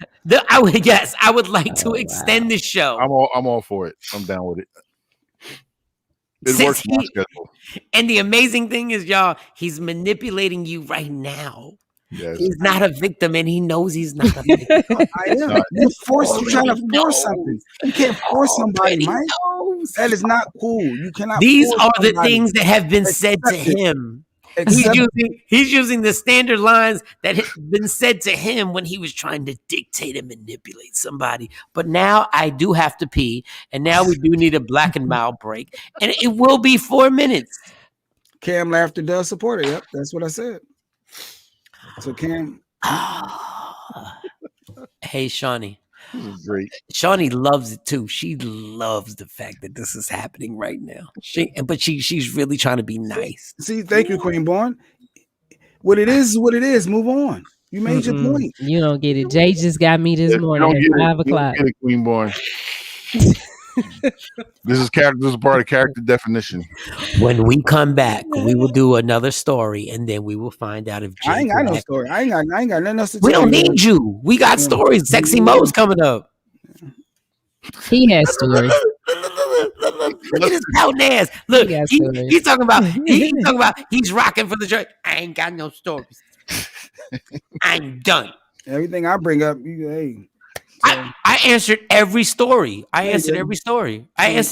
[SPEAKER 2] I would like to extend the show.
[SPEAKER 4] I'm all for it. I'm down with it. It works my schedule.
[SPEAKER 2] And the amazing thing is, y'all, he's manipulating you right now.
[SPEAKER 4] Yes.
[SPEAKER 2] He's not a victim, and he knows he's not a victim.
[SPEAKER 3] I am. You're trying to force something. You can't force somebody, Mike. That is not cool. You cannot.
[SPEAKER 2] These are the things that have been said to him. He's using the standard lines that have been said to him when he was trying to dictate and manipulate somebody. But now I do have to pee, and now we do need a black and mild break, and it will be 4 minutes.
[SPEAKER 3] Cam Laughter does support it. Yep, that's what I said. So Cam.
[SPEAKER 2] Hey, Shawnee.
[SPEAKER 4] This is great.
[SPEAKER 2] Shawnee loves it too. She loves the fact that this is happening right now. She's really trying to be nice.
[SPEAKER 3] See, thank you, Queen Born. What it is what it is. Move on. You made your point.
[SPEAKER 5] You don't get it. Jay just got me this morning at 5 o'clock.
[SPEAKER 4] Get it, Queen Born. This is part of character definition.
[SPEAKER 2] When we come back, we will do another story, and then we will find out if Jay
[SPEAKER 3] I ain't got no story. I ain't got nothing else to tell
[SPEAKER 2] We don't
[SPEAKER 3] you.
[SPEAKER 2] need you. We got stories. Sexy Mo's coming up.
[SPEAKER 5] He has stories.
[SPEAKER 2] Look at his pouting ass. Look, he's talking about he's rocking for the church. I ain't got no stories. I'm done.
[SPEAKER 3] Everything I bring up, hey.
[SPEAKER 2] I answered every story. I answered every story. You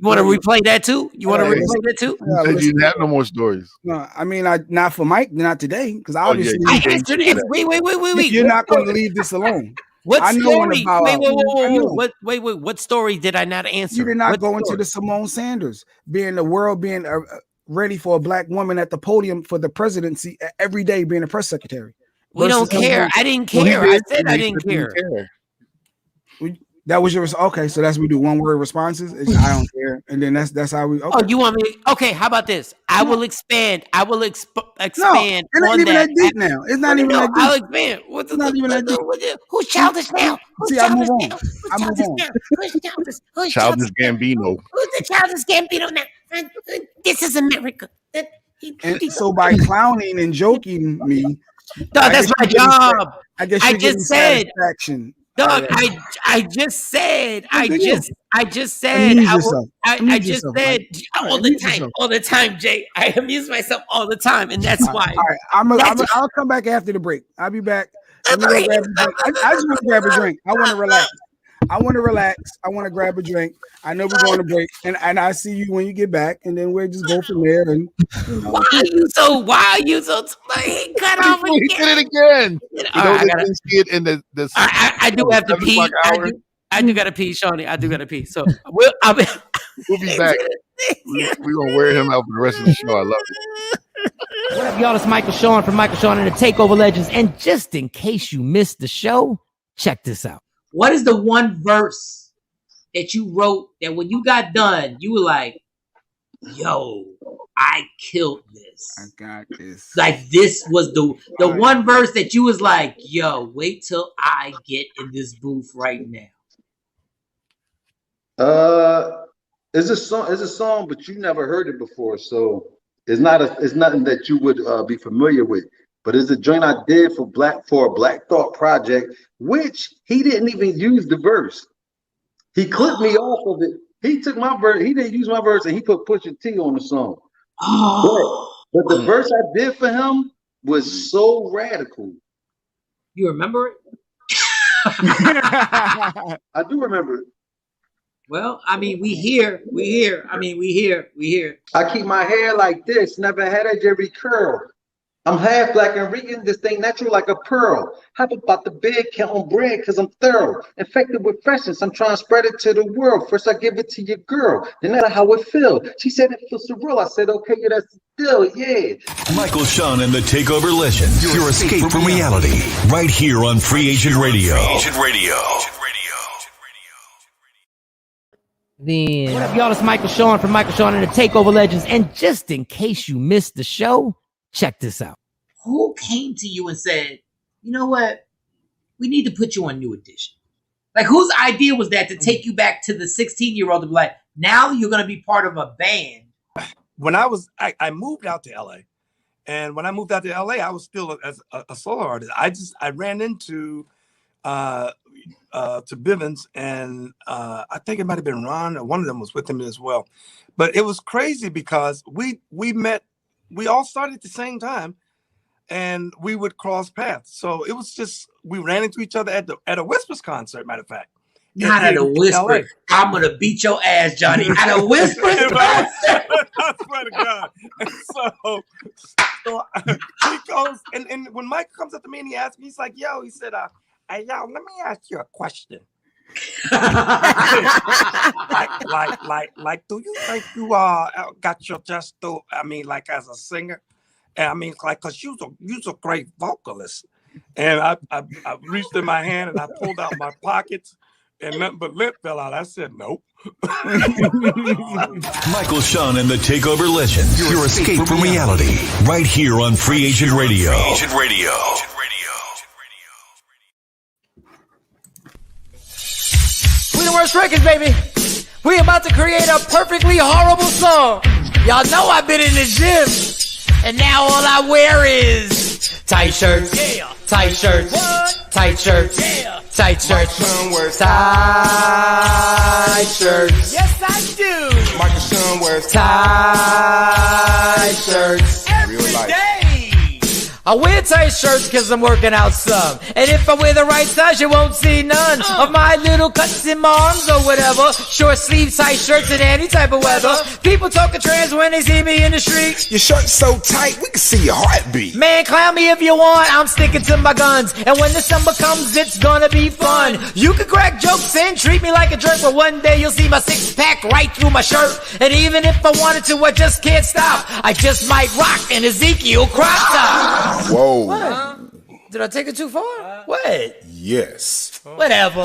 [SPEAKER 2] want to replay that too? You
[SPEAKER 4] said you didn't have no more stories.
[SPEAKER 3] No, I mean, not for Mike, not today, because obviously
[SPEAKER 2] I answered it. Wait.
[SPEAKER 3] You're not going to leave this alone.
[SPEAKER 2] What story?
[SPEAKER 3] Wait.
[SPEAKER 2] What story did I not answer?
[SPEAKER 3] You did not go into the Simone Sanders being ready for a black woman at the podium for the presidency every day, being a press secretary.
[SPEAKER 2] We don't care. I didn't care. I said I didn't care.
[SPEAKER 3] That was your okay. So that's we do one word responses. I don't care, and then that's how we. Okay.
[SPEAKER 2] Oh, you want me? Okay, how about this? I will expand.
[SPEAKER 3] No, it's not even that deep now. It's not even that deep.
[SPEAKER 2] I'll expand. What's not even that deep? Who's childish now?
[SPEAKER 3] See, I move on.
[SPEAKER 2] Who's
[SPEAKER 4] Childish Gambino.
[SPEAKER 2] Who's the childish Gambino now? This is America.
[SPEAKER 3] And so by clowning and joking me,
[SPEAKER 2] dog, that's my job.
[SPEAKER 3] I guess
[SPEAKER 2] I just said
[SPEAKER 3] satisfaction.
[SPEAKER 2] Dog, I just said all the time, Jay. I amuse myself all the time, and that's why.
[SPEAKER 3] All right, I'll come back after the break. I'll be back. Let me go grab a drink. I just want to grab a drink. I want to relax. I want to grab a drink. I know we're going to break, and I see you when you get back, and then we'll just go from there. And
[SPEAKER 2] why are you so he cut off again?
[SPEAKER 4] He did it again.
[SPEAKER 2] I gotta
[SPEAKER 4] see it in the
[SPEAKER 2] I do have to pee. I do gotta pee, Shawnee. I do gotta pee. So we'll
[SPEAKER 4] be back. We're gonna wear him out for the rest of the show. I love it.
[SPEAKER 8] What up, y'all? It's Michael Shawn from Michael Shawn and the Takeover Legends. And just in case you missed the show, check this out.
[SPEAKER 9] What is the one verse that you wrote that when you got done, you were like, yo, I killed this.
[SPEAKER 3] I got this.
[SPEAKER 9] Like this was the one verse that you was like, yo, wait till I get in this booth right now.
[SPEAKER 10] It's a song, but you never heard it before, so it's nothing that you would be familiar with. But it's a joint I did for a Black Thought project, which he didn't even use the verse. He clipped me off of it. He took my verse. He didn't use my verse, and he put Pusha T on the song. But the verse I did for him was so radical.
[SPEAKER 9] You remember it?
[SPEAKER 10] I do remember it.
[SPEAKER 9] Well, I mean, we hear. I mean, we hear.
[SPEAKER 10] I keep my hair like this, never had a Jerry curl. I'm half black and Rican, this thing natural like a pearl. Hop about the bed, counting bread, cause I'm thorough. Infected with freshness, I'm trying to spread it to the world. First I give it to your girl, then that's how it feel. She said it feels surreal. I said, okay, yeah, that's the deal, yeah.
[SPEAKER 1] Michael Shawn and the Takeover Legends. Your escape from reality. Right here on Free Agent Radio.
[SPEAKER 8] Then, what up, y'all? It's Michael Shawn from Michael Shawn and the Takeover Legends. And just in case you missed the show, check this out.
[SPEAKER 9] Who came to you and said, you know what? We need to put you on New Edition. Like, whose idea was that to take you back to the 16-year-old to be like, now you're going to be part of a band?
[SPEAKER 11] When I moved out to LA. And when I moved out to LA, I was still a solo artist. I ran into to Bivens, and I think it might have been Ron, or one of them was with him as well. But it was crazy because we met. We all started at the same time, and we would cross paths. So it was just, we ran into each other at a Whispers concert, matter of fact.
[SPEAKER 9] Not at a Whisper. I'm going to beat your ass, Johnny. At a Whisper concert.
[SPEAKER 11] I swear to God. And so he goes, and when Mike comes up to me and he asks me, he's like, yo, he said, hey, yo, let me ask you a question. like, do you think you got your just do? I mean, like as a singer, and I mean, like, cause you's a great vocalist. And I reached in my hand and I pulled out my pockets, and nothing but lip fell out. I said, nope.
[SPEAKER 1] Michael Shawn and the Takeover Legends. Your escape from reality. Right here on Free Agent Radio.
[SPEAKER 8] We the worst records, baby. We about to create a perfectly horrible song. Y'all know I've been in the gym, and now all I wear is tight shirts, tight shirts, tight shirts, tight shirts, tight shirts. Yes, I do.
[SPEAKER 12] Michael Shawn wears
[SPEAKER 8] tight shirts every day. I wear tight shirts cause I'm working out some. And if I wear the right size, you won't see none of my little cuts in my arms or whatever. Short sleeve tight shirts in any type of weather. People talking trans when they see me in the street.
[SPEAKER 12] Your shirt's so tight, we can see your heartbeat.
[SPEAKER 8] Man, clown me if you want, I'm sticking to my guns. And when the summer comes, it's gonna be fun. You can crack jokes and treat me like a jerk, but one day you'll see my six-pack right through my shirt. And even if I wanted to, I just can't stop. I just might rock an Ezekiel crop top.
[SPEAKER 12] Whoa.
[SPEAKER 8] What? Did I take it too far? What?
[SPEAKER 12] Yes.
[SPEAKER 8] Whatever.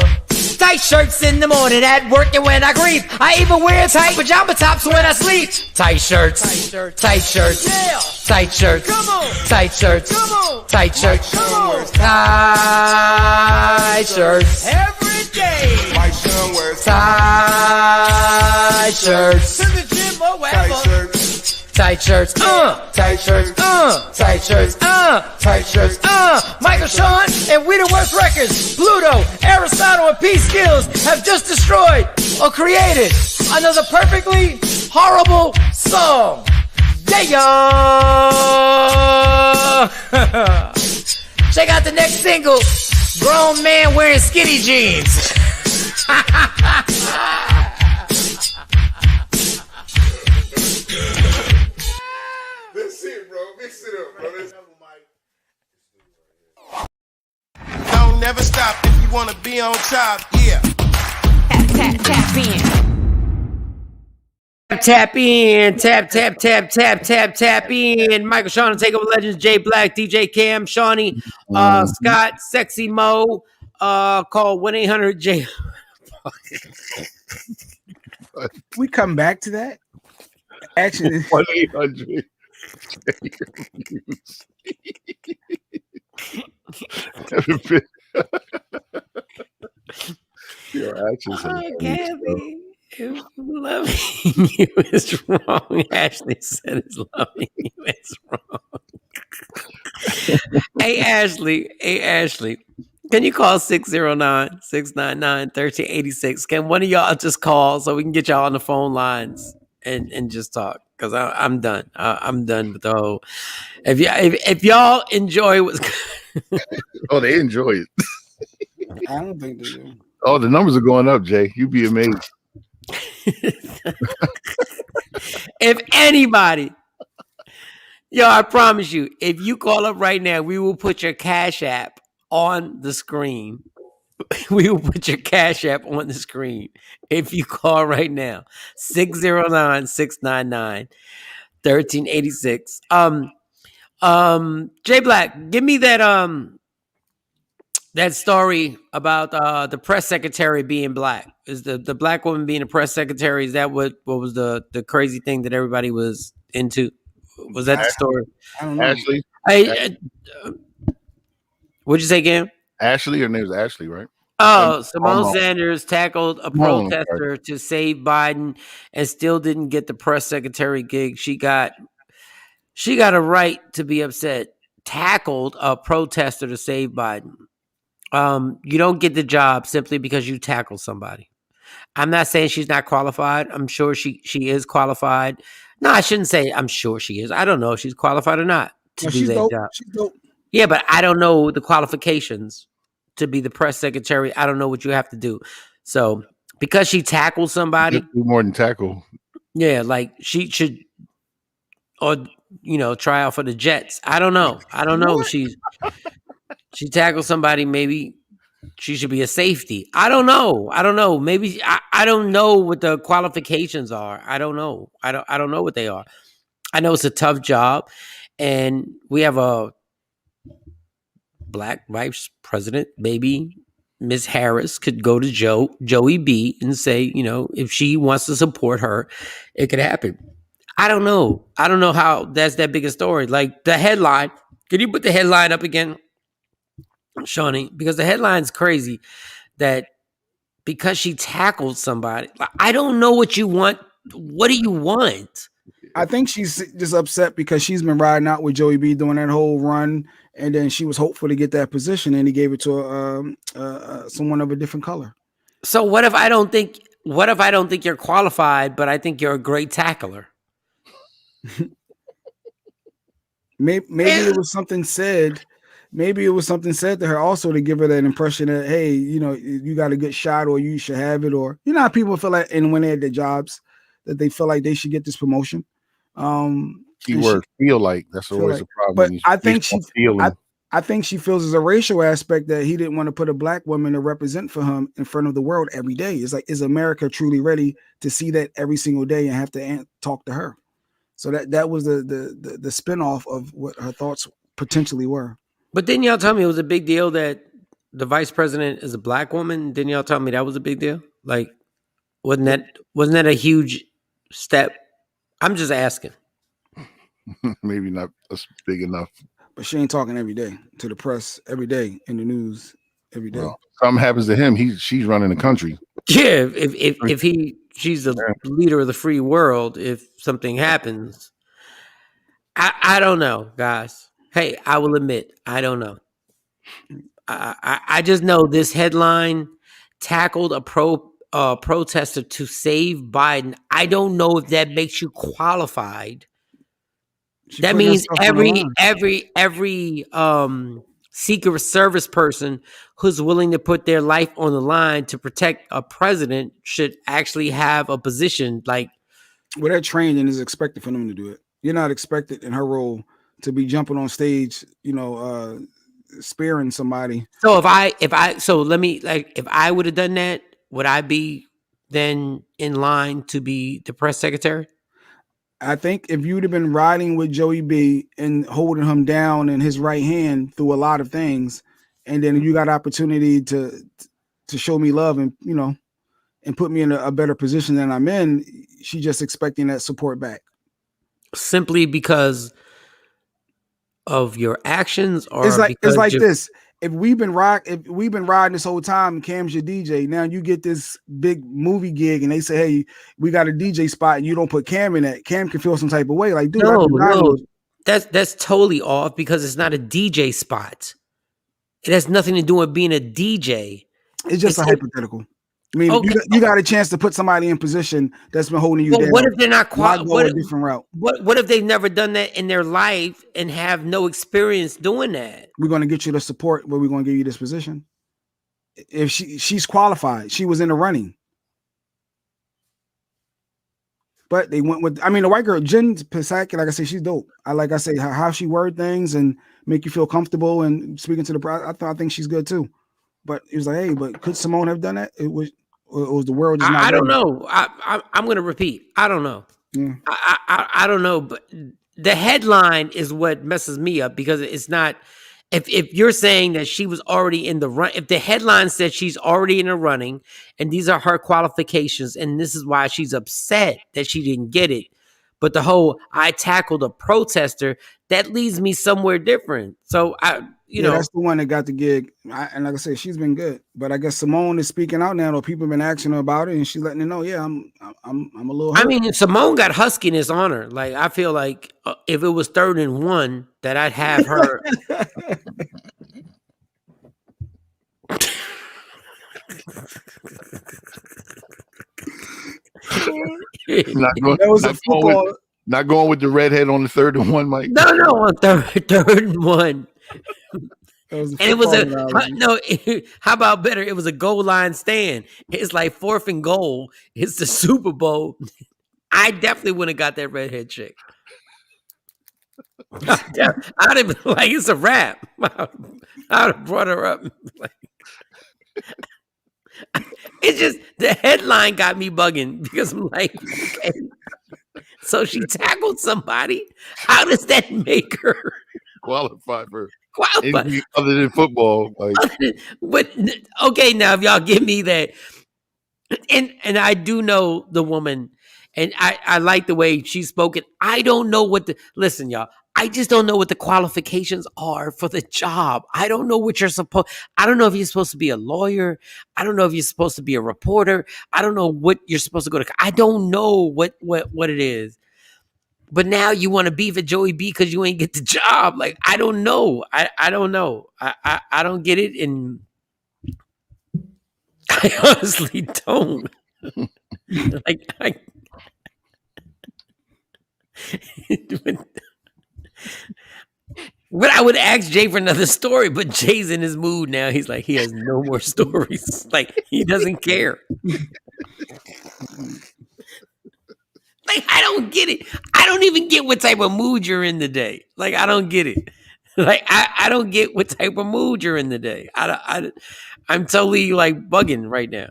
[SPEAKER 8] Tight shirts in the morning at work and when I grieve. I even wear tight pajama tops when I sleep. Tight shirts. Tight shirts. Yeah. Tight shirts. Come on. Tight shirts. Come on. Tight shirts. Come on. Tight shirts. Every day.
[SPEAKER 12] Mike Shawn wears
[SPEAKER 8] tight shirts. To the gym or wherever.
[SPEAKER 12] tight shirts.
[SPEAKER 8] Tight shirts, tight shirts, tight shirts, tight shirts, Michael Shawn and We the Worst Records, Pluto, Aristotle, and P Skills have just destroyed or created another perfectly horrible song. Yeah! Check out the next single, Grown Man Wearing Skinny Jeans.
[SPEAKER 12] That's it, bro. Mix it up, bro.
[SPEAKER 13] Don't never stop if you wanna be on top, yeah.
[SPEAKER 14] Tap in.
[SPEAKER 2] Tap in, tap in. Michael Shawn, Takeover Legends, Jay Black, DJ Cam, Shawnee, Scott, Sexy Mo, call 1-800-J.
[SPEAKER 3] We come back to that. Actually,
[SPEAKER 4] 1-800. Your actions are
[SPEAKER 2] Gabby, if loving you is wrong, Ashley said it's loving you is wrong. Hey, Ashley. Can you call 609-699-1386? Can one of y'all just call so we can get y'all on the phone lines and just talk? Because I'm done. I'm done with the whole. If y'all enjoy what's
[SPEAKER 4] oh, they enjoy it.
[SPEAKER 3] I don't think they do.
[SPEAKER 4] Oh, the numbers are going up, Jay. You'd be amazed.
[SPEAKER 2] If anybody, I promise you, if you call up right now, we will put your Cash App on the screen. We will put your Cash App on the screen if you call right now. 609-699-1386. Jay Black, give me that that story about the press secretary being black. Is the black woman being a press secretary, is that what was the crazy thing that everybody was into? Was that the story?
[SPEAKER 3] I don't know.
[SPEAKER 4] Ashley.
[SPEAKER 2] What'd you say, Cam?
[SPEAKER 4] Ashley, her name's Ashley, right?
[SPEAKER 2] Oh, Simone Sanders tackled a protester to save Biden and still didn't get the press secretary gig. She got a right to be upset. Tackled a protester to save Biden. You don't get the job simply because you tackle somebody. I'm not saying she's not qualified. I'm sure she is qualified. No, I shouldn't say I'm sure she is. I don't know if she's qualified or not to do that job.
[SPEAKER 3] She's dope.
[SPEAKER 2] Yeah, but I don't know the qualifications to be the press secretary. I don't know what you have to do. So because she tackled somebody,
[SPEAKER 4] do more than tackle.
[SPEAKER 2] Yeah, like she should, or try out for the Jets. I don't know. She tackled somebody. Maybe she should be a safety. I don't know. Maybe I don't know what the qualifications are. I don't know. I don't know what they are. I know it's a tough job, and we have a black vice president. Maybe Ms. Harris could go to Joey B and say, if she wants to support her, it could happen. I don't know how that's that big a story. Like the headline. Could you put the headline up again, Shawnee? Because the headline's crazy that because she tackled somebody. I don't know what you want. What do you want?
[SPEAKER 3] I think she's just upset because she's been riding out with Joey B doing that whole run, and then she was hopeful to get that position, and he gave it to someone of a different color.
[SPEAKER 2] So what if I don't think you're qualified, but I think you're a great tackler?
[SPEAKER 3] Maybe it was something said. Maybe it was something said to her also to give her that impression that, hey, you got a good shot, or you should have it, or how people feel like, and when they had their jobs, that they feel like they should get this promotion.
[SPEAKER 4] Keyword feel like. That's always a problem.
[SPEAKER 3] But I think I think she feels there's a racial aspect that he didn't want to put a black woman to represent for him in front of the world every day. It's like, is America truly ready to see that every single day and have to talk to her? So that was the spinoff of what her thoughts potentially were.
[SPEAKER 2] But didn't y'all tell me it was a big deal that the vice president is a black woman? Didn't y'all tell me that was a big deal? Like, wasn't that a huge step? I'm just asking.
[SPEAKER 4] Maybe not big enough.
[SPEAKER 3] But she ain't talking every day to the press, every day in the news, every day.
[SPEAKER 4] Well, something happens to him, she's running the country.
[SPEAKER 2] Yeah, if she's the leader of the free world, if something happens, I don't know, guys. Hey, I will admit, I don't know. I just know this headline tackled a protester to save Biden. I don't know if that makes you qualified. That means every Secret Service person who's willing to put their life on the line to protect a president should actually have a position. Like,
[SPEAKER 3] well, they're trained and is expected for them to do it. You're not expected in her role to be jumping on stage, sparing somebody.
[SPEAKER 2] So if I would have done that, would I be then in line to be the press secretary?
[SPEAKER 3] I think if you'd have been riding with Joey B and holding him down in his right hand through a lot of things, and then you got opportunity to show me love and and put me in a better position than I'm in, she just expecting that support back.
[SPEAKER 2] Simply because of your actions, or
[SPEAKER 3] it's like this. If we've been riding this whole time, Cam's your DJ. Now you get this big movie gig, and they say, "Hey, we got a DJ spot," and you don't put Cam in that. Cam can feel some type of way, like, dude,
[SPEAKER 2] no, that's totally off because it's not a DJ spot. It has nothing to do with being a DJ.
[SPEAKER 3] It's just a hypothetical. I mean, okay. you got a chance to put somebody in position that's been holding you down.
[SPEAKER 2] What if they're not
[SPEAKER 3] a different route?
[SPEAKER 2] What if they've never done that in their life and have no experience doing that?
[SPEAKER 3] We're going to get you the support where we're going to give you this position. If she's qualified, she was in the running. But they went with, the white girl, Jen Psaki, like I say, she's dope. I say how she word things and make you feel comfortable and speaking to the crowd. I think she's good too. But it was like, hey, but could Simone have done that? It was the world just not
[SPEAKER 2] I don't know. I'm going to repeat. I don't know.
[SPEAKER 3] Yeah.
[SPEAKER 2] I don't know. But the headline is what messes me up because it's not. If you're saying that she was already in the run, if the headline said she's already in the running and these are her qualifications and this is why she's upset that she didn't get it, but the whole I tackled a protester, that leads me somewhere different. So you know,
[SPEAKER 3] that's the one that got the gig. And like I said, she's been good. But I guess Simone is speaking out now, though. People have been asking her about it, and she's letting her know, yeah, I'm a little hurt.
[SPEAKER 2] I mean, Simone got huskiness on her. Like, I feel like if it was 3rd and 1, that I'd have her.
[SPEAKER 4] Not going with the redhead on the 3rd and 1, Mike.
[SPEAKER 2] No, on third and 1. And it was how about better? It was a goal line stand. It's like 4th and goal. It's the Super Bowl. I definitely wouldn't have got that redhead chick. I'd have been like, it's a wrap. I would have brought her up. It's just the headline got me bugging because I'm like, okay. So she tackled somebody. How does that make her
[SPEAKER 4] qualify for anything other than football?
[SPEAKER 2] But okay, now if y'all give me that, and I do know the woman, and I like the way she spoke it. I don't know listen, y'all. I just don't know what the qualifications are for the job. I don't know what I don't know if you're supposed to be a lawyer. I don't know if you're supposed to be a reporter. I don't know what you're supposed to go to. I don't know what it is. But now you want to beef at Joey B because you ain't get the job. Like, I don't know. I don't know. I don't get it. And I honestly don't. But I would ask Jay for another story, but Jay's in his mood now. He's like, he has no more stories. Like, he doesn't care. Like, I don't get it. I don't even get what type of mood you're in today. Like, I don't get it. Like, I don't get what type of mood you're in today. I'm totally like bugging right now.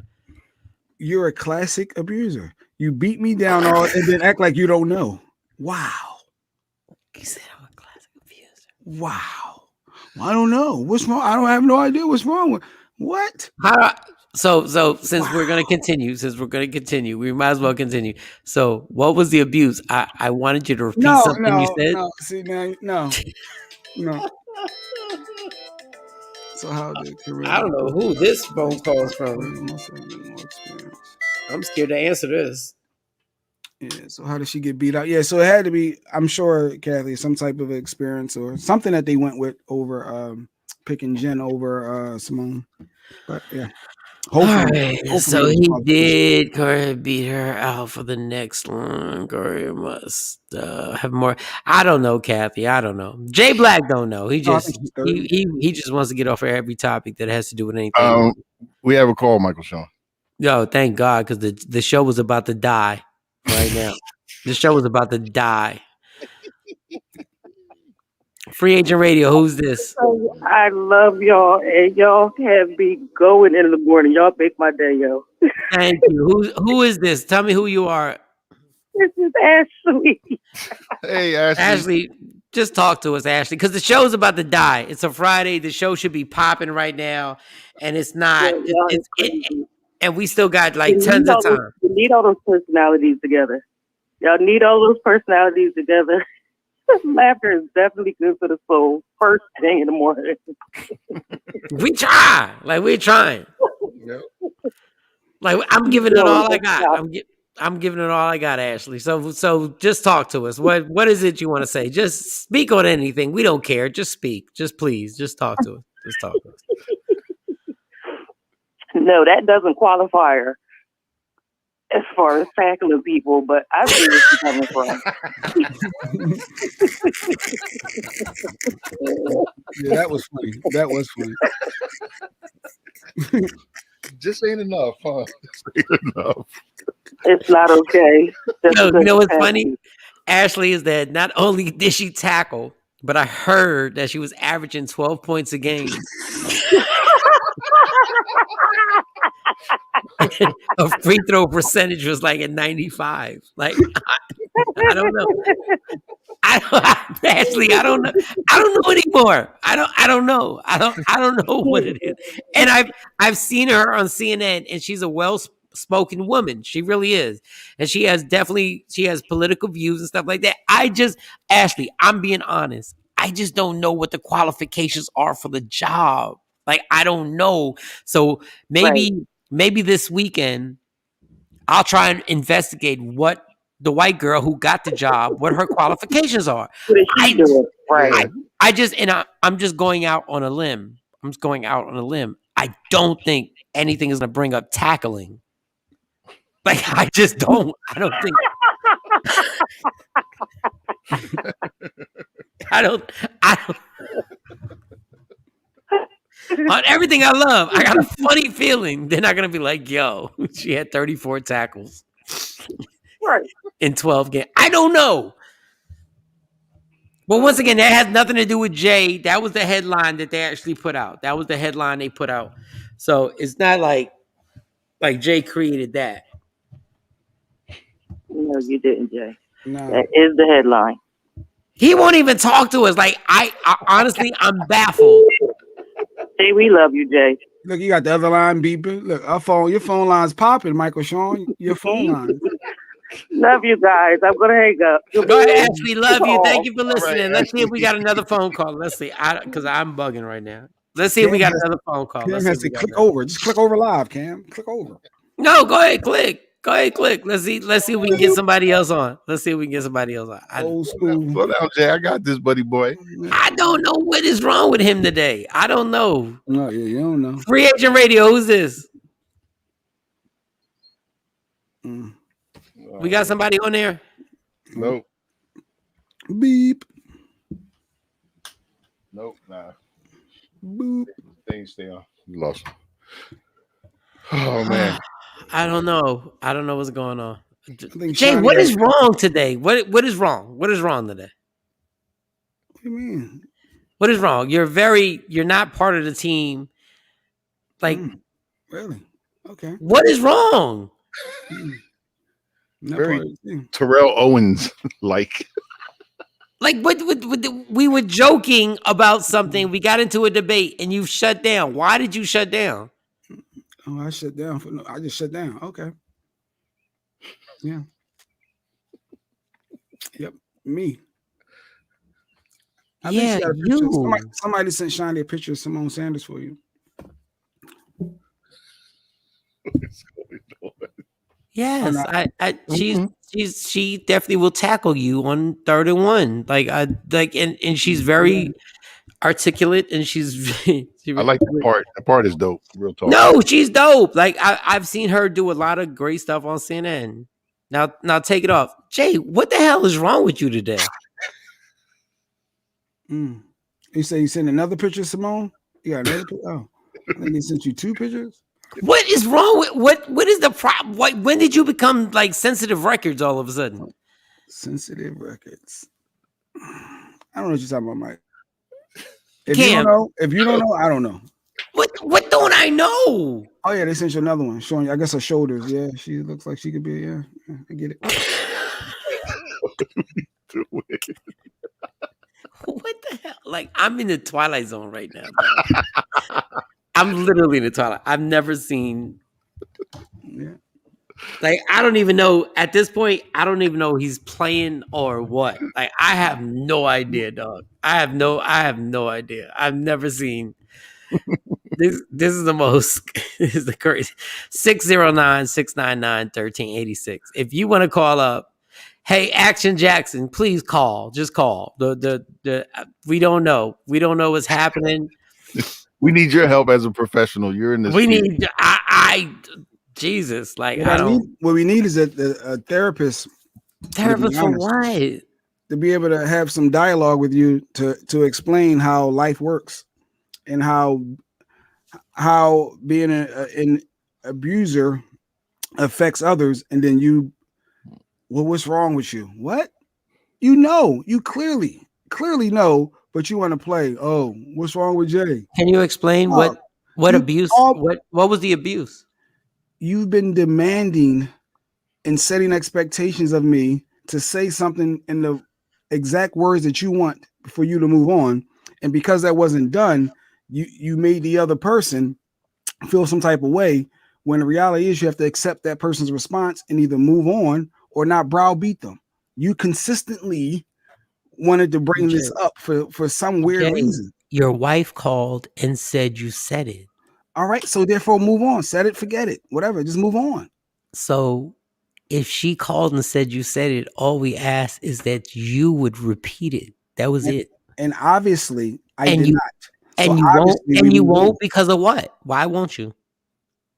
[SPEAKER 3] You're a classic abuser. You beat me down and then act like you don't know. Wow.
[SPEAKER 2] You said I'm a classic abuser.
[SPEAKER 3] Wow. Well, I don't know. What's wrong? I don't have no idea what's wrong with what?
[SPEAKER 2] So since we're gonna continue, we might as well continue. So what was the abuse? I wanted you to repeat something you said.
[SPEAKER 3] No, see now, no. So how did career?
[SPEAKER 2] I don't know who this phone call is from. I'm scared to answer this.
[SPEAKER 3] Yeah, so how did she get beat out? Yeah, so it had to be, I'm sure, Kathy, some type of experience or something that they went with over picking Jen over Simone. But yeah.
[SPEAKER 2] Hopefully, so he did beat her out for the next one. Corey must have more. I don't know, Kathy. I don't know. Jay Black don't know. He just he just wants to get off of every topic that has to do with anything.
[SPEAKER 4] We have a call, Michael Shawn.
[SPEAKER 2] Yo, thank God, because the show was about to die right now. The show was about to die. Free Agent Radio, who's this?
[SPEAKER 14] I love y'all, and y'all have me going in the morning. Y'all make my day, yo.
[SPEAKER 2] Thank you. Who is this? Tell me who you are.
[SPEAKER 14] This is Ashley.
[SPEAKER 4] Hey, Ashley.
[SPEAKER 2] Ashley, just talk to us, Ashley, because the show's about to die. It's a Friday. The show should be popping right now, and it's not. And we still got like tons of time.
[SPEAKER 14] You need all those personalities together. Y'all need all those personalities together. Laughter is definitely good for the soul. First thing in the morning.
[SPEAKER 2] We try. Like we're trying. Like I'm giving it all I got. I'm giving it all I got, Ashley. So just talk to us. What is it you want to say? Just speak on anything. We don't care. Just speak. Just please. Just talk to us. Just talk to us.
[SPEAKER 14] No, that doesn't qualify her as far as tackling people, but I see where she's coming from.
[SPEAKER 3] Yeah, that was funny. That was funny.
[SPEAKER 4] Just ain't enough, huh? Just ain't enough.
[SPEAKER 14] It's not okay.
[SPEAKER 2] You know what's funny? Ashley is that not only did she tackle, but I heard that she was averaging 12 points a game. Her free throw percentage was like at 95. Like I don't know. Ashley, I don't know. I don't know anymore. I don't know. I don't know what it is. And I've seen her on CNN, and she's a well-spoken woman. She really is. And she has political views and stuff like that. Ashley, I'm being honest. I just don't know what the qualifications are for the job. Like I don't know. So maybe this weekend I'll try and investigate what the white girl who got the job, what her qualifications are. I'm just going out on a limb. I don't think anything is going to bring up tackling. Like I just don't. I don't think. I don't. On everything I love, I got a funny feeling they're not going to be like, yo, she had 34 tackles in 12 games. I don't know. Well, once again, that has nothing to do with Jay. That was the headline that they actually put out. That was the headline they put out. So it's not like Jay created that.
[SPEAKER 14] No, you didn't, Jay.
[SPEAKER 3] No.
[SPEAKER 14] That is the headline.
[SPEAKER 2] He won't even talk to us. Like I honestly, I'm baffled.
[SPEAKER 14] Jay, we love you, Jay.
[SPEAKER 3] Look, you got the other line beeping. Look, your phone line's popping, Michael Shawn. Your phone line.
[SPEAKER 14] Love you guys. I'm gonna hang up.
[SPEAKER 2] Go ahead, Ashley. Love you. Thank you for listening. Right, let's see if we got another phone call. Let's see. Because I'm bugging right now. Let's see if we got another phone call.
[SPEAKER 3] Cam has to click over. Just click over live, Cam. Click over.
[SPEAKER 2] No, go ahead, click. Go ahead, click. Let's see if we can get somebody else on. Old
[SPEAKER 3] school.
[SPEAKER 4] Slow down, Jay. I got this, buddy boy.
[SPEAKER 2] I don't know what is wrong with him today. I don't know.
[SPEAKER 3] No, you don't know.
[SPEAKER 2] Free Agent Radio. Who's this? We got somebody on there?
[SPEAKER 4] Nope.
[SPEAKER 3] Beep.
[SPEAKER 4] Nope. Nah.
[SPEAKER 3] Boop.
[SPEAKER 4] Things stay on. You lost. Oh man.
[SPEAKER 2] I don't know what's going on. Jay, what is wrong today? What is wrong? What is wrong today?
[SPEAKER 3] What do you mean?
[SPEAKER 2] What is wrong? You're not part of the team. Like
[SPEAKER 3] really? Okay.
[SPEAKER 2] What is wrong?
[SPEAKER 4] Very Terrell Owens like.
[SPEAKER 2] Like we were joking about something. We got into a debate and you shut down. Why did you shut down?
[SPEAKER 3] Oh, I shut down. I just shut down. Okay. Yeah. Yep. Me. I think she got a picture. Somebody sent Shiny a picture of Simone Sanders for you.
[SPEAKER 2] Yes, she definitely will tackle you on 3rd and 1. And she's very articulate and she's.
[SPEAKER 4] I like that part. That part is dope. Real talk.
[SPEAKER 2] No, she's dope. Like I've seen her do a lot of great stuff on CNN. Now take it off, Jay. What the hell is wrong with you today?
[SPEAKER 3] You say you sent another picture, Simone? You got another picture? Oh, I think they sent you 2 pictures.
[SPEAKER 2] What is wrong with what is the problem? When did you become like sensitive records all of a sudden?
[SPEAKER 3] Sensitive records. I don't know what you're talking about, Mike. If you don't know, I don't know.
[SPEAKER 2] What don't I know?
[SPEAKER 3] Oh yeah, they sent you another one showing you. I guess her shoulders. Yeah, she looks like she could be. Yeah, I get it.
[SPEAKER 2] What the hell? Like, I'm in the Twilight Zone right now. I'm literally in the Twilight. I've never seen.
[SPEAKER 3] Yeah.
[SPEAKER 2] Like, I don't even know at this point. I don't even know he's playing or what. Like, I have no idea, dog. I have no idea. I've never seen this. This is the most. This is the crazy. 609-699-1386. If you want to call up, hey, Action Jackson, please call. Just call. The we don't know. We don't know what's happening.
[SPEAKER 4] We need your help as a professional. You're in this.
[SPEAKER 2] We need. Jesus, like
[SPEAKER 3] what we need is a therapist.
[SPEAKER 2] Therapist for what?
[SPEAKER 3] To be able to have some dialogue with you to explain how life works and how being an abuser affects others, and then what's wrong with you? What? You clearly know, but you want to play. Oh, what's wrong with Jay?
[SPEAKER 2] Can you explain what abuse? What was the abuse?
[SPEAKER 3] You've been demanding and setting expectations of me to say something in the exact words that you want for you to move on. And because that wasn't done, you made the other person feel some type of way, when the reality is you have to accept that person's response and either move on or not browbeat them. You consistently wanted to bring this up for some weird reason.
[SPEAKER 2] Your wife called and said you said it.
[SPEAKER 3] All right, so therefore move on. Set it, forget it, whatever. Just move on.
[SPEAKER 2] So if she called and said you said it, all we ask is that you would repeat it. That was it.
[SPEAKER 3] And obviously, I did not.
[SPEAKER 2] And you won't. And you won't because of what? Why won't you?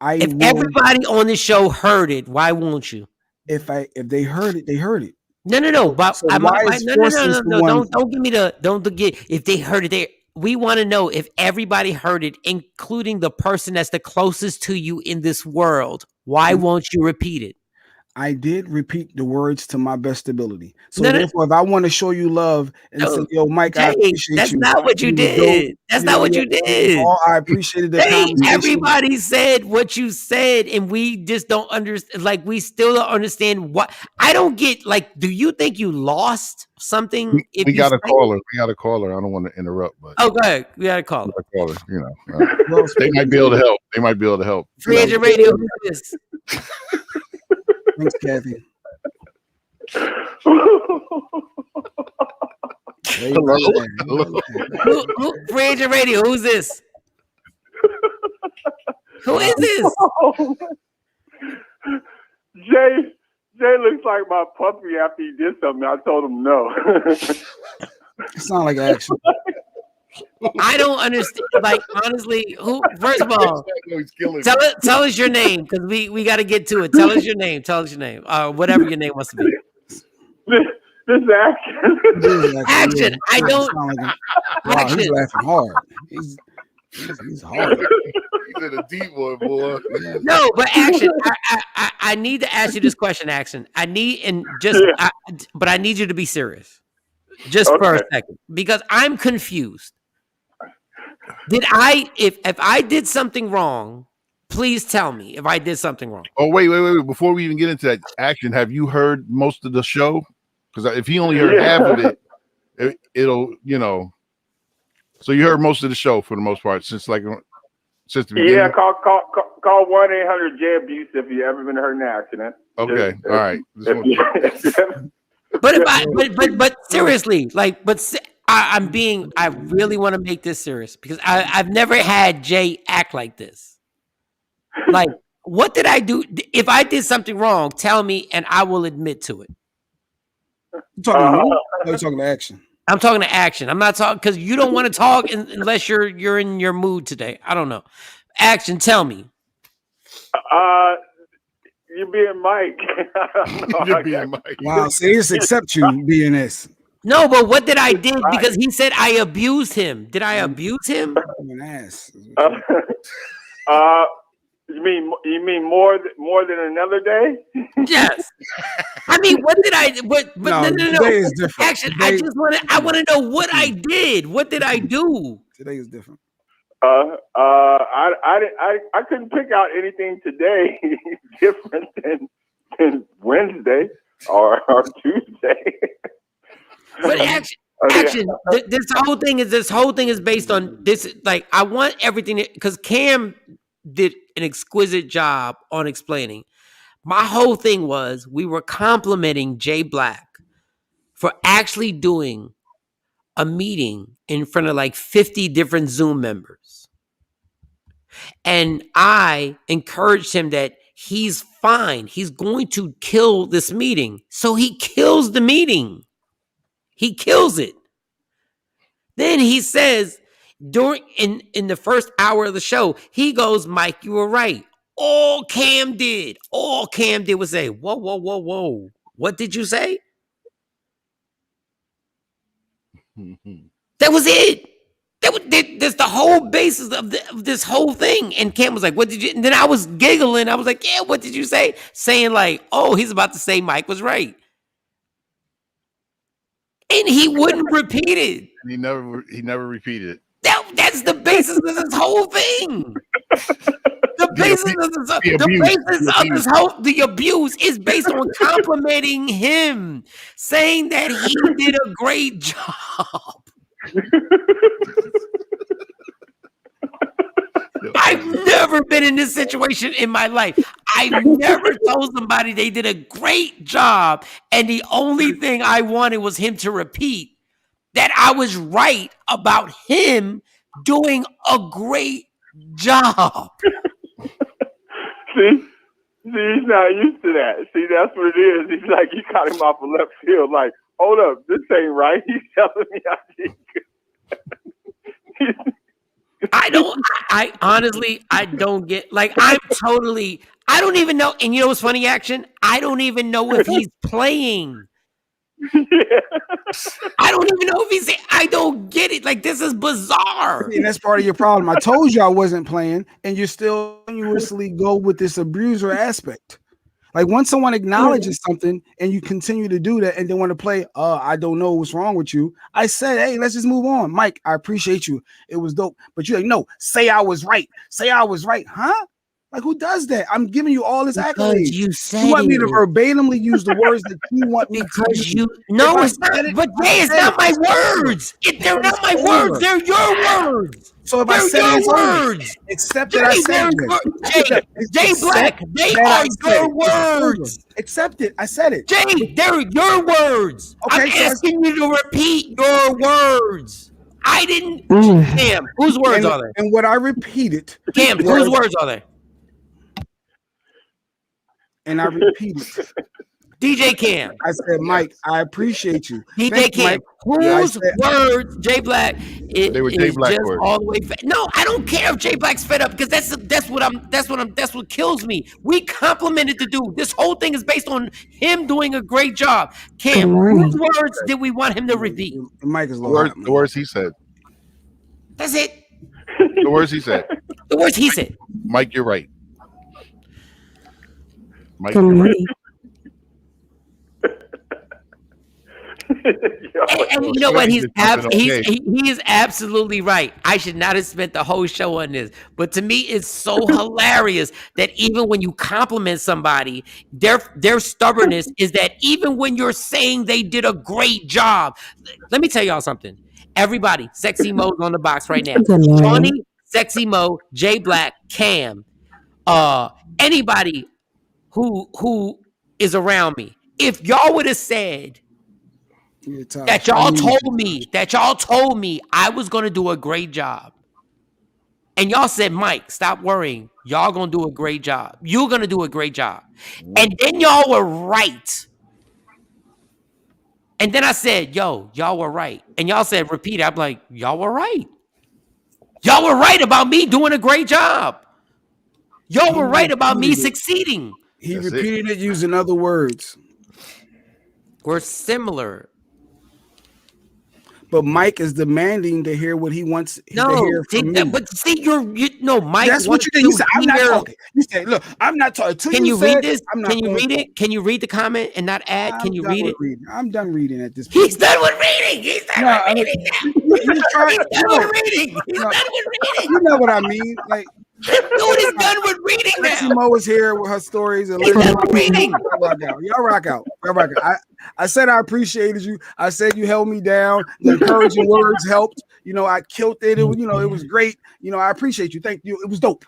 [SPEAKER 2] If everybody on the show heard it, why won't you?
[SPEAKER 3] If they heard it, they heard it.
[SPEAKER 2] No. But so don't give me don't get. If they heard it, we want to know if everybody heard it, including the person that's the closest to you in this world. Why won't you repeat it?
[SPEAKER 3] I did repeat the words to my best ability. So therefore, if I want to show you love and say, "Yo, Mike, I appreciate
[SPEAKER 2] that's
[SPEAKER 3] you,"
[SPEAKER 2] not what you did. That's not what you did.
[SPEAKER 3] I appreciated the conversation.
[SPEAKER 2] Everybody said what you said, and we just don't understand. Like, we still don't understand what. I don't get. Like, do you think you lost something?
[SPEAKER 4] We got a caller. We got a caller. I don't want to interrupt, but
[SPEAKER 2] go ahead. We got a caller.
[SPEAKER 4] You know, they might be able to help.
[SPEAKER 2] Free Agent Radio. Who's this?
[SPEAKER 3] Thanks, Kathy.
[SPEAKER 4] Hello.
[SPEAKER 2] Free Agent Radio. Who's this? Who is this?
[SPEAKER 15] Jay looks like my puppy after he did something. I told him no.
[SPEAKER 3] It sounds like action.
[SPEAKER 2] I don't understand. Like, honestly, first of all, tell us your name, because we got to get to it. Tell us your name. Whatever your name wants to be.
[SPEAKER 15] This is Action.
[SPEAKER 2] Action. I don't.
[SPEAKER 3] Wow, he's laughing hard. He's hard.
[SPEAKER 4] He's in a deep one, boy.
[SPEAKER 2] No, but Action, I need to ask you this question, Action. I need you to be serious, just for a second, because I'm confused. Did if I did something wrong, please tell me if I did something wrong.
[SPEAKER 4] Oh, wait. Before we even get into that, Action, have you heard most of the show? Because if he only heard half of it, it'll, you know. So you heard most of the show for the most part since the beginning?
[SPEAKER 15] Yeah, call 1-800-J-ABUSE if you ever been hurt in an accident.
[SPEAKER 4] Okay, all right.
[SPEAKER 2] But seriously, like, I really want to make this serious, because I've never had Jay act like this. Like, what did I do? If I did something wrong, tell me and I will admit to it.
[SPEAKER 3] You talking to me? Or you talking to Action?
[SPEAKER 2] I'm talking to Action. I'm not talking because you don't want to talk unless you're in your mood today. I don't know. Action, tell me.
[SPEAKER 15] You being Mike.
[SPEAKER 4] You're being Mike.
[SPEAKER 3] Wow, so they just accept you being this.
[SPEAKER 2] No, but what did I do? Because he said I abused him. Did I abuse him?
[SPEAKER 3] An ass.
[SPEAKER 15] You mean more than another day?
[SPEAKER 2] Yes. I mean, what did I? But no.
[SPEAKER 3] Today is different.
[SPEAKER 2] Action. I want to know what I did. What did I do?
[SPEAKER 3] Today is different.
[SPEAKER 15] I couldn't pick out anything today different than Wednesday or Tuesday.
[SPEAKER 2] But action. This whole thing is based on this. Like, I want everything because Cam did an exquisite job on explaining. My whole thing was we were complimenting Jay Black for actually doing a meeting in front of like 50 different Zoom members. And I encouraged him that he's fine. He's going to kill this meeting. So he kills the meeting. He kills it. Then he says during in the first hour of the show, he goes, Mike, you were right. All Cam did was say, whoa, whoa, whoa, whoa. What did you say? That was it. That's the whole basis of this whole thing. And Cam was like, what did you? And then I was giggling. I was like, yeah, what did you say? Saying like, oh, he's about to say Mike was right. And he wouldn't repeat it.
[SPEAKER 4] He never repeated it.
[SPEAKER 2] That's the basis of this whole thing. The abuse is based on complimenting him, saying that he did a great job. I've never been in this situation in my life. I've never told somebody they did a great job, and the only thing I wanted was him to repeat that I was right about him doing a great job.
[SPEAKER 15] See, he's not used to that. See, that's what it is. He's like, you caught him off of left field. Like, hold up, this ain't right. He's telling me I did good.
[SPEAKER 2] I honestly, I don't get, like, I don't even know. And you know what's funny, Action? I don't even know if he's playing. Yeah. I don't even know if I don't get it. Like, this is bizarre.
[SPEAKER 3] And that's part of your problem. I told you I wasn't playing, and you still continuously go with this abuser aspect. Like, once someone acknowledges something and you continue to do that and they want to play, I don't know what's wrong with you. I said, hey, let's just move on. Mike, I appreciate you. It was dope. But you're like, no, say I was right. Say I was right. Huh? Like, who does that? I'm giving you all this accolades.
[SPEAKER 2] You said
[SPEAKER 3] you want me to verbatimly use the words that you want me
[SPEAKER 2] because to use. No, it's not. But Jay, it's not my words. They're not my words. They're your words.
[SPEAKER 3] So if I said your words, accept that I said it.
[SPEAKER 2] Jay Black, they are your words.
[SPEAKER 3] Accept it. I said it.
[SPEAKER 2] Jay, they're your words. Okay, I'm asking you to repeat your words. I didn't. Cam, whose words are they?
[SPEAKER 3] And what I repeated.
[SPEAKER 2] Cam, whose words are they?
[SPEAKER 3] And I repeated.
[SPEAKER 2] DJ Cam.
[SPEAKER 3] I said, Mike, I appreciate you.
[SPEAKER 2] DJ Cam. Whose words, Jay Black?
[SPEAKER 4] They were Jay Black words.
[SPEAKER 2] All the way. No, I don't care if Jay Black's fed up because that's what kills me. We complimented the dude. This whole thing is based on him doing a great job. Cam, whose words did we want him to repeat?
[SPEAKER 3] Mike is
[SPEAKER 4] the words he said.
[SPEAKER 2] That's it.
[SPEAKER 4] The words he said.
[SPEAKER 2] The words he said.
[SPEAKER 4] Mike, you're right. Mike,
[SPEAKER 2] you're right. And you know what? He is absolutely right. I should not have spent the whole show on this. But to me, it's so hilarious that even when you compliment somebody, their stubbornness is that even when you're saying they did a great job. Let me tell y'all something. Everybody, Sexy Mo's on the box right now. Shawnee, Sexy Mo, Jay Black, Cam, anybody who is around me. If y'all would have said that y'all told me I was going to do a great job. And y'all said, Mike, stop worrying. Y'all going to do a great job. You're going to do a great job. And then y'all were right. And then I said, yo, y'all were right. And y'all said, repeat it. I'm like, y'all were right. Y'all were right about me doing a great job. Y'all were right about me succeeding.
[SPEAKER 3] He repeated it using other words.
[SPEAKER 2] We're similar.
[SPEAKER 3] But Mike is demanding to hear what he wants to hear from me.
[SPEAKER 2] But see, Mike.
[SPEAKER 3] That's what you did. You said, I'm not talking. You said, look, I'm not talking.
[SPEAKER 2] Can you read this?
[SPEAKER 3] I'm not
[SPEAKER 2] Can you read it? Can you read the comment and not add? Can you read it?
[SPEAKER 3] I'm done reading at this point.
[SPEAKER 2] He's done with reading. He's done with reading. He's done with reading.
[SPEAKER 3] You know what I mean? Like,
[SPEAKER 2] dude is done with reading now.
[SPEAKER 3] Mo is here with her stories and
[SPEAKER 2] reading.
[SPEAKER 3] Y'all rock out. I said I appreciated you. I said you held me down. The encouraging words helped. I killed it. It was great. I appreciate you. Thank you. It was dope.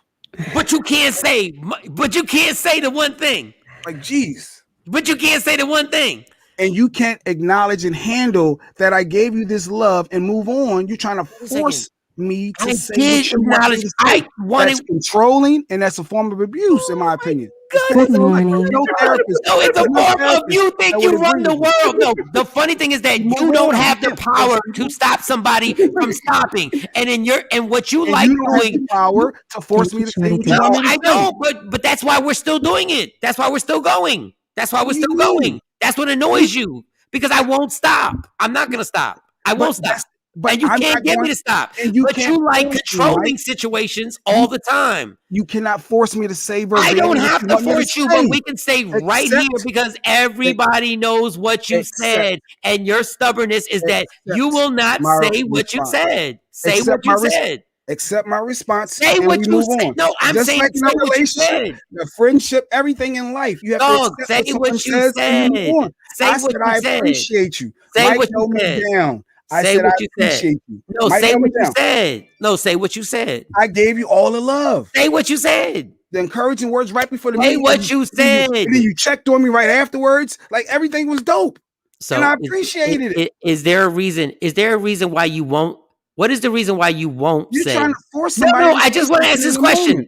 [SPEAKER 2] But you can't say the one thing.
[SPEAKER 3] Like, geez.
[SPEAKER 2] But you can't say the one thing.
[SPEAKER 3] And you can't acknowledge and handle that I gave you this love and move on. You're trying to force me to say what you want me to say. That's controlling, and that's a form of abuse, in my opinion.
[SPEAKER 5] Good morning.
[SPEAKER 3] No therapist.
[SPEAKER 2] No, it's a form of you think you run the world. No, the funny thing is that you don't have the power to stop somebody from stopping. And what you like doing,
[SPEAKER 3] the power to force me to say.
[SPEAKER 2] No, I know, but that's why we're still doing it. That's why we're still going. That's why we're still going. That's what annoys you, because I won't stop. I'm not gonna stop. I won't stop. But you can't get me to stop. But you like controlling situations all the time.
[SPEAKER 3] You cannot force me to say verbatim.
[SPEAKER 2] I don't have to force you, but we can say right here, because everybody knows what you said, and your stubbornness is that you will not say what you said. Say what you said.
[SPEAKER 3] Accept my response.
[SPEAKER 2] Say what you said. No, I'm saying
[SPEAKER 3] like in a relationship, the friendship, everything in life. You have to accept
[SPEAKER 2] say what you said. Say what you said.
[SPEAKER 3] I appreciate you.
[SPEAKER 2] Say what you said.
[SPEAKER 3] Down.
[SPEAKER 2] Say what you said. No, say what you said. No, say what you said.
[SPEAKER 3] I gave you all the love.
[SPEAKER 2] Say what you said.
[SPEAKER 3] The encouraging words right before the
[SPEAKER 2] meeting. Say what you said.
[SPEAKER 3] And then you checked on me right afterwards. Like, everything was dope.
[SPEAKER 2] So,
[SPEAKER 3] and I appreciated it.
[SPEAKER 2] Is there a reason? Is there a reason why you won't? What is the reason why you won't
[SPEAKER 3] You're
[SPEAKER 2] say?
[SPEAKER 3] You're trying to force somebody.
[SPEAKER 2] No, I just want to ask this question.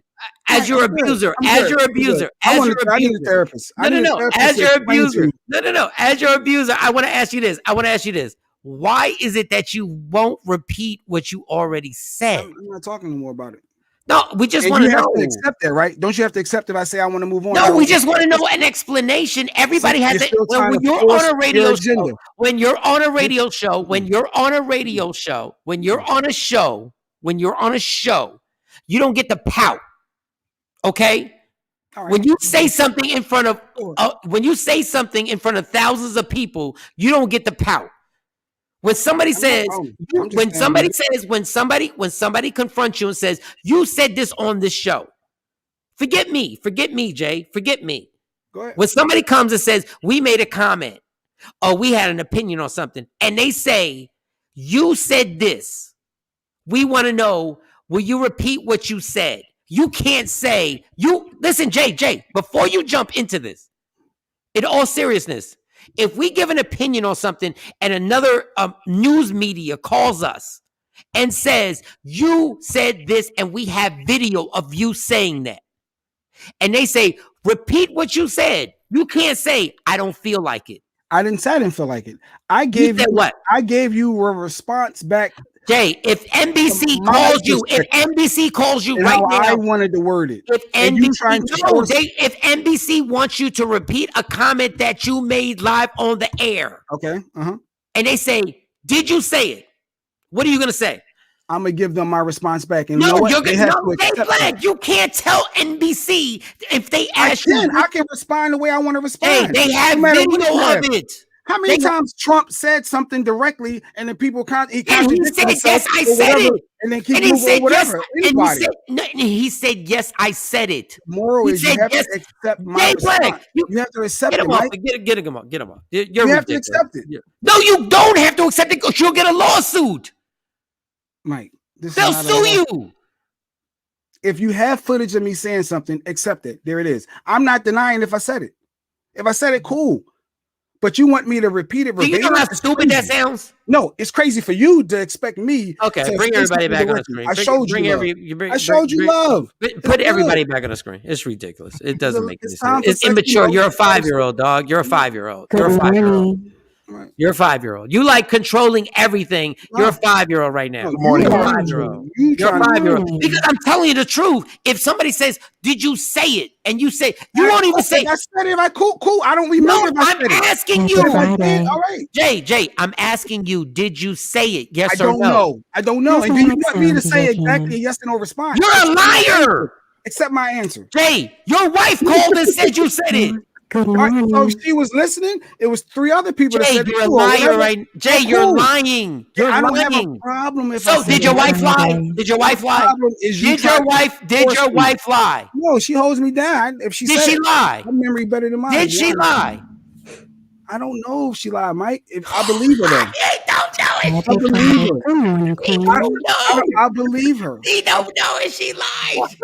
[SPEAKER 2] As your abuser, as your abuser, as your abuser.
[SPEAKER 3] I need a therapist.
[SPEAKER 2] No. As your abuser. No. As your abuser, I want to ask you this. Why is it that you won't repeat what you already said?
[SPEAKER 3] I'm not talking no more about it.
[SPEAKER 2] No, we just want to know.
[SPEAKER 3] To accept that, right? Don't you have to accept if I say I want to move on?
[SPEAKER 2] No, we just want to know an explanation. Everybody has it. When you're on a radio show, when you're on a radio show, when you're on a radio show, when you're on a show, when you're on a show, you don't get to pout. Okay? Right. When you say something in front of thousands of people, you don't get to pout. When somebody says, when somebody confronts you and says, you said this on this show. Forget me, Jay. Forget me.
[SPEAKER 3] Go ahead.
[SPEAKER 2] When somebody comes and says, we made a comment or we had an opinion on something, and they say, you said this. We want to know, will you repeat what you said? You can't say, listen, Jay, before you jump into this, in all seriousness, if we give an opinion on something and another news media calls us and says, you said this and we have video of you saying that, and they say, repeat what you said, you can't say, I don't feel like it.
[SPEAKER 3] I didn't say I didn't feel like it. I gave you
[SPEAKER 2] what?
[SPEAKER 3] I gave you a response back.
[SPEAKER 2] Jay, if NBC calls you right now,
[SPEAKER 3] I wanted to word it.
[SPEAKER 2] If NBC wants you to repeat a comment that you made live on the air,
[SPEAKER 3] okay,
[SPEAKER 2] and they say, "Did you say it?" What are you gonna say?
[SPEAKER 3] I'm gonna give them my response back. And
[SPEAKER 2] you can't tell NBC if they ask you.
[SPEAKER 3] I can respond the way I want to respond.
[SPEAKER 2] Hey, they have video of it.
[SPEAKER 3] How many times Trump said something directly and the people
[SPEAKER 2] he said, yes, I said it.
[SPEAKER 3] And then keep moving whatever.
[SPEAKER 2] He said, yes, I said it.
[SPEAKER 3] Moral is you have to accept my response. You have to accept it.
[SPEAKER 2] Get him off.
[SPEAKER 3] You have to accept it.
[SPEAKER 2] No, you don't have to accept it because you'll get a lawsuit.
[SPEAKER 3] Mike,
[SPEAKER 2] they'll sue you.
[SPEAKER 3] If you have footage of me saying something, accept it. There it is. I'm not denying if I said it. If I said it, cool. But you want me to repeat it verbatim?
[SPEAKER 2] Do you know how stupid that sounds?
[SPEAKER 3] No, it's crazy for you to expect me.
[SPEAKER 2] Okay, bring everybody back on the screen.
[SPEAKER 3] I showed you love.
[SPEAKER 2] Put everybody back on the screen. It's ridiculous. It doesn't make any sense. It's immature. You're a 5-year-old, dog. You're a 5-year-old. You're a 5-year-old.
[SPEAKER 3] Right.
[SPEAKER 2] You're a 5-year-old. You like controlling everything. You're a 5-year-old right now.
[SPEAKER 3] Good morning.
[SPEAKER 2] You're a 5-year-old. You're a 5-year-old. Because I'm telling you the truth. If somebody says, "Did you say it?" and you say, you won't even say.
[SPEAKER 3] I said it. Cool. I don't remember.
[SPEAKER 2] No, I'm asking you.
[SPEAKER 3] All right.
[SPEAKER 2] Jay, I'm asking you. Did you say it? Yes or no?
[SPEAKER 3] I don't know. And do you want me to say exactly a yes or no response?
[SPEAKER 2] You're a liar.
[SPEAKER 3] Accept my answer.
[SPEAKER 2] Jay, your wife called and said you said it.
[SPEAKER 16] Good morning.
[SPEAKER 3] So she was listening. It was 3 other people that said
[SPEAKER 2] you're
[SPEAKER 3] it.
[SPEAKER 2] a liar, right? Jay, you're lying. You're
[SPEAKER 3] I don't
[SPEAKER 2] lying.
[SPEAKER 3] have a problem if
[SPEAKER 2] so did your wife lie? Did your wife lie? Did your wife lie?
[SPEAKER 3] No, she holds me down. If she
[SPEAKER 2] did
[SPEAKER 3] said
[SPEAKER 2] she lie?
[SPEAKER 3] Her memory better than mine.
[SPEAKER 2] Did she lie?
[SPEAKER 3] I don't know if she lied, Mike. I believe her though.
[SPEAKER 2] I don't know
[SPEAKER 3] I believe her.
[SPEAKER 16] Good morning, Queen.
[SPEAKER 3] I believe her.
[SPEAKER 2] He don't know if she lied.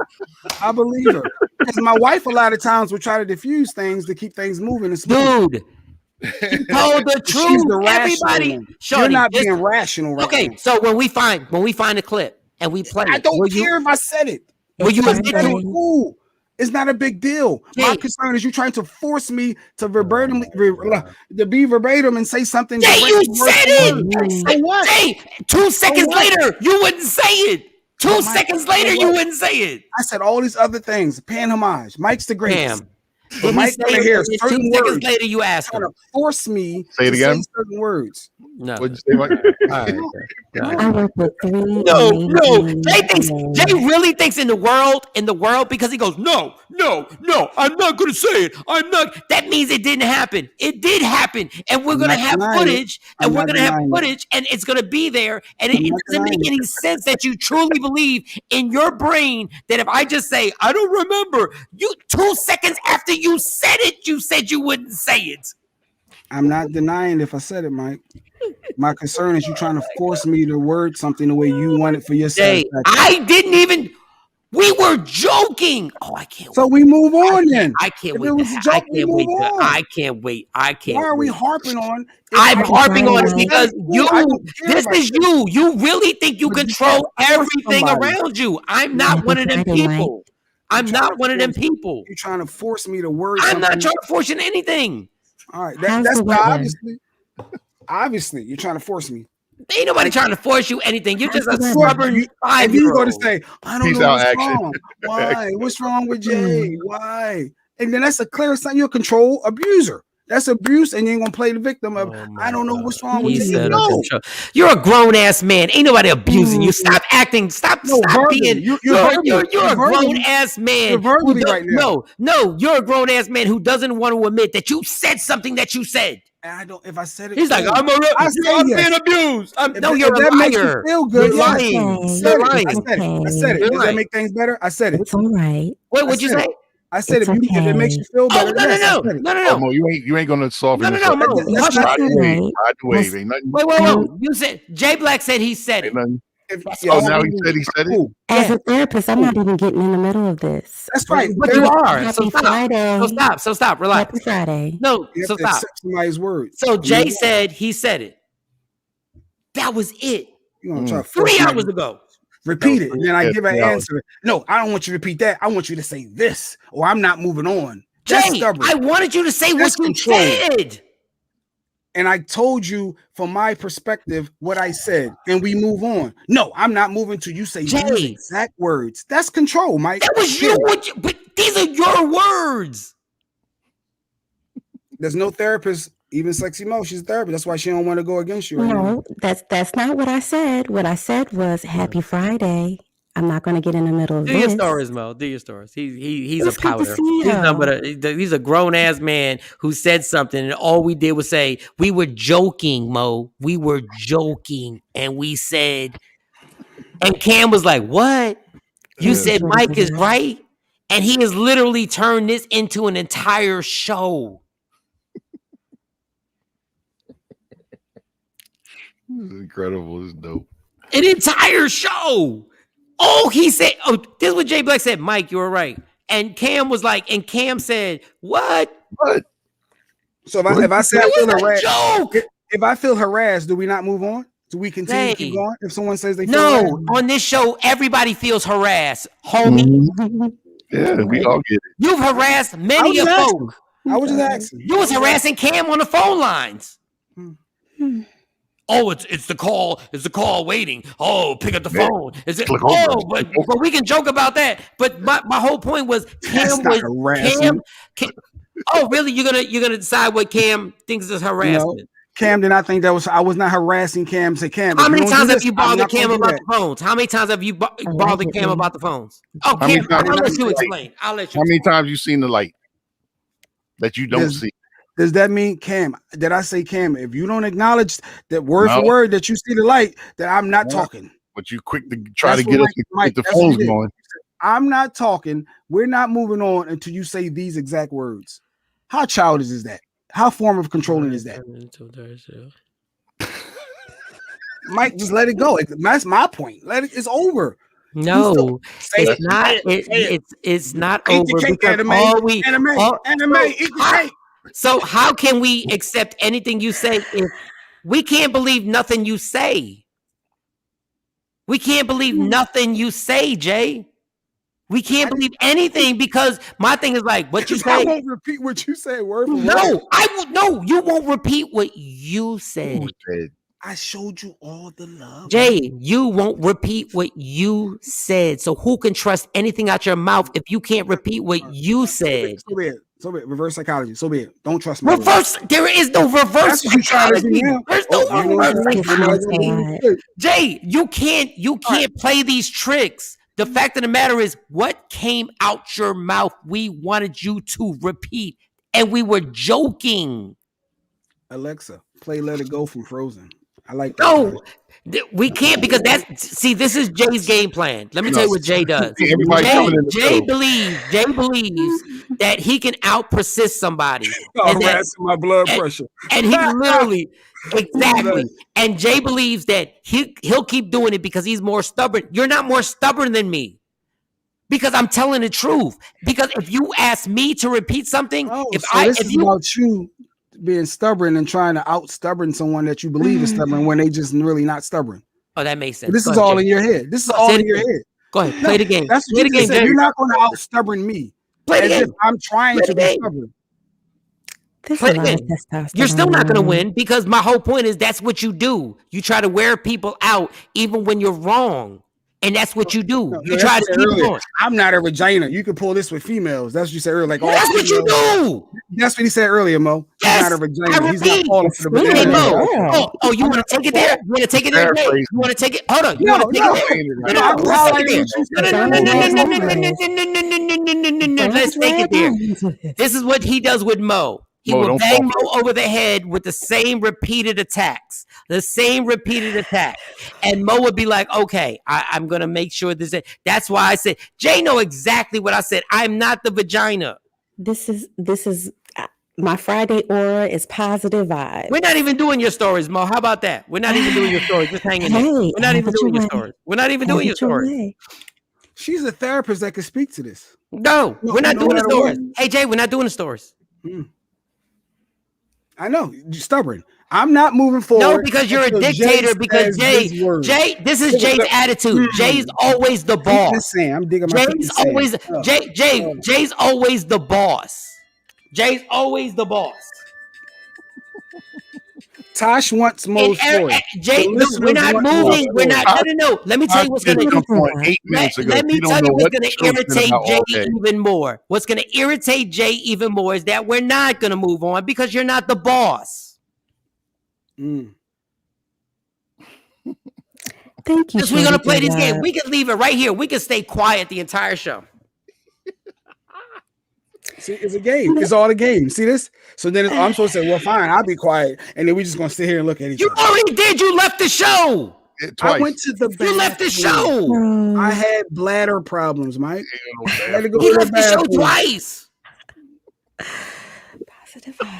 [SPEAKER 3] I believe her. Because my wife a lot of times would try to diffuse things to keep things moving and smooth.
[SPEAKER 2] Dude, she told the truth.
[SPEAKER 3] She's the
[SPEAKER 2] Everybody,
[SPEAKER 3] You're not being rational right now.
[SPEAKER 2] Okay, so when we find a clip and we play it,
[SPEAKER 3] I don't care if I said it.
[SPEAKER 2] Will you admit to it?
[SPEAKER 3] Cool. It's not a big deal.
[SPEAKER 2] Jay.
[SPEAKER 3] My concern is you trying to force me to be verbatim and say something.
[SPEAKER 2] Jay, you said it.
[SPEAKER 3] So what?
[SPEAKER 2] Jay, 2 seconds later, you wouldn't say it. 2 seconds later, you wouldn't say it.
[SPEAKER 3] I said all these other things. Paying homage. Mike's the greatest.
[SPEAKER 2] But
[SPEAKER 3] Mike gonna hear
[SPEAKER 2] 2
[SPEAKER 3] certain
[SPEAKER 2] seconds
[SPEAKER 3] words.
[SPEAKER 2] later, you ask him.
[SPEAKER 3] Trying to force me
[SPEAKER 4] Say it
[SPEAKER 3] to
[SPEAKER 4] again.
[SPEAKER 3] say certain words.
[SPEAKER 2] No.
[SPEAKER 4] What'd you say, Mike?
[SPEAKER 16] I work with 3.
[SPEAKER 2] No. Jay really thinks in the world because he goes, no, I'm not gonna say it. I'm not. That means it didn't happen. It did happen, and we're gonna have footage, and it's gonna be there, and it doesn't make any sense that you truly believe in your brain that if I just say I don't remember, you 2 seconds after you said it, you said you wouldn't say it.
[SPEAKER 3] I'm not denying if I said it, Mike. My concern is you trying to force me to word something the way you want it for yourself.
[SPEAKER 2] I didn't even. We were joking. Oh, I can't.
[SPEAKER 3] So we move on then.
[SPEAKER 2] I can't
[SPEAKER 3] If
[SPEAKER 2] wait.
[SPEAKER 3] it was a joke, we move on.
[SPEAKER 2] I can't wait.
[SPEAKER 3] Why are we harping on?
[SPEAKER 2] I'm harping on it because this is you. You really think you control everything around you. I'm not one of them people. I'm not one of them people.
[SPEAKER 3] You're trying to force me to word.
[SPEAKER 2] I'm not trying to force you into anything.
[SPEAKER 3] All right, that's obviously. Obviously, you're trying to force me.
[SPEAKER 2] Ain't nobody trying to force you anything. You're just a stubborn 5-year-old.
[SPEAKER 3] And you go to say, I don't know what's wrong. Why? What's wrong with Jay? Why? And then that's a clear sign you're a control abuser. That's abuse, and you ain't gonna play the victim of I don't know what's wrong with Jay. No.
[SPEAKER 2] You're a grown ass man. Ain't nobody abusing you. Stop acting. Stop being. You're a grown ass man.
[SPEAKER 3] You're verbally right now.
[SPEAKER 2] No. You're a grown ass man who doesn't want to admit that you said something that you said.
[SPEAKER 3] And I don't. If I said it,
[SPEAKER 2] he's like, I'm being abused. No, you're a
[SPEAKER 3] that
[SPEAKER 2] liar.
[SPEAKER 3] Makes you feel good.
[SPEAKER 2] You're lying. You're lying.
[SPEAKER 3] I said it. Does that make things better? I said it.
[SPEAKER 16] It's all right.
[SPEAKER 2] Wait, what'd you say?
[SPEAKER 3] I said if it makes you feel better.
[SPEAKER 2] No.
[SPEAKER 4] Mo, you ain't gonna soften this.
[SPEAKER 2] No.
[SPEAKER 4] That's not the wave. Ain't nothing.
[SPEAKER 2] Wait. You said Jay Black said he said it.
[SPEAKER 4] Now he said it.
[SPEAKER 16] As a therapist, I'm not even getting in the middle of this.
[SPEAKER 3] That's right.
[SPEAKER 2] But you are.
[SPEAKER 16] Happy Friday.
[SPEAKER 2] So stop. Relax.
[SPEAKER 16] Happy Friday.
[SPEAKER 2] No.
[SPEAKER 3] You
[SPEAKER 2] So
[SPEAKER 3] have to
[SPEAKER 2] stop.
[SPEAKER 3] accept somebody's words.
[SPEAKER 2] So Jay said he said it. That was it.
[SPEAKER 3] You gonna try to
[SPEAKER 2] 3 hours ago.
[SPEAKER 3] Repeat it, and then I give an answer. No, I don't want you to repeat that. I want you to say this, or I'm not moving on. That's
[SPEAKER 2] Jay,
[SPEAKER 3] stubborn.
[SPEAKER 2] I wanted you to say what you said.
[SPEAKER 3] And I told you from my perspective what I said, and we move on. No, I'm not moving till you say these exact words. That's control, Mike.
[SPEAKER 2] That was you, but these are your words.
[SPEAKER 3] There's no therapist, even Sexy Mo. She's a therapist. That's why she don't want to go against you. Right
[SPEAKER 16] No, that's not what I said. What I said was Happy Friday. I'm not going to get in the middle of
[SPEAKER 2] Do
[SPEAKER 16] this.
[SPEAKER 2] your stories, Mo. Do your stories. He's
[SPEAKER 16] It's
[SPEAKER 2] a
[SPEAKER 16] good to
[SPEAKER 2] powder.
[SPEAKER 16] see you.
[SPEAKER 2] He's a grown ass man who said something, and all we did was say we were joking, Mo. We were joking, and we said, and Cam was like, "What? You said Mike is right?" And he has literally turned this into an entire show.
[SPEAKER 4] This is incredible. This is dope.
[SPEAKER 2] An entire show. Oh, he said, this is what Jay Black said. Mike, you were right. And Cam was like, and Cam said, what?
[SPEAKER 3] So if I say I feel harassed, if I feel harassed, do we not move on? Do we continue to keep going? If someone says they feel harassed?
[SPEAKER 2] On this show, everybody feels harassed, homie.
[SPEAKER 4] Yeah, we all get it.
[SPEAKER 2] You've harassed many of folk.
[SPEAKER 3] I was just asking.
[SPEAKER 2] You was harassing Cam on the phone lines. Oh, it's the call. It's the call waiting. Oh, pick up the phone. Is it?
[SPEAKER 4] Click
[SPEAKER 2] Oh,
[SPEAKER 4] over.
[SPEAKER 2] but we can joke about that. But my whole point was Cam was
[SPEAKER 3] harassment.
[SPEAKER 2] Cam. Oh, really? You're gonna decide what Cam thinks is harassment?
[SPEAKER 3] No, Cam did not think that was. I was not harassing Cam. Say Cam.
[SPEAKER 2] How many times have you bothered Cam about the phones? How many times have you bothered Cam about the phones? Oh, Cam, I'll let you explain. I'll let you.
[SPEAKER 4] How many times you seen the light that you don't see?
[SPEAKER 3] Does that mean, Cam? Did I say, Cam? If you don't acknowledge that word for word that you see the light, that I'm not talking.
[SPEAKER 4] But you quick to try to get us to get the phones going.
[SPEAKER 3] I'm not talking. We're not moving on until you say these exact words. How childish is that? How form of controlling is that? Mike, just let it go. That's my point. It's over.
[SPEAKER 2] No, it's not. It's not over because
[SPEAKER 3] anime, eat the cake.
[SPEAKER 2] So how can we accept anything you say if we can't believe nothing you say? We can't believe nothing you say, Jay. We can't believe anything because my thing is like what you say.
[SPEAKER 3] I won't repeat what you say word for word.
[SPEAKER 2] No, I will. No, you won't repeat what you said.
[SPEAKER 3] I showed you all the love.
[SPEAKER 2] Jay, you won't repeat what you said. So who can trust anything out your mouth if you can't repeat what you said?
[SPEAKER 3] So be it. So be it. Reverse psychology. So be it. Don't trust
[SPEAKER 2] me. Reverse. There is no reverse psychology. There's no reverse psychology. Jay, you can't play these tricks. The fact of the matter is, what came out your mouth, we wanted you to repeat, and we were joking.
[SPEAKER 3] Alexa, play "Let It Go" from Frozen. I like that.
[SPEAKER 2] No, we can't because this is Jay's game plan. Let me tell you what Jay does. Jay believes that he can out persist somebody.
[SPEAKER 3] Harassing my blood pressure.
[SPEAKER 2] And he literally exactly. And Jay believes that he'll keep doing it because he's more stubborn. You're not more stubborn than me. Because I'm telling the truth. Because if you ask me to repeat something,
[SPEAKER 3] this is about you being stubborn and trying to out stubborn someone that you believe is stubborn when they just really not stubborn.
[SPEAKER 2] Oh, that makes sense.
[SPEAKER 3] This is all in your head. This is all in your head.
[SPEAKER 2] Go ahead, play the game.
[SPEAKER 3] That's what you said. You're not going to out stubborn me.
[SPEAKER 2] Play the game.
[SPEAKER 3] If I'm trying to be stubborn.
[SPEAKER 2] Play the game. You're still not going to win because my whole point is that's what you do. You try to wear people out even when you're wrong. And that's what you do. You try to keep going.
[SPEAKER 3] I'm not a vagina. You can pull this with females. That's what you said earlier. Like,
[SPEAKER 2] that's what you do.
[SPEAKER 3] That's what he said earlier, Mo. He's not a vagina. He's not falling for the vagina.
[SPEAKER 2] Mo. Oh, you want to take it there? You want to take it there? You want to take it? Hold on. You want to take it there? Let's take it there. This is what he does with Mo. He will bang Mo over the head with the same repeated attacks. And Mo would be like, okay, I'm going to make sure this is. That's why I said, Jay know exactly what I said. I'm not the vagina.
[SPEAKER 16] This is my Friday aura is positive vibes.
[SPEAKER 2] We're not even doing your stories, Mo. How about that? We're not even doing your stories. Just hanging there. We're not even doing your stories. We're not even doing your stories.
[SPEAKER 3] She's a therapist that can speak to this.
[SPEAKER 2] No, we're not doing the stories. Hey, Jay, we're not doing the stories.
[SPEAKER 3] I know you're stubborn. I'm not moving forward.
[SPEAKER 2] No, because you're a dictator. Because Jay, this is Jay's attitude. Jay's always the boss.
[SPEAKER 3] I'm digging
[SPEAKER 2] Jay's always Jay's always the boss. Jay's always the boss.
[SPEAKER 3] Tosh wants Mo's story.
[SPEAKER 2] Jay, no, we're not moving. We're not. No. Let me tell you what's going to.
[SPEAKER 4] 8 minutes ago.
[SPEAKER 2] Let me tell you what's going to irritate Jay even more. What's going to irritate Jay even more is that we're not going to move on because you're not the boss.
[SPEAKER 16] Thank you.
[SPEAKER 2] Because we're going to play this game. We can leave it right here. We can stay quiet the entire show.
[SPEAKER 3] See, it's a game. It's all a game. See this? So then I'm supposed to say, well, fine, I'll be quiet. And then we're just going to sit here and look at each other.
[SPEAKER 2] You already did. You left the show.
[SPEAKER 3] I went to the bathroom.
[SPEAKER 2] You left the show.
[SPEAKER 3] I had bladder problems, Mike.
[SPEAKER 2] He left the show twice.
[SPEAKER 16] Positive vibes.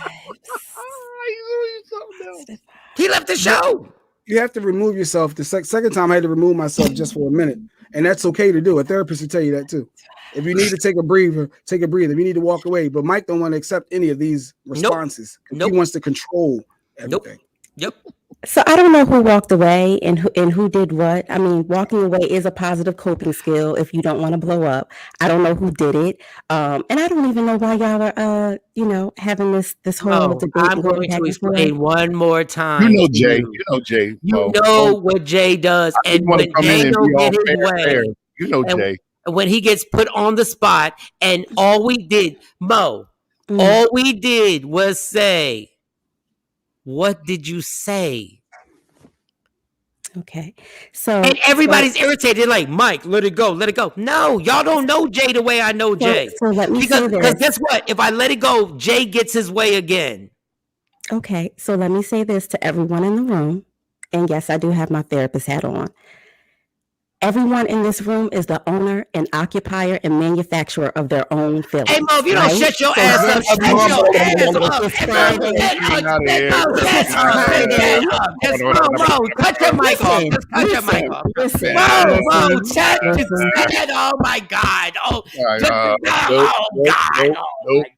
[SPEAKER 2] He left the show.
[SPEAKER 3] You have to remove yourself. The second time I had to remove myself just for a minute. And that's okay to do. A therapist will tell you that too. If you need to take a breather, take a breather. If you need to walk away. But Mike don't want to accept any of these responses. He wants to control everything.
[SPEAKER 2] Yep.
[SPEAKER 16] So I don't know who walked away and who did what. I mean, walking away is a positive coping skill if you don't want to blow up. I don't know who did it, and I don't even know why y'all are, having this whole
[SPEAKER 2] Mo,
[SPEAKER 16] debate
[SPEAKER 2] I'm
[SPEAKER 16] and going
[SPEAKER 2] going
[SPEAKER 16] back
[SPEAKER 2] to
[SPEAKER 16] and forth.
[SPEAKER 2] explain one more
[SPEAKER 4] You
[SPEAKER 2] time
[SPEAKER 4] know
[SPEAKER 2] to
[SPEAKER 4] Jay.
[SPEAKER 2] you.
[SPEAKER 4] You know Jay.
[SPEAKER 2] You
[SPEAKER 4] Mo.
[SPEAKER 2] know
[SPEAKER 4] Mo,
[SPEAKER 2] what Jay does,
[SPEAKER 4] I
[SPEAKER 2] and
[SPEAKER 4] just want to
[SPEAKER 2] when
[SPEAKER 4] come in
[SPEAKER 2] Jay
[SPEAKER 4] and be
[SPEAKER 2] don't
[SPEAKER 4] all
[SPEAKER 2] get his
[SPEAKER 4] fair.
[SPEAKER 2] way,
[SPEAKER 4] You know
[SPEAKER 2] and
[SPEAKER 4] Jay.
[SPEAKER 2] when he gets put on the spot, and all we did, Mo,
[SPEAKER 16] Mm.
[SPEAKER 2] all we did was say, "What did you say?"
[SPEAKER 16] Okay, so
[SPEAKER 2] And everybody's irritated, like, Mike, let it go, let it go. No, y'all don't know Jay the way I know Jay.
[SPEAKER 16] so let me
[SPEAKER 2] Because
[SPEAKER 16] say this.
[SPEAKER 2] guess what? If I let it go, Jay gets his way again.
[SPEAKER 16] Okay, so let me say this to everyone in the room, and yes, I do have my therapist hat on. Everyone in this room is the owner and occupier and manufacturer of their own feelings.
[SPEAKER 2] Hey, Mo, if you don't
[SPEAKER 16] right?
[SPEAKER 2] shut your
[SPEAKER 16] So
[SPEAKER 2] ass up,
[SPEAKER 16] yes,
[SPEAKER 2] shut your
[SPEAKER 16] yes,
[SPEAKER 2] ass up.
[SPEAKER 16] it's
[SPEAKER 2] Hey, Mo,
[SPEAKER 16] Friday.
[SPEAKER 2] shut up. Hey, Mo,
[SPEAKER 16] It's
[SPEAKER 2] shut up.
[SPEAKER 16] Friday.
[SPEAKER 2] Shut up. Just, Mo, cut your mic off. Just cut your mic off. Mo, shut. Oh, my God. Oh, just, oh, God.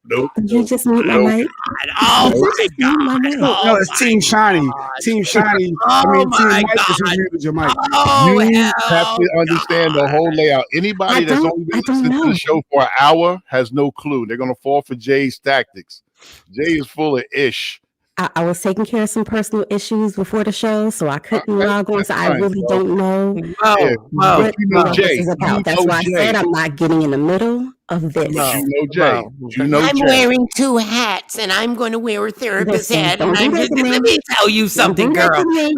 [SPEAKER 4] Nope.
[SPEAKER 16] Did you just mute my
[SPEAKER 4] Nope.
[SPEAKER 16] mic?
[SPEAKER 2] Oh,
[SPEAKER 16] Did you
[SPEAKER 2] my
[SPEAKER 16] just mute my mic?
[SPEAKER 3] No,
[SPEAKER 2] Oh,
[SPEAKER 3] it's Team Shiny. Team Shiny.
[SPEAKER 2] Oh,
[SPEAKER 3] Team
[SPEAKER 2] my
[SPEAKER 3] Mike is who
[SPEAKER 2] God.
[SPEAKER 3] muted your mic.
[SPEAKER 2] Oh,
[SPEAKER 4] You have
[SPEAKER 2] hell.
[SPEAKER 4] to understand the whole layout. Anybody that's only been listening to the show for an hour has no clue. They're gonna fall for Jay's tactics. Jay is full of ish.
[SPEAKER 16] I was taking care of some personal issues before the show, so I couldn't log on. So I
[SPEAKER 4] fine,
[SPEAKER 16] really
[SPEAKER 4] bro.
[SPEAKER 16] don't know
[SPEAKER 4] Yeah,
[SPEAKER 16] what
[SPEAKER 4] but you know
[SPEAKER 16] this
[SPEAKER 4] Jay.
[SPEAKER 16] is
[SPEAKER 4] You
[SPEAKER 16] about. That's
[SPEAKER 4] know
[SPEAKER 16] why I
[SPEAKER 4] Jay.
[SPEAKER 16] said I'm not getting in the middle of this.
[SPEAKER 4] But you know Jay. You know
[SPEAKER 2] I'm
[SPEAKER 4] Jay.
[SPEAKER 2] wearing two hats, and I'm going to wear a therapist
[SPEAKER 16] Listen,
[SPEAKER 2] hat.
[SPEAKER 16] don't
[SPEAKER 2] And
[SPEAKER 16] do
[SPEAKER 2] I'm
[SPEAKER 16] that
[SPEAKER 2] just,
[SPEAKER 16] to me.
[SPEAKER 2] let me tell you something,
[SPEAKER 16] Don't do that
[SPEAKER 2] girl.
[SPEAKER 16] to me.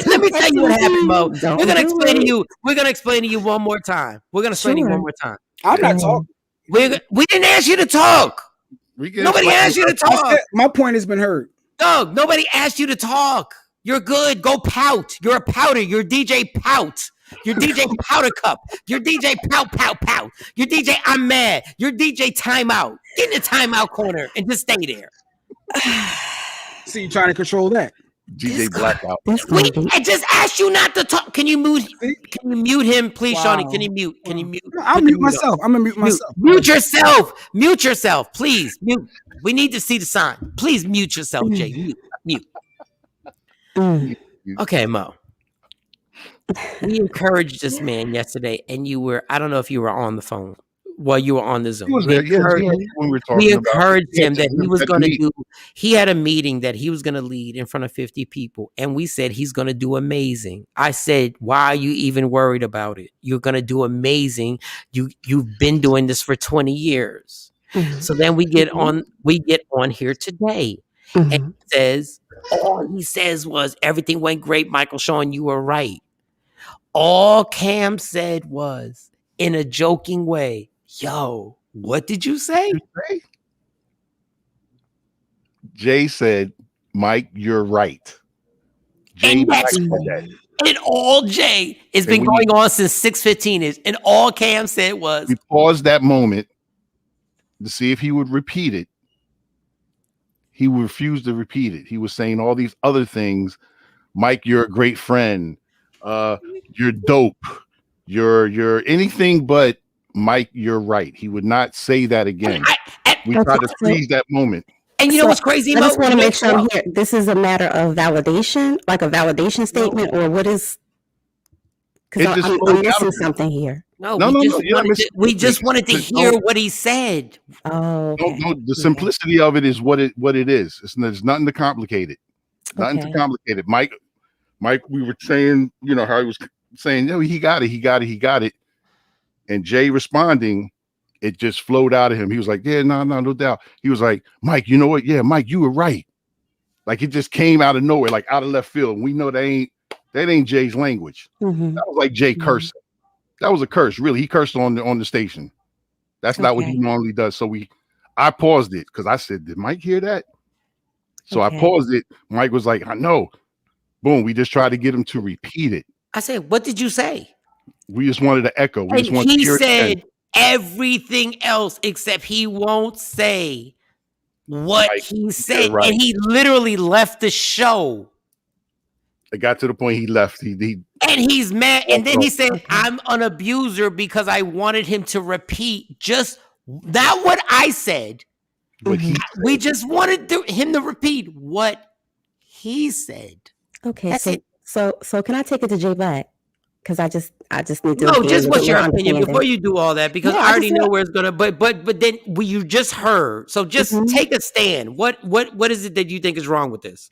[SPEAKER 2] Let me tell you what happened, Mo.
[SPEAKER 16] Don't
[SPEAKER 2] We're gonna
[SPEAKER 16] do
[SPEAKER 2] explain to
[SPEAKER 16] it.
[SPEAKER 2] you. We're gonna explain to you one more time. We're gonna explain to you one
[SPEAKER 16] Sure.
[SPEAKER 2] more time.
[SPEAKER 3] I'm not talking.
[SPEAKER 2] We didn't ask you to talk. Nobody asked you to talk.
[SPEAKER 3] My point has been heard.
[SPEAKER 2] Doug, nobody asked you to talk. You're good. Go pout. You're a pouter. You're DJ Pout. You're DJ Powder Cup. You're DJ Pout Pout Pout. You're DJ I'm Mad. You're DJ Timeout. Get in the timeout corner and just stay there.
[SPEAKER 3] See, you trying to control that.
[SPEAKER 4] DJ Blackout.
[SPEAKER 2] I just asked you not to talk. Can you mute? Can you mute him, please,
[SPEAKER 3] Wow.
[SPEAKER 2] Shawnee? Can you mute? Can you mute?
[SPEAKER 3] I'll mute myself. I'm gonna mute myself.
[SPEAKER 2] Mute yourself. Mute yourself, please. Mute. We need to see the sign. Please mute yourself, Jay. Mute. Okay, Mo. We encouraged this man yesterday, and you were, I don't know if you were on the phone while you were on the Zoom.
[SPEAKER 4] He was there. Yeah, when we were talking
[SPEAKER 2] We
[SPEAKER 4] about
[SPEAKER 2] encouraged him that he was
[SPEAKER 4] at the
[SPEAKER 2] going to
[SPEAKER 4] meeting.
[SPEAKER 2] do, he had a meeting that he was going to lead in front of 50 people. And we said, he's going to do amazing. I said, why are you even worried about it? You're going to do amazing. You've been doing this for 20 years. So then we get on here today. And he says, all he says was everything went great. Michael Shawn, you were right. All Cam said was, in a joking way, yo, what did you say?
[SPEAKER 4] Jay said, Mike, you're right. Jay
[SPEAKER 2] And that's
[SPEAKER 4] said that.
[SPEAKER 2] and all Jay. It's been going on since 6:15 and all Cam said was,
[SPEAKER 4] we paused that moment to see if he would repeat it. He refused to repeat it. He was saying all these other things. Mike, you're a great friend. You're dope. You're anything but Mike, you're right. He would not say that again. We tried to freeze that moment.
[SPEAKER 2] And you know what's crazy?
[SPEAKER 16] I just want to make sure I'm here. This is a matter of validation, like a validation statement, or what is? Because I'm missing something here.
[SPEAKER 2] No, we just wanted to hear what he said.
[SPEAKER 16] Oh, okay.
[SPEAKER 4] No, the simplicity of it is what it is. There's nothing to complicate it. Nothing to complicate it. Mike, we were saying, you know, how he was saying, no, he got it. And Jay responding, it just flowed out of him. He was like, yeah, no doubt. He was like, Mike, you know what? Yeah, Mike, you were right. Like it just came out of nowhere, like out of left field. We know that ain't Jay's language. That was like Jay cursing. That was a curse, really. He cursed on the station. That's not what he normally does. So I paused it because I said, did Mike hear that? So I paused it. Mike was like, I know. Boom. We just tried to get him to repeat it.
[SPEAKER 2] I said, what did you say?
[SPEAKER 4] We just wanted to echo. We
[SPEAKER 2] And
[SPEAKER 4] just wanted to
[SPEAKER 2] he
[SPEAKER 4] hear it
[SPEAKER 2] said
[SPEAKER 4] again.
[SPEAKER 2] everything else except he won't say what
[SPEAKER 4] Mike,
[SPEAKER 2] he said.
[SPEAKER 4] right.
[SPEAKER 2] And he literally left the show.
[SPEAKER 4] It got to the point he left.
[SPEAKER 2] And he's mad. And then he said, I'm an abuser because I wanted him to repeat just not what I said.
[SPEAKER 4] But
[SPEAKER 2] we just wanted him to repeat what he said.
[SPEAKER 16] Okay,
[SPEAKER 2] That's it.
[SPEAKER 16] so can I take it to J Black? Because I just need to
[SPEAKER 2] No,
[SPEAKER 16] gain
[SPEAKER 2] just
[SPEAKER 16] a
[SPEAKER 2] what's
[SPEAKER 16] bit
[SPEAKER 2] your
[SPEAKER 16] more
[SPEAKER 2] opinion
[SPEAKER 16] understanding.
[SPEAKER 2] before you do all that? Because
[SPEAKER 16] No,
[SPEAKER 2] I
[SPEAKER 16] I
[SPEAKER 2] already
[SPEAKER 16] just
[SPEAKER 2] know
[SPEAKER 16] want-
[SPEAKER 2] where it's gonna. But then you just heard. So just take a stand. What is it that you think is wrong with this?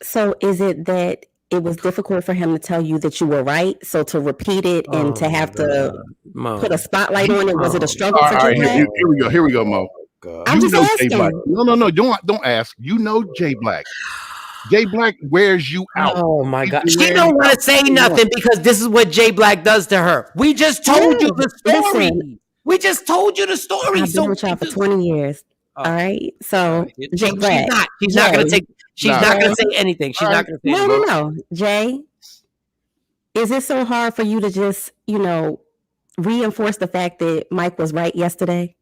[SPEAKER 16] So is it that it was difficult for him to tell you that you were right? So to repeat it and to have to put a spotlight on it, was it a struggle
[SPEAKER 4] All
[SPEAKER 16] for
[SPEAKER 4] right,
[SPEAKER 16] J Black?
[SPEAKER 4] here we go, Mo.
[SPEAKER 16] I'm
[SPEAKER 4] You
[SPEAKER 16] just
[SPEAKER 4] know Jay Black.
[SPEAKER 16] asking.
[SPEAKER 4] No, don't ask. You know Jay Black. Jay Black wears you out.
[SPEAKER 2] Oh my God,
[SPEAKER 4] He's
[SPEAKER 2] she
[SPEAKER 4] wearing
[SPEAKER 2] don't
[SPEAKER 4] you
[SPEAKER 2] want
[SPEAKER 4] out.
[SPEAKER 2] to say nothing because this is what Jay Black does to her. We just told you the story.
[SPEAKER 16] Listen,
[SPEAKER 2] We just told you the story.
[SPEAKER 16] I've been with y'all for 20 years. All right. So Jay Black.
[SPEAKER 2] She's not gonna take. She's not gonna say
[SPEAKER 16] Jay.
[SPEAKER 2] anything. She's not gonna say
[SPEAKER 16] No,
[SPEAKER 2] anything.
[SPEAKER 16] no. Jay, is it so hard for you to just, reinforce the fact that Mike was right yesterday?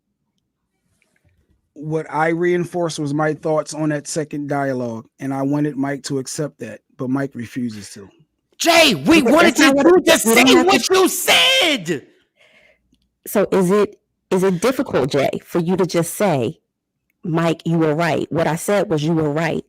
[SPEAKER 3] What I reinforced was my thoughts on that second dialogue, and I wanted Mike to accept that, but Mike refuses to.
[SPEAKER 2] Jay, we wanted you to say what you said.
[SPEAKER 16] So is it difficult, Jay, for you to just say, Mike, you were right? What I said was you were right.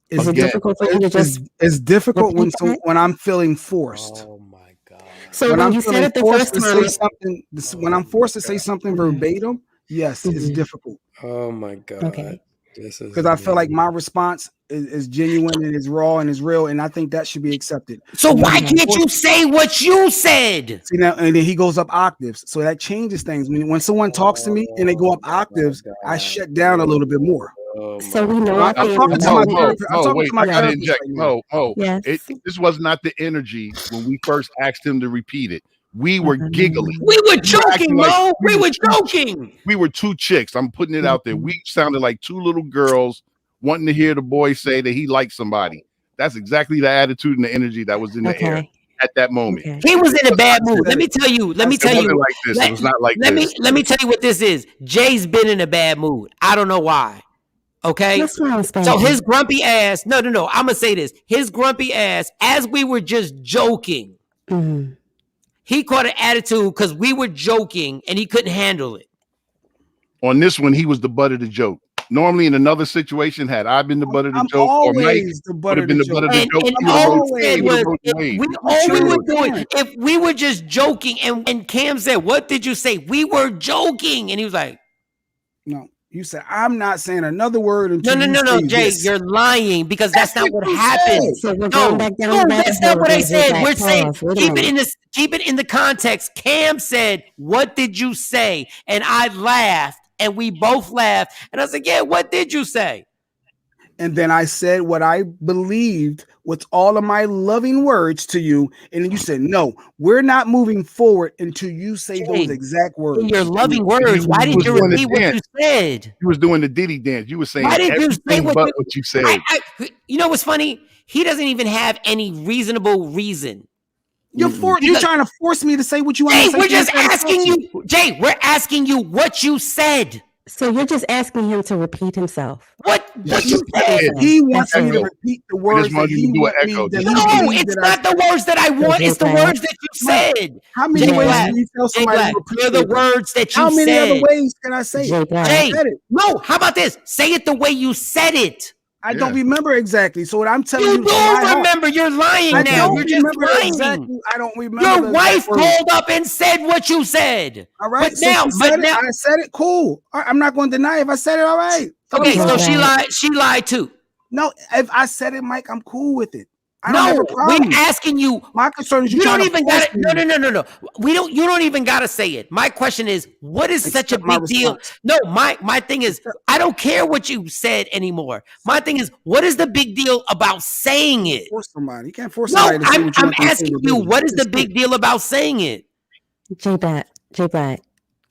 [SPEAKER 16] Is it difficult for you to just?
[SPEAKER 3] It's difficult when I'm feeling forced.
[SPEAKER 2] Oh my God!
[SPEAKER 16] So when you said it the first time,
[SPEAKER 3] when I'm forced to say something verbatim, yes, it's difficult.
[SPEAKER 2] Oh my God!
[SPEAKER 16] Okay.
[SPEAKER 3] Because I feel like my response is genuine and is raw and is real, and I think that should be accepted.
[SPEAKER 2] So why can't you say what you said?
[SPEAKER 3] See now, and then he goes up octaves, so that changes things. When someone talks to me and they go up octaves, I shut down a little bit more.
[SPEAKER 16] So we know.
[SPEAKER 3] I'm talking to my therapist. I'm talking
[SPEAKER 4] Wait,
[SPEAKER 3] to my
[SPEAKER 4] I gotta
[SPEAKER 3] therapist
[SPEAKER 4] inject.
[SPEAKER 3] right now.
[SPEAKER 16] Yes.
[SPEAKER 4] This was not the energy when we first asked him to repeat it. We were giggling.
[SPEAKER 2] We were joking, Mo. We were joking.
[SPEAKER 4] We were two chicks. I'm putting it out there. We sounded like two little girls wanting to hear the boy say that he liked somebody. That's exactly the attitude and the energy that was in the air at that moment.
[SPEAKER 2] He was in a bad mood. Let me tell you. Let me tell you.
[SPEAKER 4] Like this. It was not like this.
[SPEAKER 2] Let me tell you what this is. Jay's been in a bad mood. I don't know why. Okay. So his grumpy ass. No. I'm gonna say this. His grumpy ass, as we were just joking, he caught an attitude because we were joking and he couldn't handle it.
[SPEAKER 4] On this one, he was the butt of the joke. Normally, in another situation, had I been the butt of the
[SPEAKER 3] I'm
[SPEAKER 4] joke, or Mike
[SPEAKER 3] always the butt
[SPEAKER 4] would have been the butt of the joke,
[SPEAKER 2] And all we said was, if we were just joking, and Cam said, "What did you say?" We were joking, and he was like,
[SPEAKER 3] "No." You said, "I'm not saying another word until
[SPEAKER 2] No, Jay,
[SPEAKER 3] this.
[SPEAKER 2] you're lying because that's not what happened.
[SPEAKER 16] So we're going back down
[SPEAKER 2] that's not what I said. We're saying keep it in the context. Cam said, "What did you say?" And I laughed, and we both laughed, and I was like, "Yeah, what did you say?"
[SPEAKER 3] And then I said what I believed with all of my loving words to you. And then you said, "No, we're not moving forward until you say those exact words."
[SPEAKER 2] In your loving words, why did you repeat what you said?
[SPEAKER 4] You was doing the Diddy dance. You were saying
[SPEAKER 2] Why did you say
[SPEAKER 4] what you said.
[SPEAKER 2] You know what's funny? He doesn't even have any reasonable reason.
[SPEAKER 3] You're trying to force me to say what you want to say.
[SPEAKER 2] We're just asking you, Jay. We're asking you what you said.
[SPEAKER 16] So you're just asking him to repeat himself.
[SPEAKER 2] What you said?
[SPEAKER 3] He wants me to repeat the words that he wants me to.
[SPEAKER 2] No, it's not the words that I want. It's the words that you said.
[SPEAKER 3] How many ways can you tell somebody to repeat
[SPEAKER 2] They're the words that you said.
[SPEAKER 3] How many other ways can I say it?
[SPEAKER 2] Jay, no. How about this? Say it the way you said it.
[SPEAKER 3] I don't remember exactly. So what I'm telling you,
[SPEAKER 2] you do remember. You're lying now. You're just lying.
[SPEAKER 3] Exactly. I don't remember.
[SPEAKER 2] Your wife called up and said what you said.
[SPEAKER 3] All right.
[SPEAKER 2] But now,
[SPEAKER 3] I said it. Cool. I'm not going to deny if I said it. All right.
[SPEAKER 2] Okay. So she lied. She lied too.
[SPEAKER 3] No, if I said it, Mike, I'm cool with it. I don't have a problem.
[SPEAKER 2] We're asking you.
[SPEAKER 3] My concern is
[SPEAKER 2] you don't even got it. No. We don't. You don't even got to say it. My question is, what is such a big deal? No, my thing is, I don't care what you said anymore. My thing is, what is the big deal about saying it?
[SPEAKER 3] Force somebody. You can't force somebody.
[SPEAKER 2] No, I'm asking you, what is the big deal about saying it?
[SPEAKER 16] Jay Black.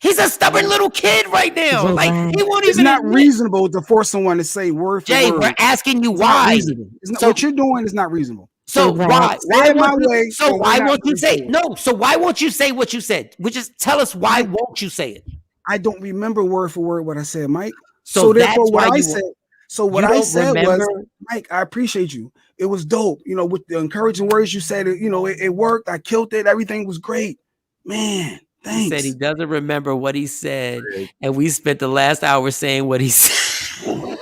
[SPEAKER 3] He's a stubborn little kid right now.
[SPEAKER 16] Jay
[SPEAKER 3] Like
[SPEAKER 16] Black.
[SPEAKER 3] he won't even. It's not reasonable to force someone to say word for
[SPEAKER 2] Jay,
[SPEAKER 3] word.
[SPEAKER 2] we're asking you
[SPEAKER 3] It's
[SPEAKER 2] why.
[SPEAKER 3] not reasonable. It's not, what you're doing is not reasonable.
[SPEAKER 2] So why?
[SPEAKER 3] Say it my way.
[SPEAKER 2] So why won't you say no? So why won't you say what you said? Just tell us why won't you say it?
[SPEAKER 3] I don't remember word for word what I said, Mike.
[SPEAKER 2] So
[SPEAKER 3] therefore,
[SPEAKER 2] what
[SPEAKER 3] I said. So what I said was, Mike, I appreciate you. It was dope. You know, with the encouraging words you said, it worked. I killed it. Everything was great, man. Thanks.
[SPEAKER 2] He said he doesn't remember what he said, and we spent the last hour saying what he said.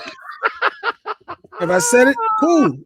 [SPEAKER 3] If I said it, cool.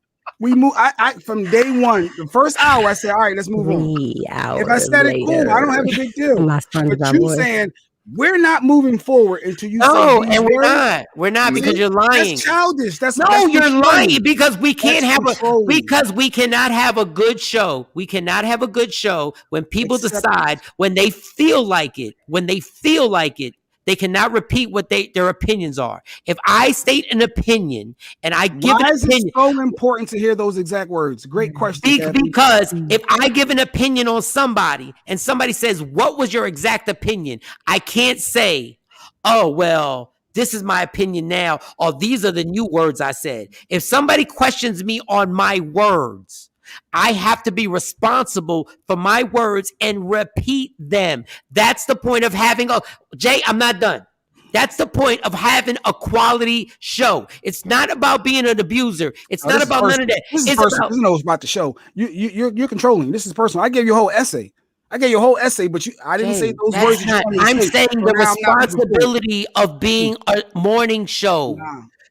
[SPEAKER 3] We move. I from day one, the first hour, I said, all right, let's move on.
[SPEAKER 16] 3 hours
[SPEAKER 3] If I said it, cool. I don't have a big deal.
[SPEAKER 16] My
[SPEAKER 3] But
[SPEAKER 16] SpongeBob
[SPEAKER 3] you
[SPEAKER 16] voice.
[SPEAKER 3] saying we're not moving forward until you say
[SPEAKER 2] No,
[SPEAKER 3] these
[SPEAKER 2] and we're
[SPEAKER 3] words.
[SPEAKER 2] not. We're not because you're lying.
[SPEAKER 3] That's childish. That's
[SPEAKER 2] you're
[SPEAKER 3] controlling.
[SPEAKER 2] lying because we can't
[SPEAKER 3] That's
[SPEAKER 2] because we cannot have a good show. We cannot have a good show when people decide when they feel like it. When they feel like it, they cannot repeat what their opinions are. If I state an opinion and I give an
[SPEAKER 3] is
[SPEAKER 2] opinion,
[SPEAKER 3] it so important to hear those exact words? Great question.
[SPEAKER 2] because if I give an opinion on somebody and somebody says, "What was your exact opinion?" I can't say, "Oh, well, this is my opinion now," or "These are the new words I said." If somebody questions me on my words, I have to be responsible for my words and repeat them. That's the point of having Jay, I'm not done. That's the point of having a quality show. It's not about being an abuser. It's not about none of that.
[SPEAKER 3] This is personal. This is about the show. You're controlling. This is personal. I gave you a whole essay. I but I didn't say those words.
[SPEAKER 2] I'm saying the responsibility of being a morning show.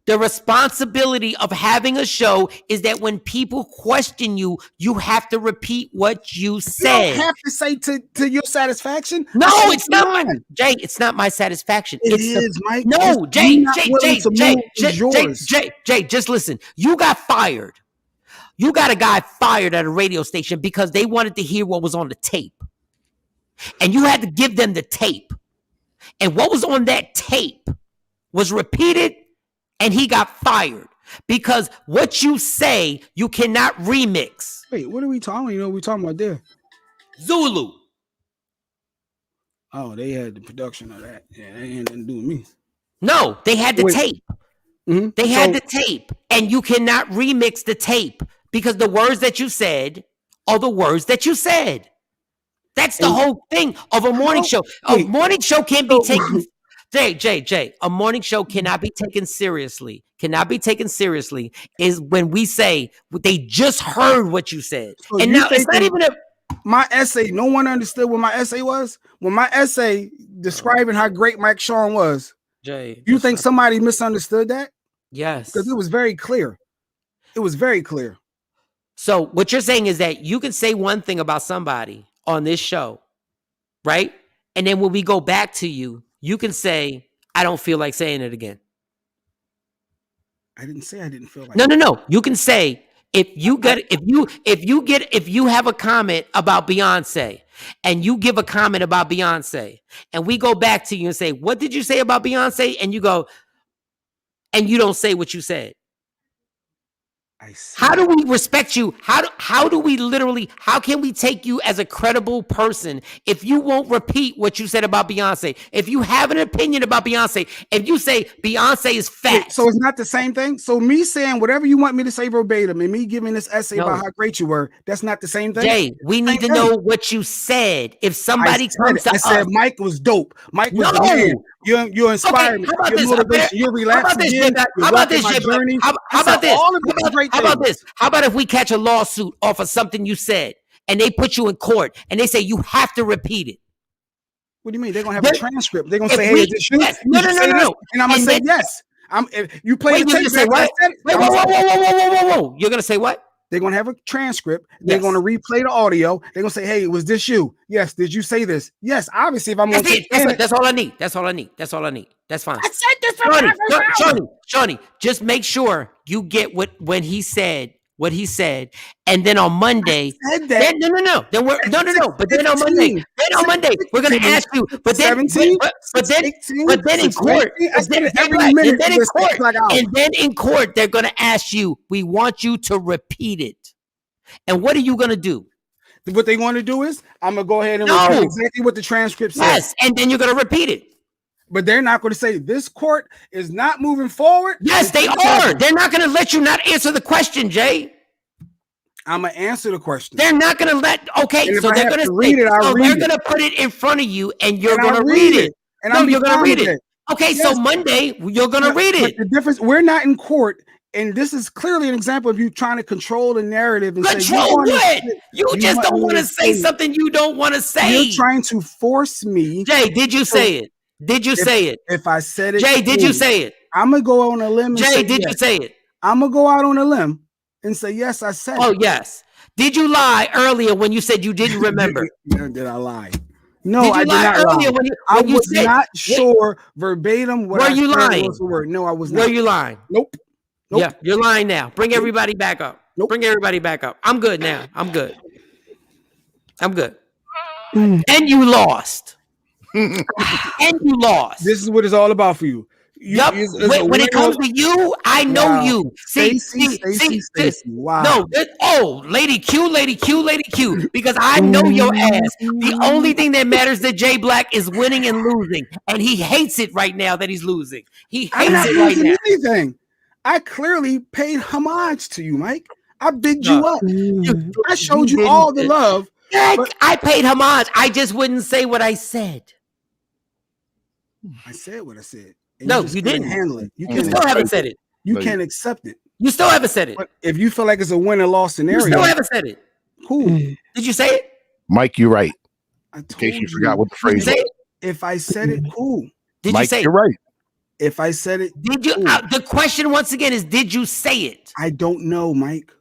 [SPEAKER 2] The responsibility of having a show is that when people question you, you have to repeat what you said.
[SPEAKER 3] You don't have to say to your satisfaction.
[SPEAKER 2] No, it's not mine. Jay, it's not my satisfaction.
[SPEAKER 3] Mike.
[SPEAKER 2] No, Jay, just listen. You got fired. You got a guy fired at a radio station because they wanted to hear what was on the tape. And you had to give them the tape. And what was on that tape was repeated, and he got fired because what you say, you cannot remix.
[SPEAKER 3] Wait, what are we talking? You know what we're talking about there?
[SPEAKER 2] Zulu.
[SPEAKER 3] Oh, they had the production of that. Yeah, they ain't nothing to do with me.
[SPEAKER 2] No, they had the tape.
[SPEAKER 3] Mm-hmm.
[SPEAKER 2] They had the tape, and you cannot remix the tape because the words that you said are the words that you said. That's the whole thing of a morning show. A morning show can't be taken. Jay, a morning show cannot be taken seriously. Cannot be taken seriously is when we say they just heard what you said.
[SPEAKER 3] So
[SPEAKER 2] and now it's not even
[SPEAKER 3] my essay. No one understood what my essay was. When my essay describing how great Shawn was,
[SPEAKER 2] Jay,
[SPEAKER 3] you think somebody misunderstood that?
[SPEAKER 2] Yes,
[SPEAKER 3] because it was very clear. It was very clear.
[SPEAKER 2] So what you're saying is that you can say one thing about somebody on this show, right? And then when we go back to you, you can say, "I don't feel like saying it again."
[SPEAKER 3] I didn't say I didn't feel like.
[SPEAKER 2] No. You can say if you have a comment about Beyonce and you give a comment about Beyonce, and we go back to you and say, "What did you say about Beyonce?" And you go, and you don't say what you said. How do we respect you? How do we literally, how can we take you as a credible person if you won't repeat what you said about Beyonce? If you have an opinion about Beyonce, if you say Beyonce is fat.
[SPEAKER 3] So it's not the same thing? So me saying whatever you want me to say verbatim and me giving this essay about how great you were, that's not the same thing?
[SPEAKER 2] Jay, we need to know what you said. If somebody comes to us.
[SPEAKER 3] I said Mike was dope. Mike was the man. You inspired me. Your motivation. You're relaxing again.
[SPEAKER 2] How about this, Jay? How about this?
[SPEAKER 3] All of these great
[SPEAKER 2] How about this? How about if we catch a lawsuit off of something you said and they put you in court and they say you have to repeat it?
[SPEAKER 3] What do you mean? They're gonna have a transcript. They're gonna say, "Hey, is this you?"
[SPEAKER 2] No.
[SPEAKER 3] And I'm gonna say yes. You play the tape.
[SPEAKER 2] Say what? Wait, whoa. You're gonna say what?
[SPEAKER 3] They're gonna have a transcript. They're gonna replay the audio. They're gonna say, "Hey, was this you?" Yes. Did you say this? Yes. Obviously, if I'm gonna say
[SPEAKER 2] that's all I need. That's all I need. That's fine.
[SPEAKER 3] I said this from
[SPEAKER 2] Shawnee, just make sure you get what he said, and then on Monday, no. Then on Monday, we're gonna ask you. But then in court, they're gonna ask you. We want you to repeat it. And what are you gonna do?
[SPEAKER 3] What they want to do is I'm gonna go ahead and repeat exactly what the transcript says.
[SPEAKER 2] Yes, and then you're gonna repeat it.
[SPEAKER 3] But they're not going to say this court is not moving forward.
[SPEAKER 2] Yes, they are. They're not going to let you not answer the question, Jay.
[SPEAKER 3] I'm going to answer the question.
[SPEAKER 2] They're not going to let. Okay, so they're going to
[SPEAKER 3] read it.
[SPEAKER 2] They're going to put it in front of you, and you're going to read it.
[SPEAKER 3] And
[SPEAKER 2] you're going to read it. Okay, so Monday you're going to read it.
[SPEAKER 3] The difference, we're not in court. And this is clearly an example of you trying to control the narrative and
[SPEAKER 2] control what? You just don't want to say something you don't want to say.
[SPEAKER 3] You're trying to force me.
[SPEAKER 2] Jay, did you say it? Did you say it?
[SPEAKER 3] If I said it,
[SPEAKER 2] Jay, did you say it?
[SPEAKER 3] I'm gonna go on a limb.
[SPEAKER 2] Jay, did you say it?
[SPEAKER 3] I'm gonna go out on a limb and say, yes, I said
[SPEAKER 2] Oh,
[SPEAKER 3] it.
[SPEAKER 2] yes. Did you lie earlier when you said you didn't remember?
[SPEAKER 3] Did I lie? No, I did not
[SPEAKER 2] earlier
[SPEAKER 3] lie.
[SPEAKER 2] when
[SPEAKER 3] I
[SPEAKER 2] you
[SPEAKER 3] was
[SPEAKER 2] said,
[SPEAKER 3] not sure verbatim what
[SPEAKER 2] were
[SPEAKER 3] I
[SPEAKER 2] you
[SPEAKER 3] said
[SPEAKER 2] lying?
[SPEAKER 3] was the word. No, I was not.
[SPEAKER 2] Were you lying?
[SPEAKER 3] Nope.
[SPEAKER 2] Yeah, you're lying now. Bring everybody back up.
[SPEAKER 3] Nope.
[SPEAKER 2] Bring everybody back up. I'm good now. I'm good.
[SPEAKER 16] Mm.
[SPEAKER 2] And you lost. And you lost.
[SPEAKER 3] This is what it's all about for you.
[SPEAKER 2] Yup. When it comes to you, I know you.
[SPEAKER 3] Stacy. Wow.
[SPEAKER 2] No. Lady Q. Because I know your ass. The only thing that matters to Jay Black is winning and losing. And he hates it right now that he's losing. He hates it right now.
[SPEAKER 3] Anything. I clearly paid homage to you, Mike. I bigged you up. I showed you all the love.
[SPEAKER 2] I paid homage. I just wouldn't say what I said.
[SPEAKER 3] I said what I said.
[SPEAKER 2] No, you didn't
[SPEAKER 3] handle it. You
[SPEAKER 2] still haven't said it.
[SPEAKER 3] You can't accept it.
[SPEAKER 2] You still haven't said it.
[SPEAKER 3] But if you feel like it's a win and loss scenario,
[SPEAKER 2] You still haven't said it.
[SPEAKER 3] Cool.
[SPEAKER 2] Did you say it?
[SPEAKER 4] Mike, you're right.
[SPEAKER 3] In
[SPEAKER 4] case you forgot what the phrase was.
[SPEAKER 3] If I said it, cool.
[SPEAKER 2] Did
[SPEAKER 4] Mike,
[SPEAKER 2] you say
[SPEAKER 4] you're right.
[SPEAKER 3] If I said it,
[SPEAKER 2] did you? The question once again is, did you say it?
[SPEAKER 3] I don't know, Mike.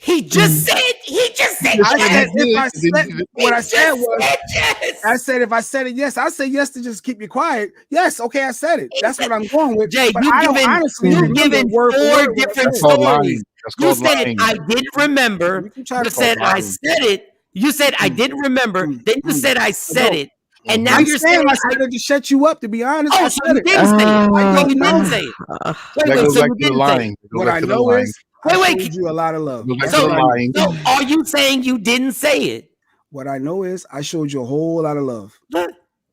[SPEAKER 2] He just said. He just said.
[SPEAKER 3] I said if I said what I said was.
[SPEAKER 2] Yes.
[SPEAKER 3] I said if I said it, yes. I say yes to just keep you quiet. Yes, okay, I said it. That's what I'm going with.
[SPEAKER 2] Jay,
[SPEAKER 3] but
[SPEAKER 2] you've given four different stories. You said I didn't remember. You said I said it. You said I didn't remember. Then you said I said it. And now you're saying
[SPEAKER 3] I said it to shut you up. To be honest,
[SPEAKER 2] oh,
[SPEAKER 3] I
[SPEAKER 2] so
[SPEAKER 3] said
[SPEAKER 2] you
[SPEAKER 3] it.
[SPEAKER 2] didn't say it.
[SPEAKER 3] I don't know.
[SPEAKER 2] Didn't say it. Wait, so you didn't say it.
[SPEAKER 3] What I know is I showed you a lot of love.
[SPEAKER 2] So are you saying you didn't say it?
[SPEAKER 3] What I know is I showed you a whole lot of love.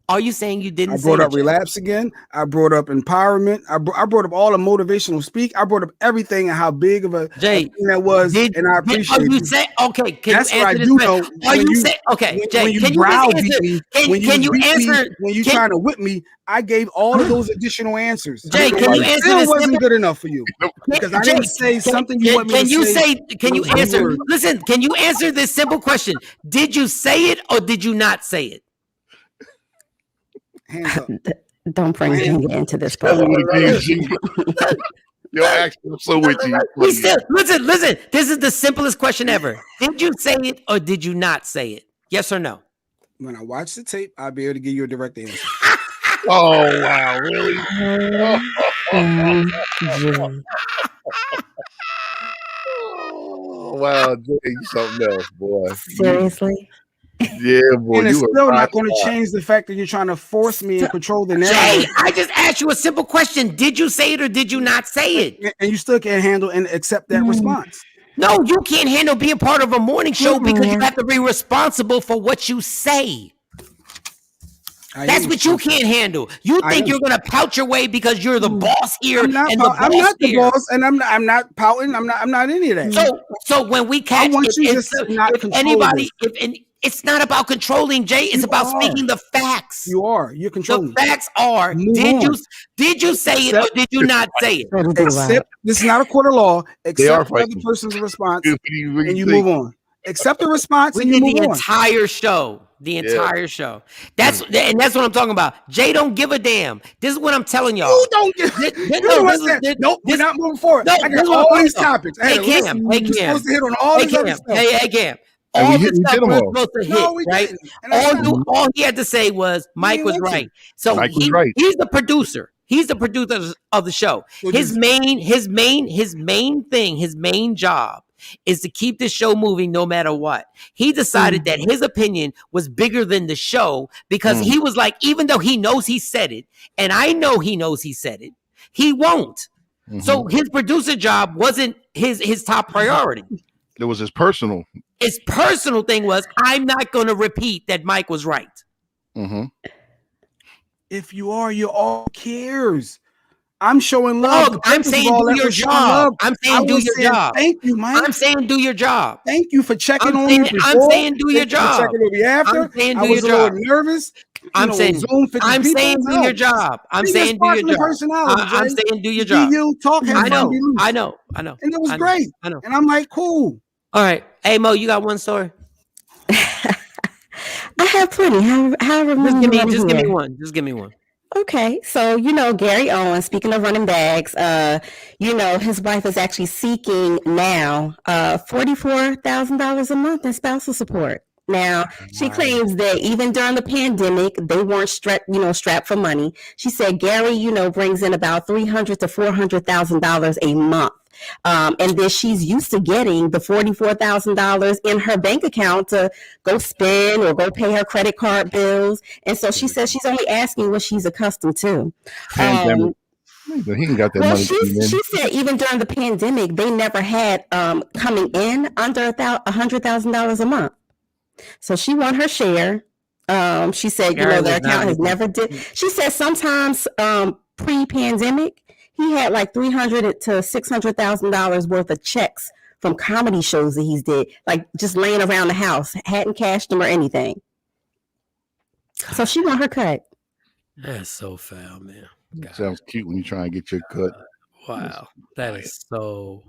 [SPEAKER 2] Are you saying you didn't?
[SPEAKER 3] I brought up relapse again. I brought up empowerment. I brought up all the motivational speak. I brought up everything and how big of a thing that was. And I appreciate
[SPEAKER 2] you. Say okay? Can
[SPEAKER 3] that's
[SPEAKER 2] you
[SPEAKER 3] what
[SPEAKER 2] answer
[SPEAKER 3] I do
[SPEAKER 2] this?
[SPEAKER 3] know.
[SPEAKER 2] Are you saying okay, Jay? Can you answer? Can you answer?
[SPEAKER 3] When you trying to whip me, I gave all of those additional answers.
[SPEAKER 2] Jay, can you answer
[SPEAKER 3] still
[SPEAKER 2] this?
[SPEAKER 3] Wasn't good enough for you because I didn't say something you want me to say.
[SPEAKER 2] Can you answer? Listen, can you answer this simple question? Did you say it or did you not say it?
[SPEAKER 3] Hands up.
[SPEAKER 16] Don't bring Ginger into this.
[SPEAKER 4] Yo, actually, I'm so with you.
[SPEAKER 2] Listen. This is the simplest question ever. Did you say it or did you not say it? Yes or no?
[SPEAKER 3] When I watch the tape, I'll be able to give you a direct answer.
[SPEAKER 4] Oh wow, really? Oh, wow, Jay, you something else, boy.
[SPEAKER 16] Seriously?
[SPEAKER 4] Yeah, boy.
[SPEAKER 3] And it's still not going to change the fact that you're trying to force me and control the narrative.
[SPEAKER 2] Jay, I just asked you a simple question. Did you say it or did you not say it?
[SPEAKER 3] And you still can't handle and accept that response.
[SPEAKER 2] No, you can't handle being part of a morning show because you have to be responsible for what you say. That's what you can't handle. You think you're gonna pout your way because you're the boss here.
[SPEAKER 3] I'm not the boss, and I'm not pouting. I'm not any of that.
[SPEAKER 2] So when we catch, it's not about controlling, Jay. It's about speaking the facts.
[SPEAKER 3] You're controlling.
[SPEAKER 2] The facts are: did you say it or did you not say it?
[SPEAKER 3] Accept. This is not a court of law. Accept the other person's response, and you move on. Accept the response, and you move on.
[SPEAKER 2] Entire show. The entire show. That's what I'm talking about. Jay don't give a damn. This is what I'm telling y'all.
[SPEAKER 3] You don't give. Nope, we're not moving forward. I got all these topics.
[SPEAKER 2] Hey Cam.
[SPEAKER 3] We're supposed to hit on all this other stuff.
[SPEAKER 2] Hey Cam. All the stuff we're supposed to hit, right? All he had to say was Mike was right. So he's the producer. He's the producer of the show. His main job is to keep the show moving no matter what. He decided that his opinion was bigger than the show because he was like, even though he knows he said it, and I know he knows he said it, he won't. So his producer job wasn't his top priority.
[SPEAKER 4] It was his personal.
[SPEAKER 2] His personal thing was, I'm not going to repeat that Mike was right.
[SPEAKER 3] If you are, you all cares. I'm showing love.
[SPEAKER 2] Look, I'm saying do your job. I'm saying do your job.
[SPEAKER 3] Thank you, Mike.
[SPEAKER 2] I'm saying do your job.
[SPEAKER 3] Thank you for checking on me before.
[SPEAKER 2] I'm saying do your job.
[SPEAKER 3] Checking on me after.
[SPEAKER 2] I'm saying
[SPEAKER 3] I
[SPEAKER 2] do
[SPEAKER 3] was
[SPEAKER 2] your
[SPEAKER 3] a little
[SPEAKER 2] job.
[SPEAKER 3] nervous.
[SPEAKER 2] I'm saying do your job. I'm saying do your job. I'm saying do your job.
[SPEAKER 3] You talk.
[SPEAKER 2] I know.
[SPEAKER 3] And it was great.
[SPEAKER 2] I know.
[SPEAKER 3] And I'm like, cool.
[SPEAKER 2] All right. Hey Mo, you got one story?
[SPEAKER 16] I have plenty. However many.
[SPEAKER 2] Just give me one.
[SPEAKER 16] Okay, so Gary Owens. Speaking of running bags, his wife is actually seeking now $44,000 a month in spousal support. Now she claims that even during the pandemic, they weren't strapped for money. She said Gary, brings in about $300,000 to $400,000 a month. And then she's used to getting the $44,000 in her bank account to go spend or go pay her credit card bills. And so she says she's only asking what she's accustomed to.
[SPEAKER 4] Pandemic. He ain't got that
[SPEAKER 16] Well,
[SPEAKER 4] money.
[SPEAKER 16] she said even during the pandemic, they never had coming in under $100,000 a month. So she won her share. She said, their account has never did. She said sometimes pre-pandemic, he had like $300,000 to $600,000 worth of checks from comedy shows that he's did, like just laying around the house, hadn't cashed them or anything. So she won her cut.
[SPEAKER 2] That's so foul, man. God.
[SPEAKER 4] Sounds cute when you try and get your cut.
[SPEAKER 2] Wow, that is so.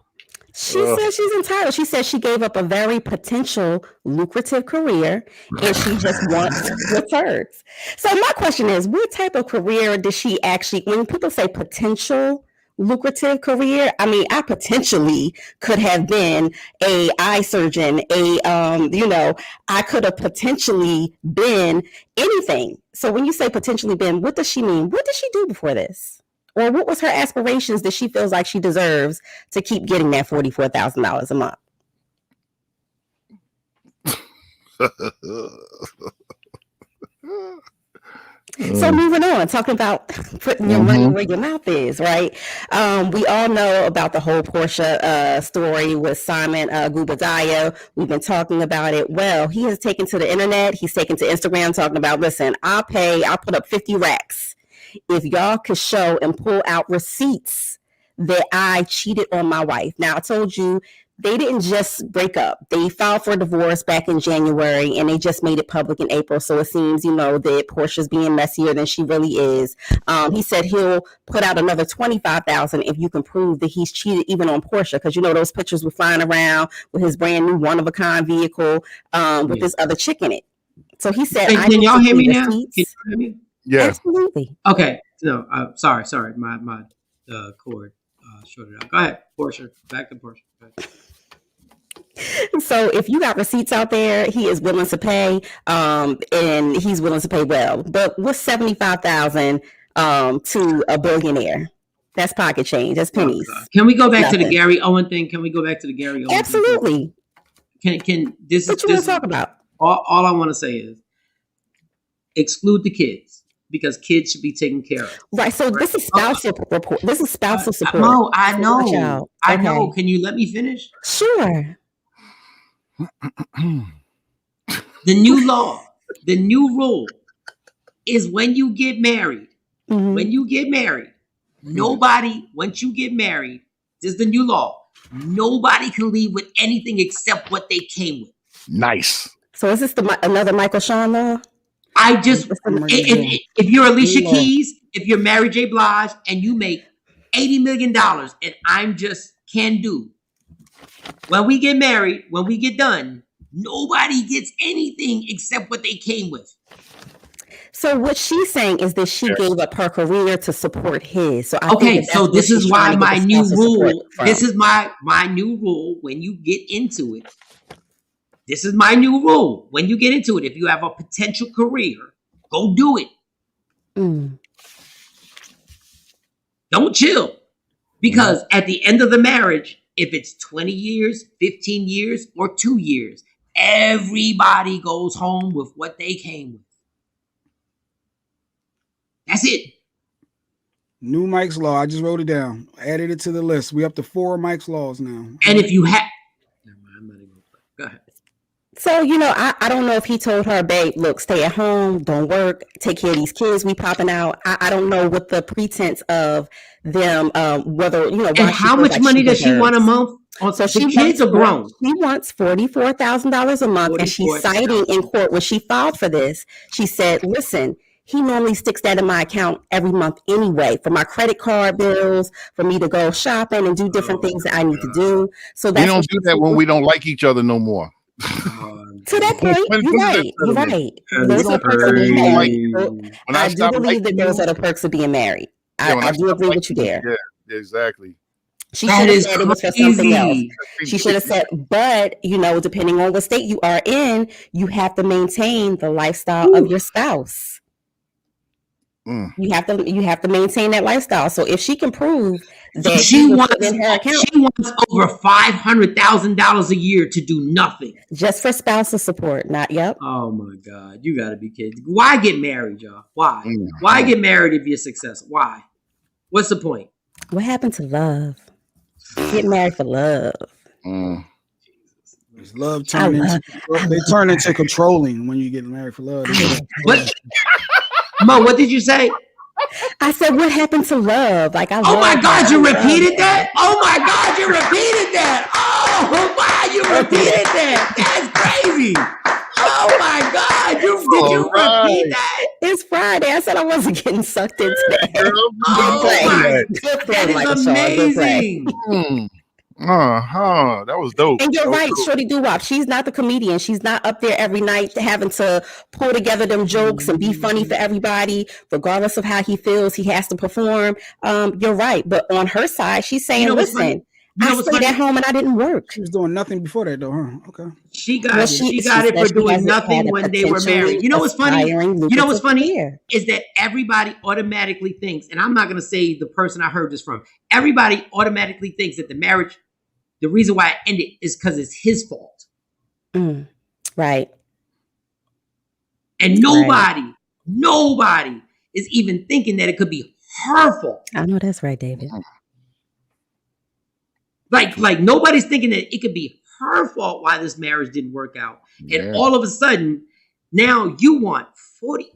[SPEAKER 16] She says she's entitled. She says she gave up a very potential lucrative career and she just wants what's hers. So my question is, what type of career does she actually, when people say potential lucrative career, I mean, I potentially could have been a eye surgeon, I could have potentially been anything. So when you say potentially been, what does she mean? What did she do before this? Or what was her aspirations that she feels like she deserves to keep getting that $44,000 a month? So moving on, talking about putting your money where your mouth is, right? We all know about the whole Portia story with Simon Gubadaya. We've been talking about it. Well, he has taken to the internet. He's taken to Instagram talking about, listen, I'll put up 50 racks if y'all could show and pull out receipts that I cheated on my wife. Now, I told you they didn't just break up. They filed for divorce back in January and they just made it public in April. So it seems, that Portia's being messier than she really is. He said he'll put out another $25,000 if you can prove that he's cheated even on Portia. Because, those pictures were flying around with his brand new one-of-a-kind vehicle with this other chick in it. So he said,
[SPEAKER 9] can y'all hear me now? Can you hear me?
[SPEAKER 4] Yeah.
[SPEAKER 16] Absolutely.
[SPEAKER 9] Okay. No, sorry. My cord shorted out. Go ahead, Portia. Back to Portia.
[SPEAKER 16] So if you got receipts out there, he is willing to pay, and he's willing to pay well. But what's $75,000 to a billionaire? That's pocket change. That's pennies.
[SPEAKER 9] Can we go back to the Gary Owen thing?
[SPEAKER 16] Absolutely.
[SPEAKER 9] Can this?
[SPEAKER 16] What you want to talk about?
[SPEAKER 9] All I want to say is exclude the kids. Because kids should be taken care of.
[SPEAKER 16] Right. So this is spousal support. This is spousal support.
[SPEAKER 9] No, I know. I know. Can you let me finish?
[SPEAKER 16] Sure.
[SPEAKER 9] The new law, the new rule is when you get married, once you get married, this is the new law. Nobody can leave with anything except what they came with.
[SPEAKER 4] Nice.
[SPEAKER 16] So is this another Michael Shawn law?
[SPEAKER 9] If you're Alicia Keys, if you're Mary J. Blige, and you make $80 million, and I'm just can do. When we get married, when we get done, nobody gets anything except what they came with.
[SPEAKER 16] So what she's saying is that she gave up her career to support his. So
[SPEAKER 9] so this is why my new rule. This is my new rule. When you get into it. This is my new rule. When you get into it, if you have a potential career, go do it. Don't chill. Because at the end of the marriage, if it's 20 years, 15 years, or 2 years, everybody goes home with what they came with. That's it.
[SPEAKER 3] New Mike's Law. I just wrote it down. Added it to the list. We up to 4 Mike's Laws now.
[SPEAKER 9] And if you have... Never mind, I'm not even going to play. Go ahead.
[SPEAKER 16] So, I don't know if he told her, babe, look, stay at home, don't work, take care of these kids, we popping out. I don't know what the pretense of them, whether,
[SPEAKER 9] And how much money does she want a month? So the kids are grown.
[SPEAKER 16] She wants $44,000 a month, and she's citing in court when she filed for this. She said, listen, he normally sticks that in my account every month anyway for my credit card bills, for me to go shopping and do different things that I need to do. So that's
[SPEAKER 4] we don't do that when we don't like each other no more.
[SPEAKER 16] To that point, you're right. You're right. Those are the perks of being married. I do believe that those are the perks of being married. I do agree with you there.
[SPEAKER 4] Yeah, exactly.
[SPEAKER 16] She should have said it was for something else. She should have said, but depending on what state you are in, you have to maintain the lifestyle of your spouse. You have to maintain that lifestyle. So if she can prove that
[SPEAKER 9] she wants
[SPEAKER 16] in her account,
[SPEAKER 9] she wants over $500,000 a year to do nothing,
[SPEAKER 16] just for spousal support. Not yep.
[SPEAKER 9] Oh my God, you got to be kidding! Why get married, y'all? Why? Why get married if you're successful? Why? What's the point?
[SPEAKER 16] What happened to love? Get married for love.
[SPEAKER 3] Love they turn into controlling when you get married for love.
[SPEAKER 9] What? Mo, what did you say?
[SPEAKER 16] I said, what happened to love? Like,
[SPEAKER 9] oh my God, you repeated that? Oh my God, you repeated that? Oh wow, you repeated that? That's crazy. Oh my God, did you repeat that?
[SPEAKER 16] It's Friday. I said I wasn't getting sucked into that.
[SPEAKER 9] Good play, that is amazing.
[SPEAKER 4] That was dope.
[SPEAKER 16] And you're right, Shorty Doo-Wop. She's not the comedian. She's not up there every night having to pull together them jokes and be funny for everybody. Regardless of how he feels, he has to perform. You're right. But on her side, she's saying, listen, I stayed at home and I didn't work.
[SPEAKER 3] She was doing nothing before that, though, huh? Okay.
[SPEAKER 9] She got it for doing nothing when they were married. You know what's funny? Is that everybody automatically thinks, and I'm not going to say the person I heard this from, everybody automatically thinks that the marriage, the reason why it ended is because it's his fault.
[SPEAKER 16] Right.
[SPEAKER 9] And nobody is even thinking that it could be her fault.
[SPEAKER 16] I know that's right, David.
[SPEAKER 9] Like nobody's thinking that it could be her fault why this marriage didn't work out. And all of a sudden, now you want 40,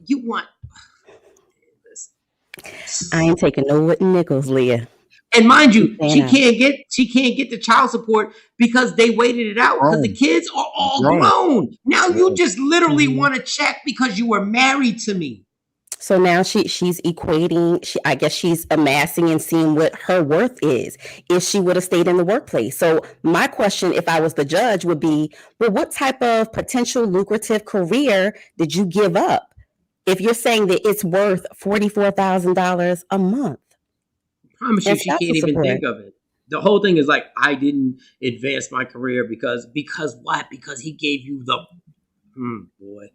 [SPEAKER 16] I ain't taking no wooden nickels, Leah.
[SPEAKER 9] And mind you, she can't get the child support because they waited it out because the kids are all grown. Now you just literally want a check because you were married to me.
[SPEAKER 16] So now she's equating, I guess she's amassing and seeing what her worth is if she would have stayed in the workplace. So my question, if I was the judge, would be, well, what type of potential lucrative career did you give up? If you're saying that it's worth $44,000 a month.
[SPEAKER 9] I promise you, she can't even think of it. The whole thing is like, I didn't advance my career because what? Because he gave you the boy.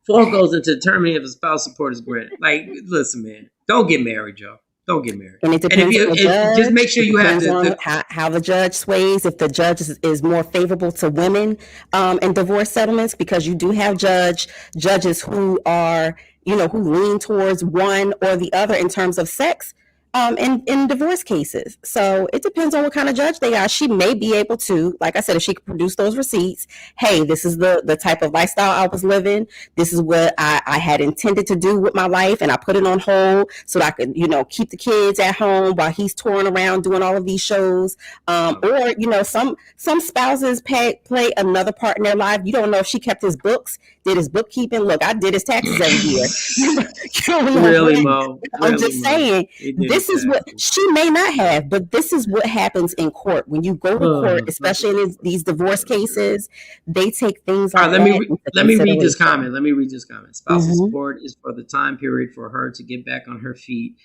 [SPEAKER 9] 4 goes into determining if a spouse support is granted. Like, listen, man, don't get married, y'all. Don't get married.
[SPEAKER 16] And it depends on the judge.
[SPEAKER 9] Just make sure you have
[SPEAKER 16] how the judge sways. If the judge is more favorable to women in divorce settlements, because you do have judges who are, who lean towards one or the other in terms of sex. In divorce cases. So it depends on what kind of judge they are. She may be able to, like I said, if she could produce those receipts, hey, this is the type of lifestyle I was living. This is what I had intended to do with my life. And I put it on hold so that I could, keep the kids at home while he's touring around doing all of these shows. Or, some spouses play another part in their life. You don't know if she kept his books, did his bookkeeping. Look, I did his taxes every year.
[SPEAKER 9] Really, Mo?
[SPEAKER 16] I'm just saying, this is what she may not have, but this is what happens in court. When you go to court, especially in these divorce cases, they take things like
[SPEAKER 9] let me read this comment. Spousal support is for the time period for her to get back on her feet.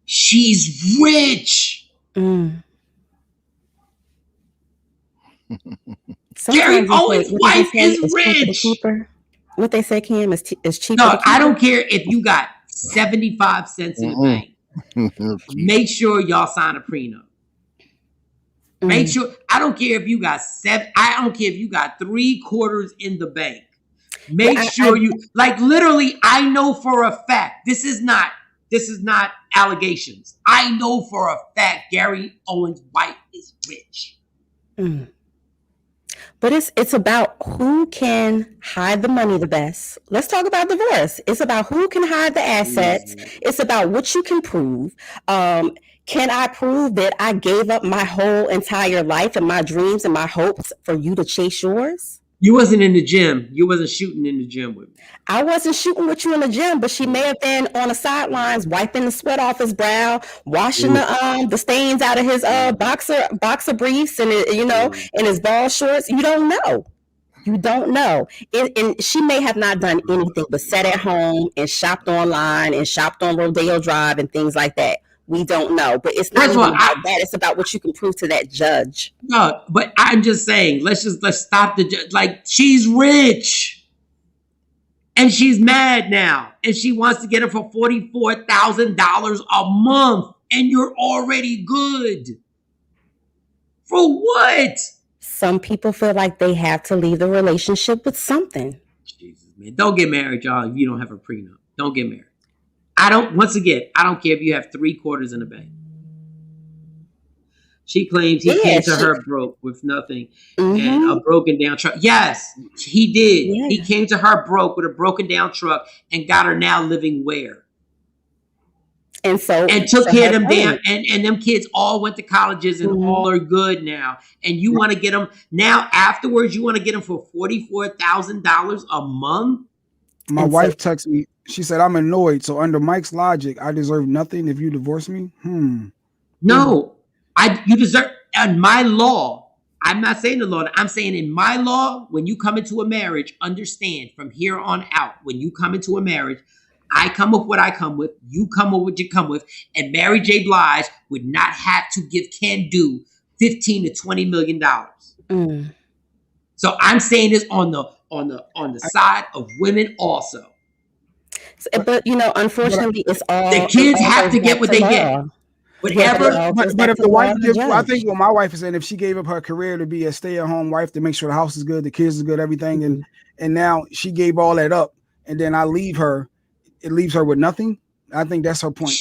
[SPEAKER 9] She's rich. Gary Owens' wife is rich.
[SPEAKER 16] What they say, Kim, is cheaper.
[SPEAKER 9] No, I don't care if you got 75 cents in the bank. Make sure y'all sign a prenup. Make sure. I don't care if you got I don't care if you got 3/4 in the bank. Make sure you literally. I know for a fact this is not allegations. I know for a fact Gary Owens' wife is rich.
[SPEAKER 16] But it's about who can hide the money the best. Let's talk about divorce. It's about who can hide the assets. It's about what you can prove. Can I prove that I gave up my whole entire life and my dreams and my hopes for you to chase yours?
[SPEAKER 9] You wasn't in the gym. You wasn't shooting in the gym with me.
[SPEAKER 16] I wasn't shooting with you in the gym, but she may have been on the sidelines, wiping the sweat off his brow, washing the stains out of his boxer briefs and in his ball shorts. You don't know. You don't know. And she may have not done anything but sat at home and shopped online and shopped on Rodeo Drive and things like that. We don't know. But it's not even about that. It's about what you can prove to that judge.
[SPEAKER 9] No, but I'm just saying, let's stop the judge. Like, she's rich. And she's mad now. And she wants to get it for $44,000 a month. And you're already good. For what?
[SPEAKER 16] Some people feel like they have to leave the relationship with something.
[SPEAKER 9] Jesus, man. Don't get married, y'all, if you don't have a prenup. Don't get married. Once again, I don't care if you have 3/4 in the bank. She claims he came to her broke with nothing and a broken down truck. Yes, he did. Yeah. He came to her broke with a broken down truck and got her now living where? And took care of them damn, and them kids all went to colleges and all are good now. And you want to get them now afterwards, you want to get them for $44,000 a month?
[SPEAKER 3] My wife texted me. She said, I'm annoyed. So under Mike's logic, I deserve nothing if you divorce me?
[SPEAKER 9] No, you deserve, in my law, I'm not saying the law, I'm saying in my law, when you come into a marriage, understand from here on out, when you come into a marriage, I come with what I come with, you come with what you come with, and Mary J. Blige would not have to give Can Do $15 to $20 million. So I'm saying this on the side of women also.
[SPEAKER 16] But unfortunately, it's all
[SPEAKER 9] the kids have to get what they get. Whatever.
[SPEAKER 3] But if the wife gives, I think what my wife is saying, if she gave up her career to be a stay-at-home wife to make sure the house is good, the kids is good, everything, and now she gave all that up, and then I leave her. It leaves her with nothing. I think that's her point.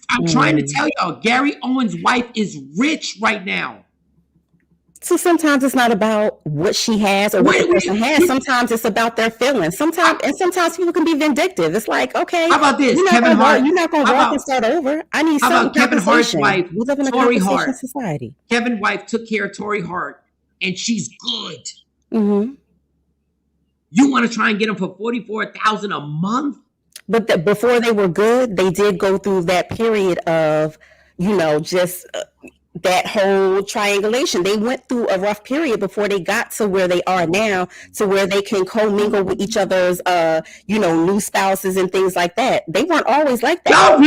[SPEAKER 9] I'm trying to tell y'all, Gary Owens' wife is rich right now.
[SPEAKER 16] So sometimes it's not about what she has or what the person has. Sometimes it's about their feelings. Sometimes people can be vindictive. It's like, okay,
[SPEAKER 9] how about this?
[SPEAKER 16] You're not going to walk and start over. I need some compensation.
[SPEAKER 9] Kevin Hart's wife,
[SPEAKER 16] we live in a
[SPEAKER 9] Tory
[SPEAKER 16] compensation
[SPEAKER 9] Hart.
[SPEAKER 16] society.
[SPEAKER 9] Kevin's wife took care of Tory Hart, and she's good. You want to try and get him for $44,000 a month?
[SPEAKER 16] But before they were good, they did go through that period of, just that whole triangulation. They went through a rough period before they got to where they are now, to where they can commingle with each other's, new spouses and things like that. They weren't always like that.
[SPEAKER 9] Y'all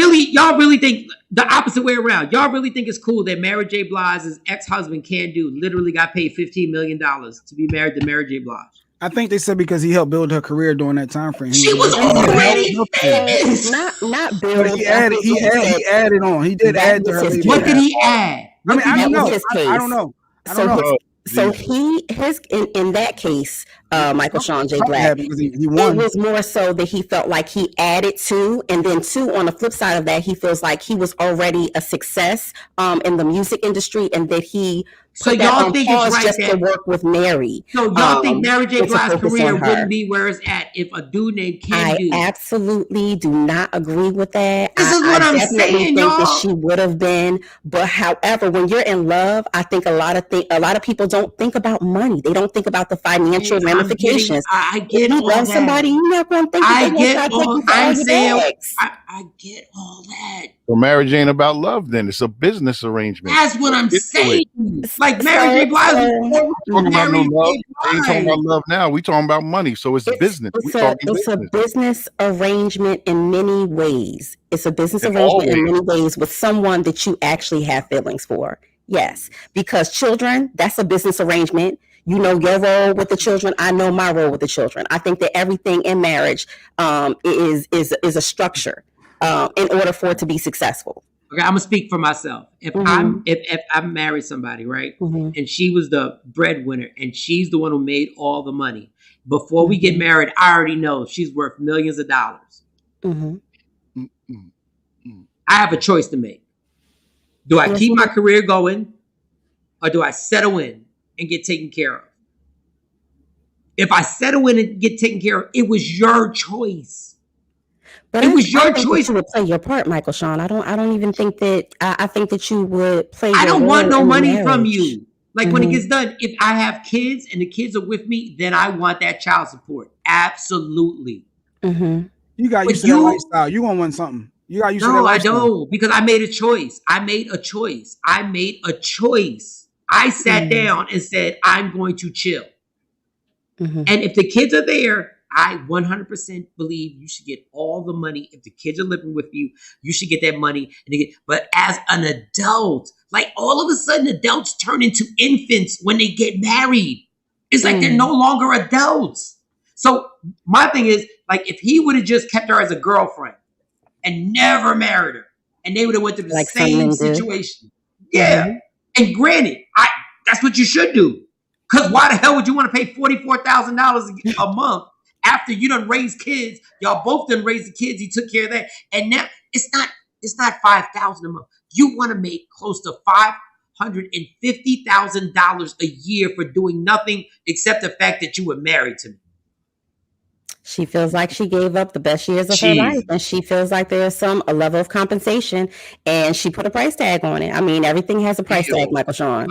[SPEAKER 9] really think the opposite way around? Y'all really think it's cool that Mary J. Blige's ex-husband Can Do literally got paid $15 million to be married to Mary J. Blige?
[SPEAKER 3] I think they said because he helped build her career during that time frame.
[SPEAKER 9] She was already famous.
[SPEAKER 16] Not build.
[SPEAKER 3] He added on. He did add to her.
[SPEAKER 9] What did he add?
[SPEAKER 3] I don't know. I don't know.
[SPEAKER 16] So in that case, Michael Shawn J. Black,
[SPEAKER 3] he won.
[SPEAKER 16] It was more so that he felt like he added to, and then two, on the flip side of that, he feels like he was already a success in the music industry, and that he put that on pause just to work with Mary.
[SPEAKER 9] So y'all think Mary J. Blige's career wouldn't be where it's at if a dude named Can Do?
[SPEAKER 16] I absolutely do not agree with that.
[SPEAKER 9] This is what I'm saying, y'all.
[SPEAKER 16] That she would have been, but however, when you're in love, I think a lot of people don't think about money. They don't think about the financial ramifications.
[SPEAKER 9] I get all that.
[SPEAKER 16] Somebody, you're not going to think.
[SPEAKER 9] I get all that.
[SPEAKER 4] So marriage ain't about love, then it's a business arrangement.
[SPEAKER 9] That's what I'm saying. Like Mary J. Blige.
[SPEAKER 4] Talking about no love. We ain't talking about love now. We talking about money. So it's business.
[SPEAKER 16] It's a business arrangement in many ways. It's a business arrangement in many ways with someone that you actually have feelings for. Yes, because children, that's a business arrangement. You know your role with the children. I know my role with the children. I think that everything in marriage is a structure in order for it to be successful.
[SPEAKER 9] Okay, I'm gonna speak for myself. If I married somebody, right, and she was the breadwinner, and she's the one who made all the money. Before we get married, I already know she's worth millions of dollars. I have a choice to make. Do I keep my career going, or do I settle in and get taken care of? If I settle in and get taken care of, it was your choice.
[SPEAKER 16] But it was your choice. You would play your part, Michael Shawn. I don't even think that. I think that you would play.
[SPEAKER 9] I don't want no money from you. Like when it gets done, if I have kids and the kids are with me, then I want that child support. Absolutely.
[SPEAKER 3] You got used to that lifestyle. You gonna want something. You got used to that lifestyle.
[SPEAKER 9] I don't, because I made a choice. I made a choice. I sat down and said, I'm going to chill. And if the kids are there, I 100% believe you should get all the money. If the kids are living with you, you should get that money. But as an adult, like all of a sudden adults turn into infants when they get married. It's like they're no longer adults. So my thing is, like, if he would have just kept her as a girlfriend and never married her, and they would have went through the
[SPEAKER 16] Like
[SPEAKER 9] same situation. Yeah. And granted, that's what you should do. Because why the hell would you want to pay $44,000 a month after you done raised kids? Y'all both done raised the kids. He took care of that. And now it's not $5,000 a month. You want to make close to $550,000 a year for doing nothing except the fact that you were married to me.
[SPEAKER 16] She feels like she gave up the best years of her life, and she feels like there's a level of compensation, and she put a price tag on it. I mean, everything has a price tag, Michael Shawn.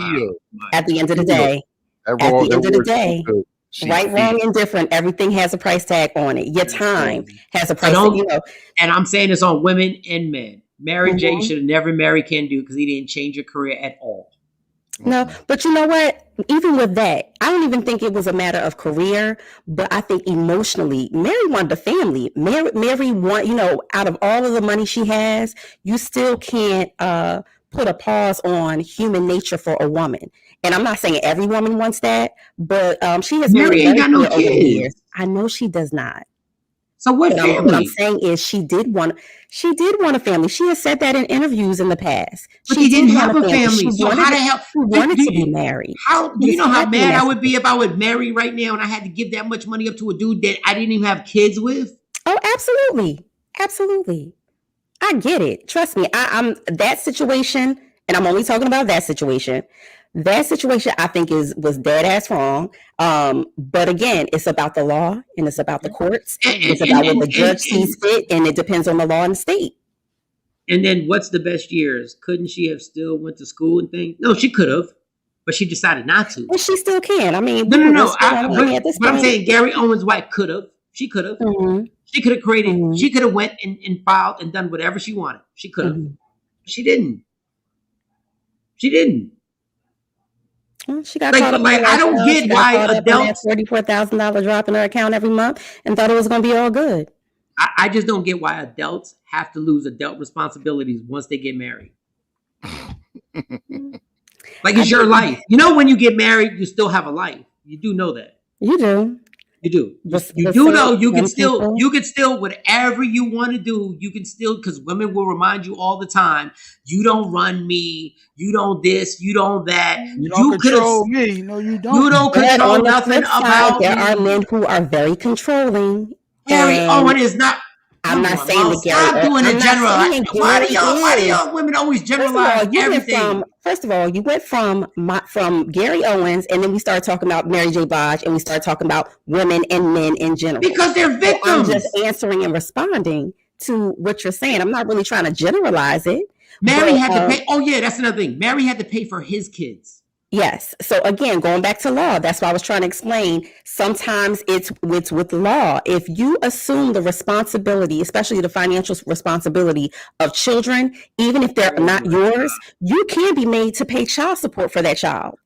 [SPEAKER 16] At the end of the day, right, wrong, indifferent, everything has a price tag on it. Your time has a price tag,
[SPEAKER 9] And I'm saying this on women and men. Mary J should have never married Ken Duke because he didn't change her career at all.
[SPEAKER 16] No, but you know what? Even with that, I don't even think it was a matter of career, but I think emotionally, Mary wanted a family. Mary want, out of all of the money she has, you still can't put a pause on human nature for a woman. And I'm not saying every woman wants that, but she has
[SPEAKER 9] Mary ain't got no kids.
[SPEAKER 16] I know she does not.
[SPEAKER 9] So what family?
[SPEAKER 16] What I'm saying is she did want a family. She has said that in interviews in the past.
[SPEAKER 9] But she didn't have a family. So how the hell?
[SPEAKER 16] She wanted to be married.
[SPEAKER 9] Do you know how mad I would be if I was married right now and I had to give that much money up to a dude that I didn't even have kids with?
[SPEAKER 16] Oh, absolutely. Absolutely. I get it. Trust me. I'm that situation, and I'm only talking about that situation. That situation, I think, was dead ass wrong. But again, it's about the law and it's about the courts. It's about what the judge sees fit, and it depends on the law and the state.
[SPEAKER 9] And then, what's the best years? Couldn't she have still went to school and things? No, she could have, but she decided not to.
[SPEAKER 16] Well, she still can. I mean,
[SPEAKER 9] no. But I'm saying Gary Owens' wife could have. She could have. She could have created. She could have went and filed and done whatever she wanted. She could have. She didn't.
[SPEAKER 16] Well, she got caught up.
[SPEAKER 9] I don't get why adults
[SPEAKER 16] $44,000 drop in her account every month and thought it was going to be all good.
[SPEAKER 9] I just don't get why adults have to lose adult responsibilities once they get married. Like it's your life. When you get married, you still have a life. You do know that.
[SPEAKER 16] You do.
[SPEAKER 9] You do. You do know you can still whatever you want to do. You can still, because women will remind you all the time. You don't run me. You don't this. You don't that.
[SPEAKER 3] You don't control me. No, you don't.
[SPEAKER 9] You don't control nothing about me.
[SPEAKER 16] There are men who are very controlling.
[SPEAKER 9] Gary Owen is not.
[SPEAKER 16] I'm not saying that Gary.
[SPEAKER 9] Stop doing the general. Why do y'all women always generalize everything?
[SPEAKER 16] First of all, you went from Gary Owens, and then we started talking about Mary J. Blige, and we started talking about women and men in general.
[SPEAKER 9] Because they're victims.
[SPEAKER 16] So I'm just answering and responding to what you're saying. I'm not really trying to generalize it.
[SPEAKER 9] Mary had to pay. Oh yeah, that's another thing. Mary had to pay for his kids.
[SPEAKER 16] Yes. So again, going back to law, that's why I was trying to explain. Sometimes it's with law. If you assume the responsibility, especially the financial responsibility of children, even if they're not yours, you can be made to pay child support for that child.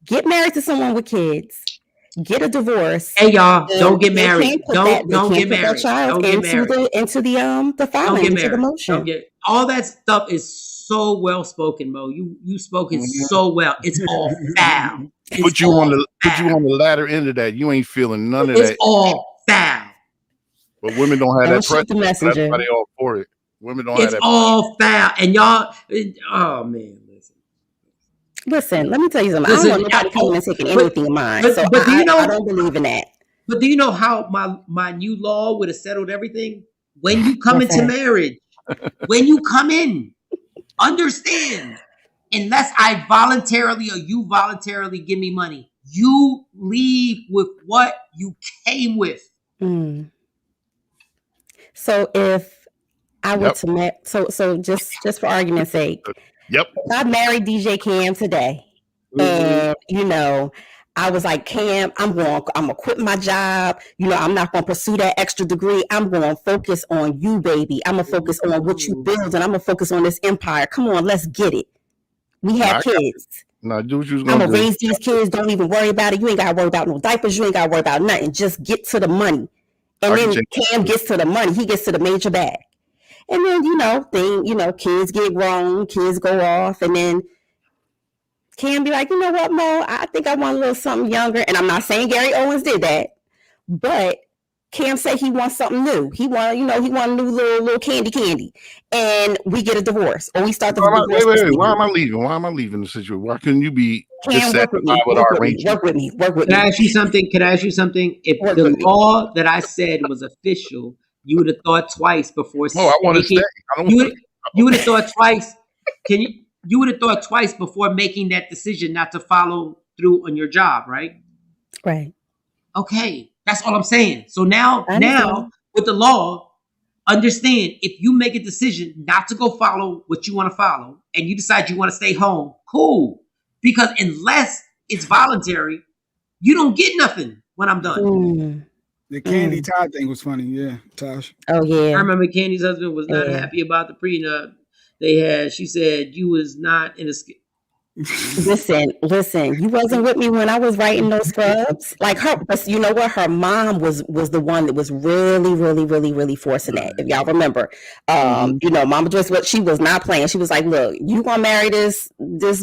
[SPEAKER 16] Get married to someone with kids. Get a divorce.
[SPEAKER 9] Hey y'all, don't get married. Don't get married.
[SPEAKER 16] Child into the filing, into the motion.
[SPEAKER 9] All that stuff is so well spoken, Mo. You spoken so well. It's all foul.
[SPEAKER 4] Put you on the latter end of that. You ain't feeling none of that.
[SPEAKER 9] It's all foul.
[SPEAKER 4] But women don't have that pressure. That's why they all for it. Women don't have that.
[SPEAKER 9] It's all foul, and y'all. Oh man,
[SPEAKER 16] listen. Let me tell you something. I don't want nobody coming and taking anything of mine. So I don't believe in that.
[SPEAKER 9] But do you know how my new law would have settled everything? When you come into marriage, when you come in. Understand, unless I voluntarily or you voluntarily give me money, you leave with what you came with.
[SPEAKER 16] So if I were to so just for argument's sake,
[SPEAKER 4] if
[SPEAKER 16] I married DJ Cam today, and I was like, Cam, I'm gonna quit my job. I'm not gonna pursue that extra degree. I'm gonna focus on you, baby. I'm gonna focus on what you build, and I'm gonna focus on this empire. Come on, let's get it. We have kids.
[SPEAKER 4] No, do what you was
[SPEAKER 16] I'm
[SPEAKER 4] gonna
[SPEAKER 16] gonna
[SPEAKER 4] do.
[SPEAKER 16] raise these kids. Don't even worry about it. You ain't gotta worry about no diapers. You ain't gotta worry about nothing. Just get to the money. And
[SPEAKER 4] I can
[SPEAKER 16] then
[SPEAKER 4] change
[SPEAKER 16] Cam gets to the money. He gets to the major bag. And then, kids get grown, kids go off, and then Cam be like, you know what, Mo, I think I want a little something younger. And I'm not saying Gary Owens did that, but Cam said he wants something new. He want a new little candy. And we get a divorce. Or we start the divorce.
[SPEAKER 4] Wait. Why am I leaving? Why am I leaving the situation? Why couldn't you be
[SPEAKER 16] Cam, work with me. Work with me.
[SPEAKER 9] Can I ask you something? If the law that I said was official, you would have thought twice before.
[SPEAKER 4] No, I want to stay.
[SPEAKER 9] You would have thought twice. You would have thought twice before making that decision not to follow through on your job, right?
[SPEAKER 16] Right.
[SPEAKER 9] Okay, that's all I'm saying. So now with the law, understand if you make a decision not to go follow what you want to follow, and you decide you want to stay home, cool. Because unless it's voluntary, you don't get nothing when I'm done.
[SPEAKER 3] The Candy Todd thing was funny, yeah, Tosh.
[SPEAKER 16] Oh yeah,
[SPEAKER 9] I remember Candy's husband was not happy about the prenup they had. She said you was not in a.
[SPEAKER 16] Listen, you wasn't with me when I was writing those scrubs. Like her, but you know what? Her mom was the one that was really forcing that. If y'all remember, Mama Joyce, what she was not playing. She was like, "Look, you gonna marry this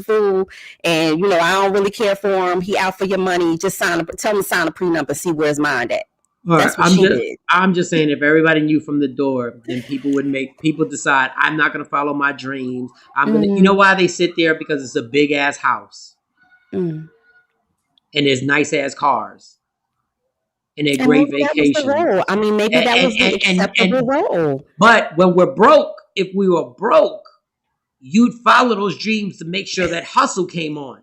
[SPEAKER 16] fool, and I don't really care for him. He out for your money. Just tell him to sign a prenup and see where his mind at." That's what she did.
[SPEAKER 9] I'm just saying, if everybody knew from the door, then people decide I'm not going to follow my dreams. I'm going to, you know why they sit there? Because it's a big ass house, and there's nice ass cars, and they're great vacations.
[SPEAKER 16] I mean, maybe that was the acceptable role.
[SPEAKER 9] But when if we were broke, you'd follow those dreams to make sure that hustle came on.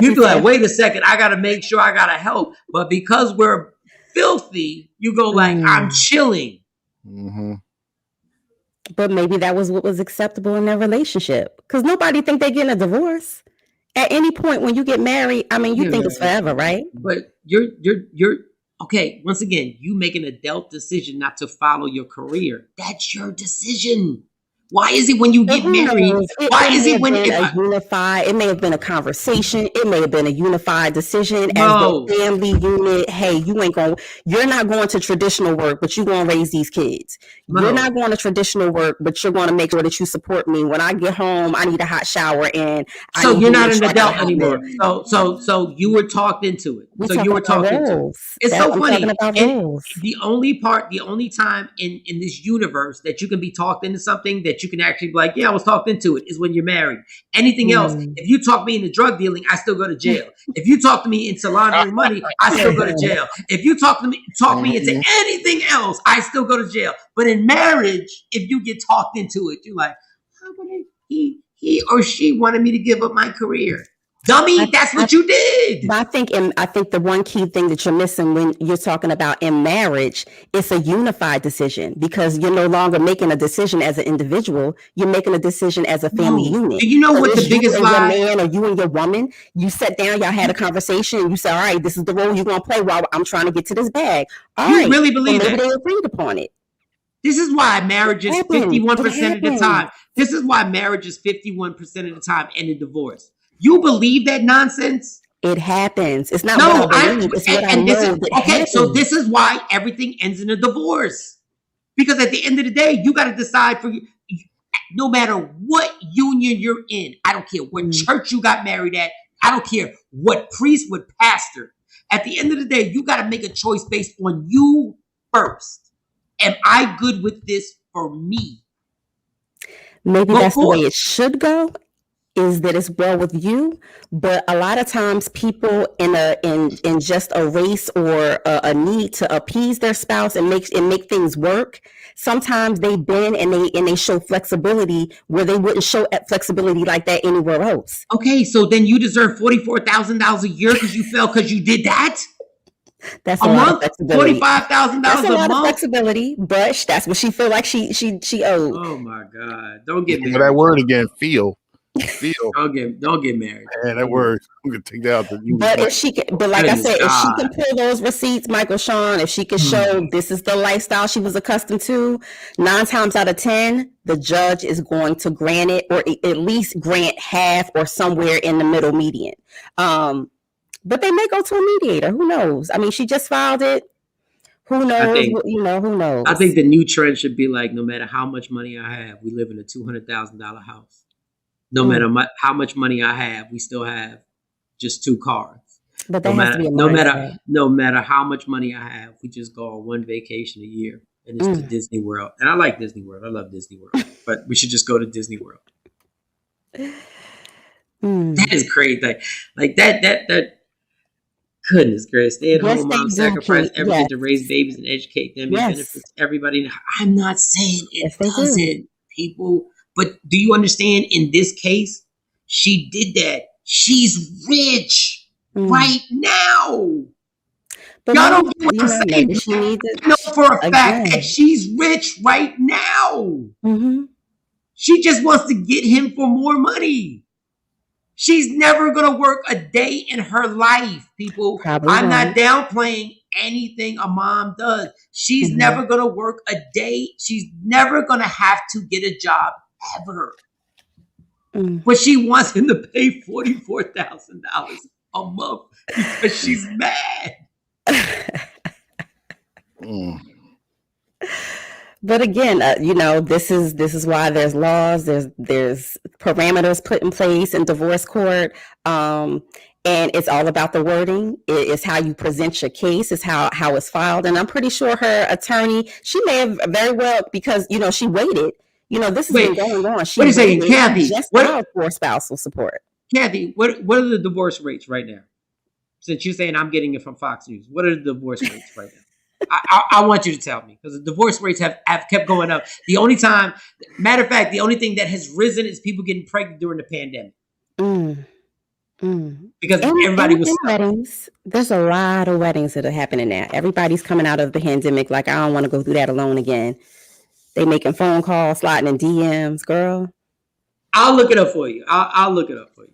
[SPEAKER 9] You'd be like, wait a second, I got to make sure I got to help. But because we're filthy, you go like, I'm chilling.
[SPEAKER 16] But maybe that was what was acceptable in their relationship, because nobody think they're getting a divorce at any point when you get married. I mean, you think it's forever, right?
[SPEAKER 9] But you're okay. Once again, you make an adult decision not to follow your career. That's your decision. Why is it when you get married? Why is it when
[SPEAKER 16] unified? It may have been a conversation. It may have been a unified decision as the family unit. Hey, you're not going to traditional work, but you're going to raise these kids. You're not going to traditional work, but you're going to make sure that you support me. When I get home, I need a hot shower, and
[SPEAKER 9] so you're not an adult anymore. So you were talked into it. You were talked into it. It's so funny. The only time in this universe that you can be talked into something that you can actually be like, yeah, I was talked into it, is when you're married. Anything else, if you talk me into drug dealing, I still go to jail. If you talk to me into laundering money, I still go to jail. If you talk me into anything else, I still go to jail. But in marriage, if you get talked into it, you're like, how about he or she wanted me to give up my career? Dummy, that's what you did.
[SPEAKER 16] But I think the one key thing that you're missing when you're talking about in marriage, it's a unified decision, because you're no longer making a decision as an individual. You're making a decision as a family unit.
[SPEAKER 9] Do you know what the biggest lie?
[SPEAKER 16] Your man or you and your woman, you sat down, y'all had a conversation, and you said, all right, this is the role you're going to play while I'm trying to get to this bag.
[SPEAKER 9] You really believe that?
[SPEAKER 16] Maybe they agreed upon it.
[SPEAKER 9] This is why marriage is 51% of the time. This is why marriage is 51% of the time in a divorce. You believe that nonsense?
[SPEAKER 16] It happens. It's not what I believe. It's what I know.
[SPEAKER 9] Okay, so this is why everything ends in a divorce. Because at the end of the day, you got to decide for you. No matter what union you're in, I don't care what church you got married at. I don't care what priest, what pastor. At the end of the day, you got to make a choice based on you first. Am I good with this for me?
[SPEAKER 16] Maybe that's the way it should go. Is that it's well with you, but a lot of times people in just a race or a need to appease their spouse and make things work. Sometimes they bend and they show flexibility where they wouldn't show flexibility like that anywhere else.
[SPEAKER 9] Okay, so then you deserve $44,000 a year because you fell because you did that.
[SPEAKER 16] That's a lot of flexibility.
[SPEAKER 9] $45,000 a month.
[SPEAKER 16] Of flexibility, but that's what she feel like she owed.
[SPEAKER 9] Oh my God! Don't get me
[SPEAKER 4] that word again. Feel. Still,
[SPEAKER 2] don't get married.
[SPEAKER 4] Man, that word, I'm gonna take that out.
[SPEAKER 16] But if she can, but like I said, if she can pull those receipts, Michael Shawn, if she can show this is the lifestyle she was accustomed to, 9 times out of 10, the judge is going to grant it, or at least grant half or somewhere in the middle median. But they may go to a mediator. Who knows? I mean, she just filed it. Who knows? Who knows?
[SPEAKER 2] I think the new trend should be like, no matter how much money I have, we live in a $200,000 house. No matter how much money I have, we still have just 2 cars.
[SPEAKER 16] But that has to be a mindset.
[SPEAKER 2] No matter how much money I have, we just go on one vacation a year, and it's to Disney World. And I like Disney World. I love Disney World. But we should just go to Disney World. That is crazy. Like that. Goodness gracious, stay at home mom, sacrifice everything to raise babies and educate them. It benefits everybody. I'm not saying it doesn't, people. But do you understand? In this case, she did that. She's rich right now.
[SPEAKER 16] But
[SPEAKER 2] y'all don't get what I'm saying. You know for a fact that she's rich right now. She just wants to get him for more money. She's never going to work a day in her life, people. I'm not downplaying anything a mom does. She's never going to work a day. She's never going to have to get a job ever. But she wants him to pay $44,000 a month because she's mad.
[SPEAKER 16] But again, this is why there's laws, there's parameters put in place in divorce court, and it's all about the wording. It's how you present your case, it's how it's filed. And I'm pretty sure her attorney, she may have very well, because she waited. This has been going on. She
[SPEAKER 2] wait a second, Kathy.
[SPEAKER 16] Just filed for spousal support.
[SPEAKER 2] Kathy, what are the divorce rates right now? Since you're saying I'm getting it from Fox News, what are the divorce rates right now? I want you to tell me, because the divorce rates have kept going up. Matter of fact, the only thing that has risen is people getting pregnant during the pandemic. Because everybody was
[SPEAKER 16] weddings. There's a lot of weddings that are happening now. Everybody's coming out of the pandemic like, I don't want to go through that alone again. They making phone calls, sliding in DMs, girl.
[SPEAKER 2] I'll look it up for you. I'll look it up for you.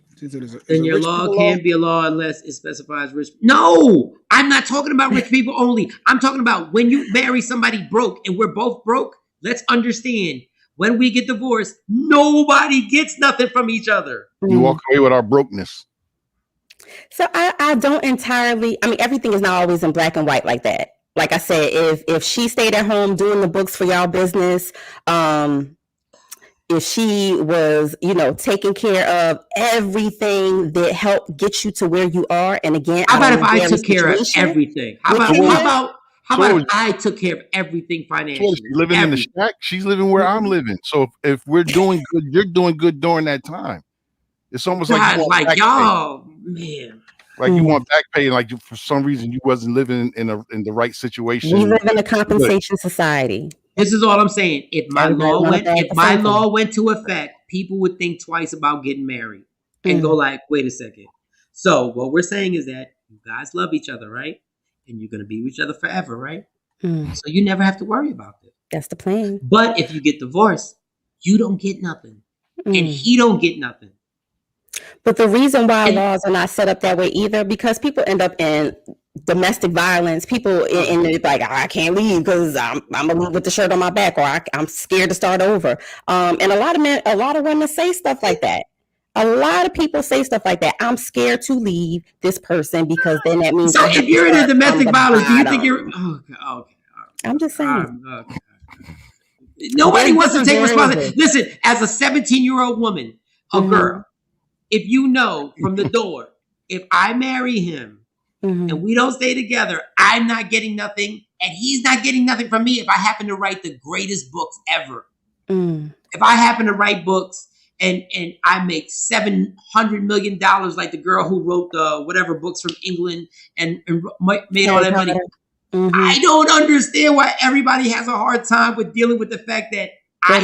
[SPEAKER 2] And your law can't be a law unless it specifies rich. No, I'm not talking about rich people only. I'm talking about when you marry somebody broke and we're both broke. Let's understand, when we get divorced, nobody gets nothing from each other.
[SPEAKER 4] You walk away with our brokenness.
[SPEAKER 16] So I don't entirely, everything is not always in black and white like that. Like I said, if she stayed at home doing the books for y'all business, if she was, taking care of everything that helped get you to where you are. And again,
[SPEAKER 2] how about if I took care of everything? How about if I took care of everything financially?
[SPEAKER 4] She's living in the shack. She's living where I'm living. So if we're doing good, you're doing good during that time. It's almost like
[SPEAKER 2] y'all, man.
[SPEAKER 4] Like you want back pay, like for some reason you wasn't living in the right situation.
[SPEAKER 16] We live in a compensation society.
[SPEAKER 2] This is all I'm saying. If my law went to effect, people would think twice about getting married and go like, wait a second. So what we're saying is that you guys love each other, right? And you're going to be with each other forever, right? So you never have to worry about it.
[SPEAKER 16] That's the plan.
[SPEAKER 2] But if you get divorced, you don't get nothing. And he don't get nothing.
[SPEAKER 16] But the reason why laws are not set up that way either, because people end up in domestic violence. People in it's like, I can't leave because I'm gonna leave with the shirt on my back, or I'm scared to start over. And a lot of women say stuff like that. A lot of people say stuff like that. I'm scared to leave this person because then that means.
[SPEAKER 2] So if you're in a domestic violence, do you think you're? Okay.
[SPEAKER 16] I'm just saying.
[SPEAKER 2] Nobody wants to take responsibility. Listen, as a 17-year-old woman, a girl, if you know from the door, if I marry him and we don't stay together, I'm not getting nothing, and he's not getting nothing from me if I happen to write the greatest books ever. If I happen to write books and I make $700 million like the girl who wrote the whatever books from England and made all that money. I don't understand why everybody has a hard time with dealing with the fact that I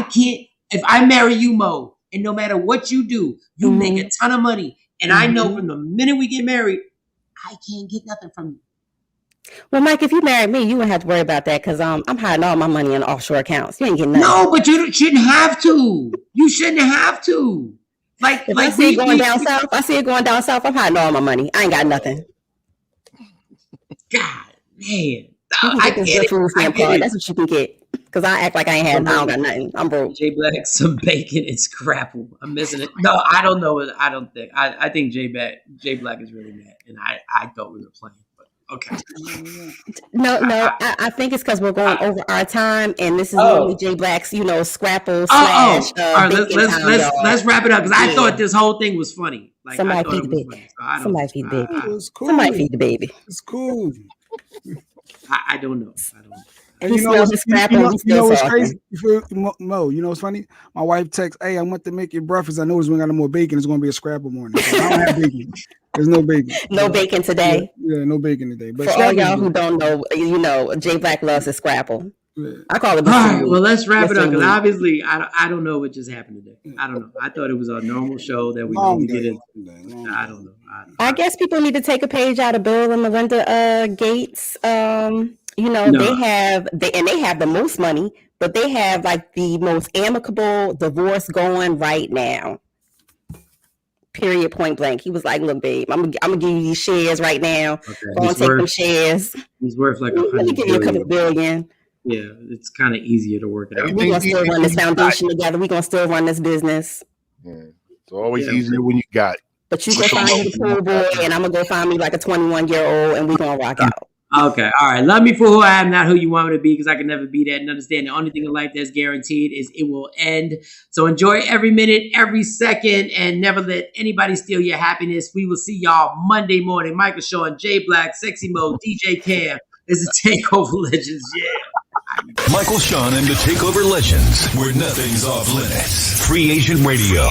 [SPEAKER 2] can't, if I marry you, Mo, and no matter what you do, you make a ton of money. And I know from the minute we get married, I can't get nothing from you.
[SPEAKER 16] Well, Mike, if you married me, you wouldn't have to worry about that because I'm hiding all my money in offshore accounts. You ain't getting nothing.
[SPEAKER 9] No, but you shouldn't have to. You shouldn't have to. Like,
[SPEAKER 16] if
[SPEAKER 9] like
[SPEAKER 16] I see it going down south, I'm hiding all my money. I ain't got nothing.
[SPEAKER 9] God, man.
[SPEAKER 16] I get it. That's what you can get. Because I act like I don't got nothing. I'm broke.
[SPEAKER 9] J Black, some bacon and scrapple. I'm missing it. No, I don't know. I think J Black is really mad. And I thought we were playing. Okay.
[SPEAKER 16] No, I think it's because we're going over our time, and this is normally J Black's, scrapple slash.
[SPEAKER 9] All right, let's wrap it up because I thought this whole thing was funny. Like,
[SPEAKER 16] somebody feed the baby. Somebody feed the baby. Somebody feed the baby.
[SPEAKER 3] It's cool.
[SPEAKER 9] I don't know.
[SPEAKER 3] And you know what's crazy? Mo, you know what's funny? My wife texts, "Hey, I want to make your breakfast. I noticed we got no more bacon. It's going to be a scrapple morning. So I don't have bacon. There's no bacon.
[SPEAKER 16] No bacon today.
[SPEAKER 3] Yeah, no bacon today. But
[SPEAKER 16] for all y'all who don't know, J Black loves his scrapple. Yeah. I call it.
[SPEAKER 9] All right, well, let's wrap it up because obviously I don't know what just happened today. I don't know. I thought it was a normal show that we normally get into. I don't know.
[SPEAKER 16] I guess people need to take a page out of Bill and Melinda Gates. They have the most money, but they have like the most amicable divorce going right now. Period. Point blank. He was like, "Look, babe, I'm gonna give you these shares right now.
[SPEAKER 9] Okay,
[SPEAKER 16] go and take them shares.
[SPEAKER 9] He's worth like
[SPEAKER 16] let me give you a couple billion.
[SPEAKER 9] Yeah, it's kind of easier to work it out.
[SPEAKER 16] We're gonna still run this foundation together. We're gonna still run this business.
[SPEAKER 4] Yeah. It's always easier when you got it.
[SPEAKER 16] But you go find me the pool boy, and I'm gonna go find me like a 21-year-old, and we're gonna rock out."
[SPEAKER 9] Okay, all right. Love me for who I am, not who you want me to be, because I can never be that. And understand the only thing in life that's guaranteed is it will end. So enjoy every minute, every second, and never let anybody steal your happiness. We will see y'all Monday morning. Michael Shawn, J Black, Sexy Mo, DJ Cam. This is Takeover Legends. Yeah.
[SPEAKER 1] Michael Shawn and the Takeover Legends, where nothing's off limits. Free Agent Radio.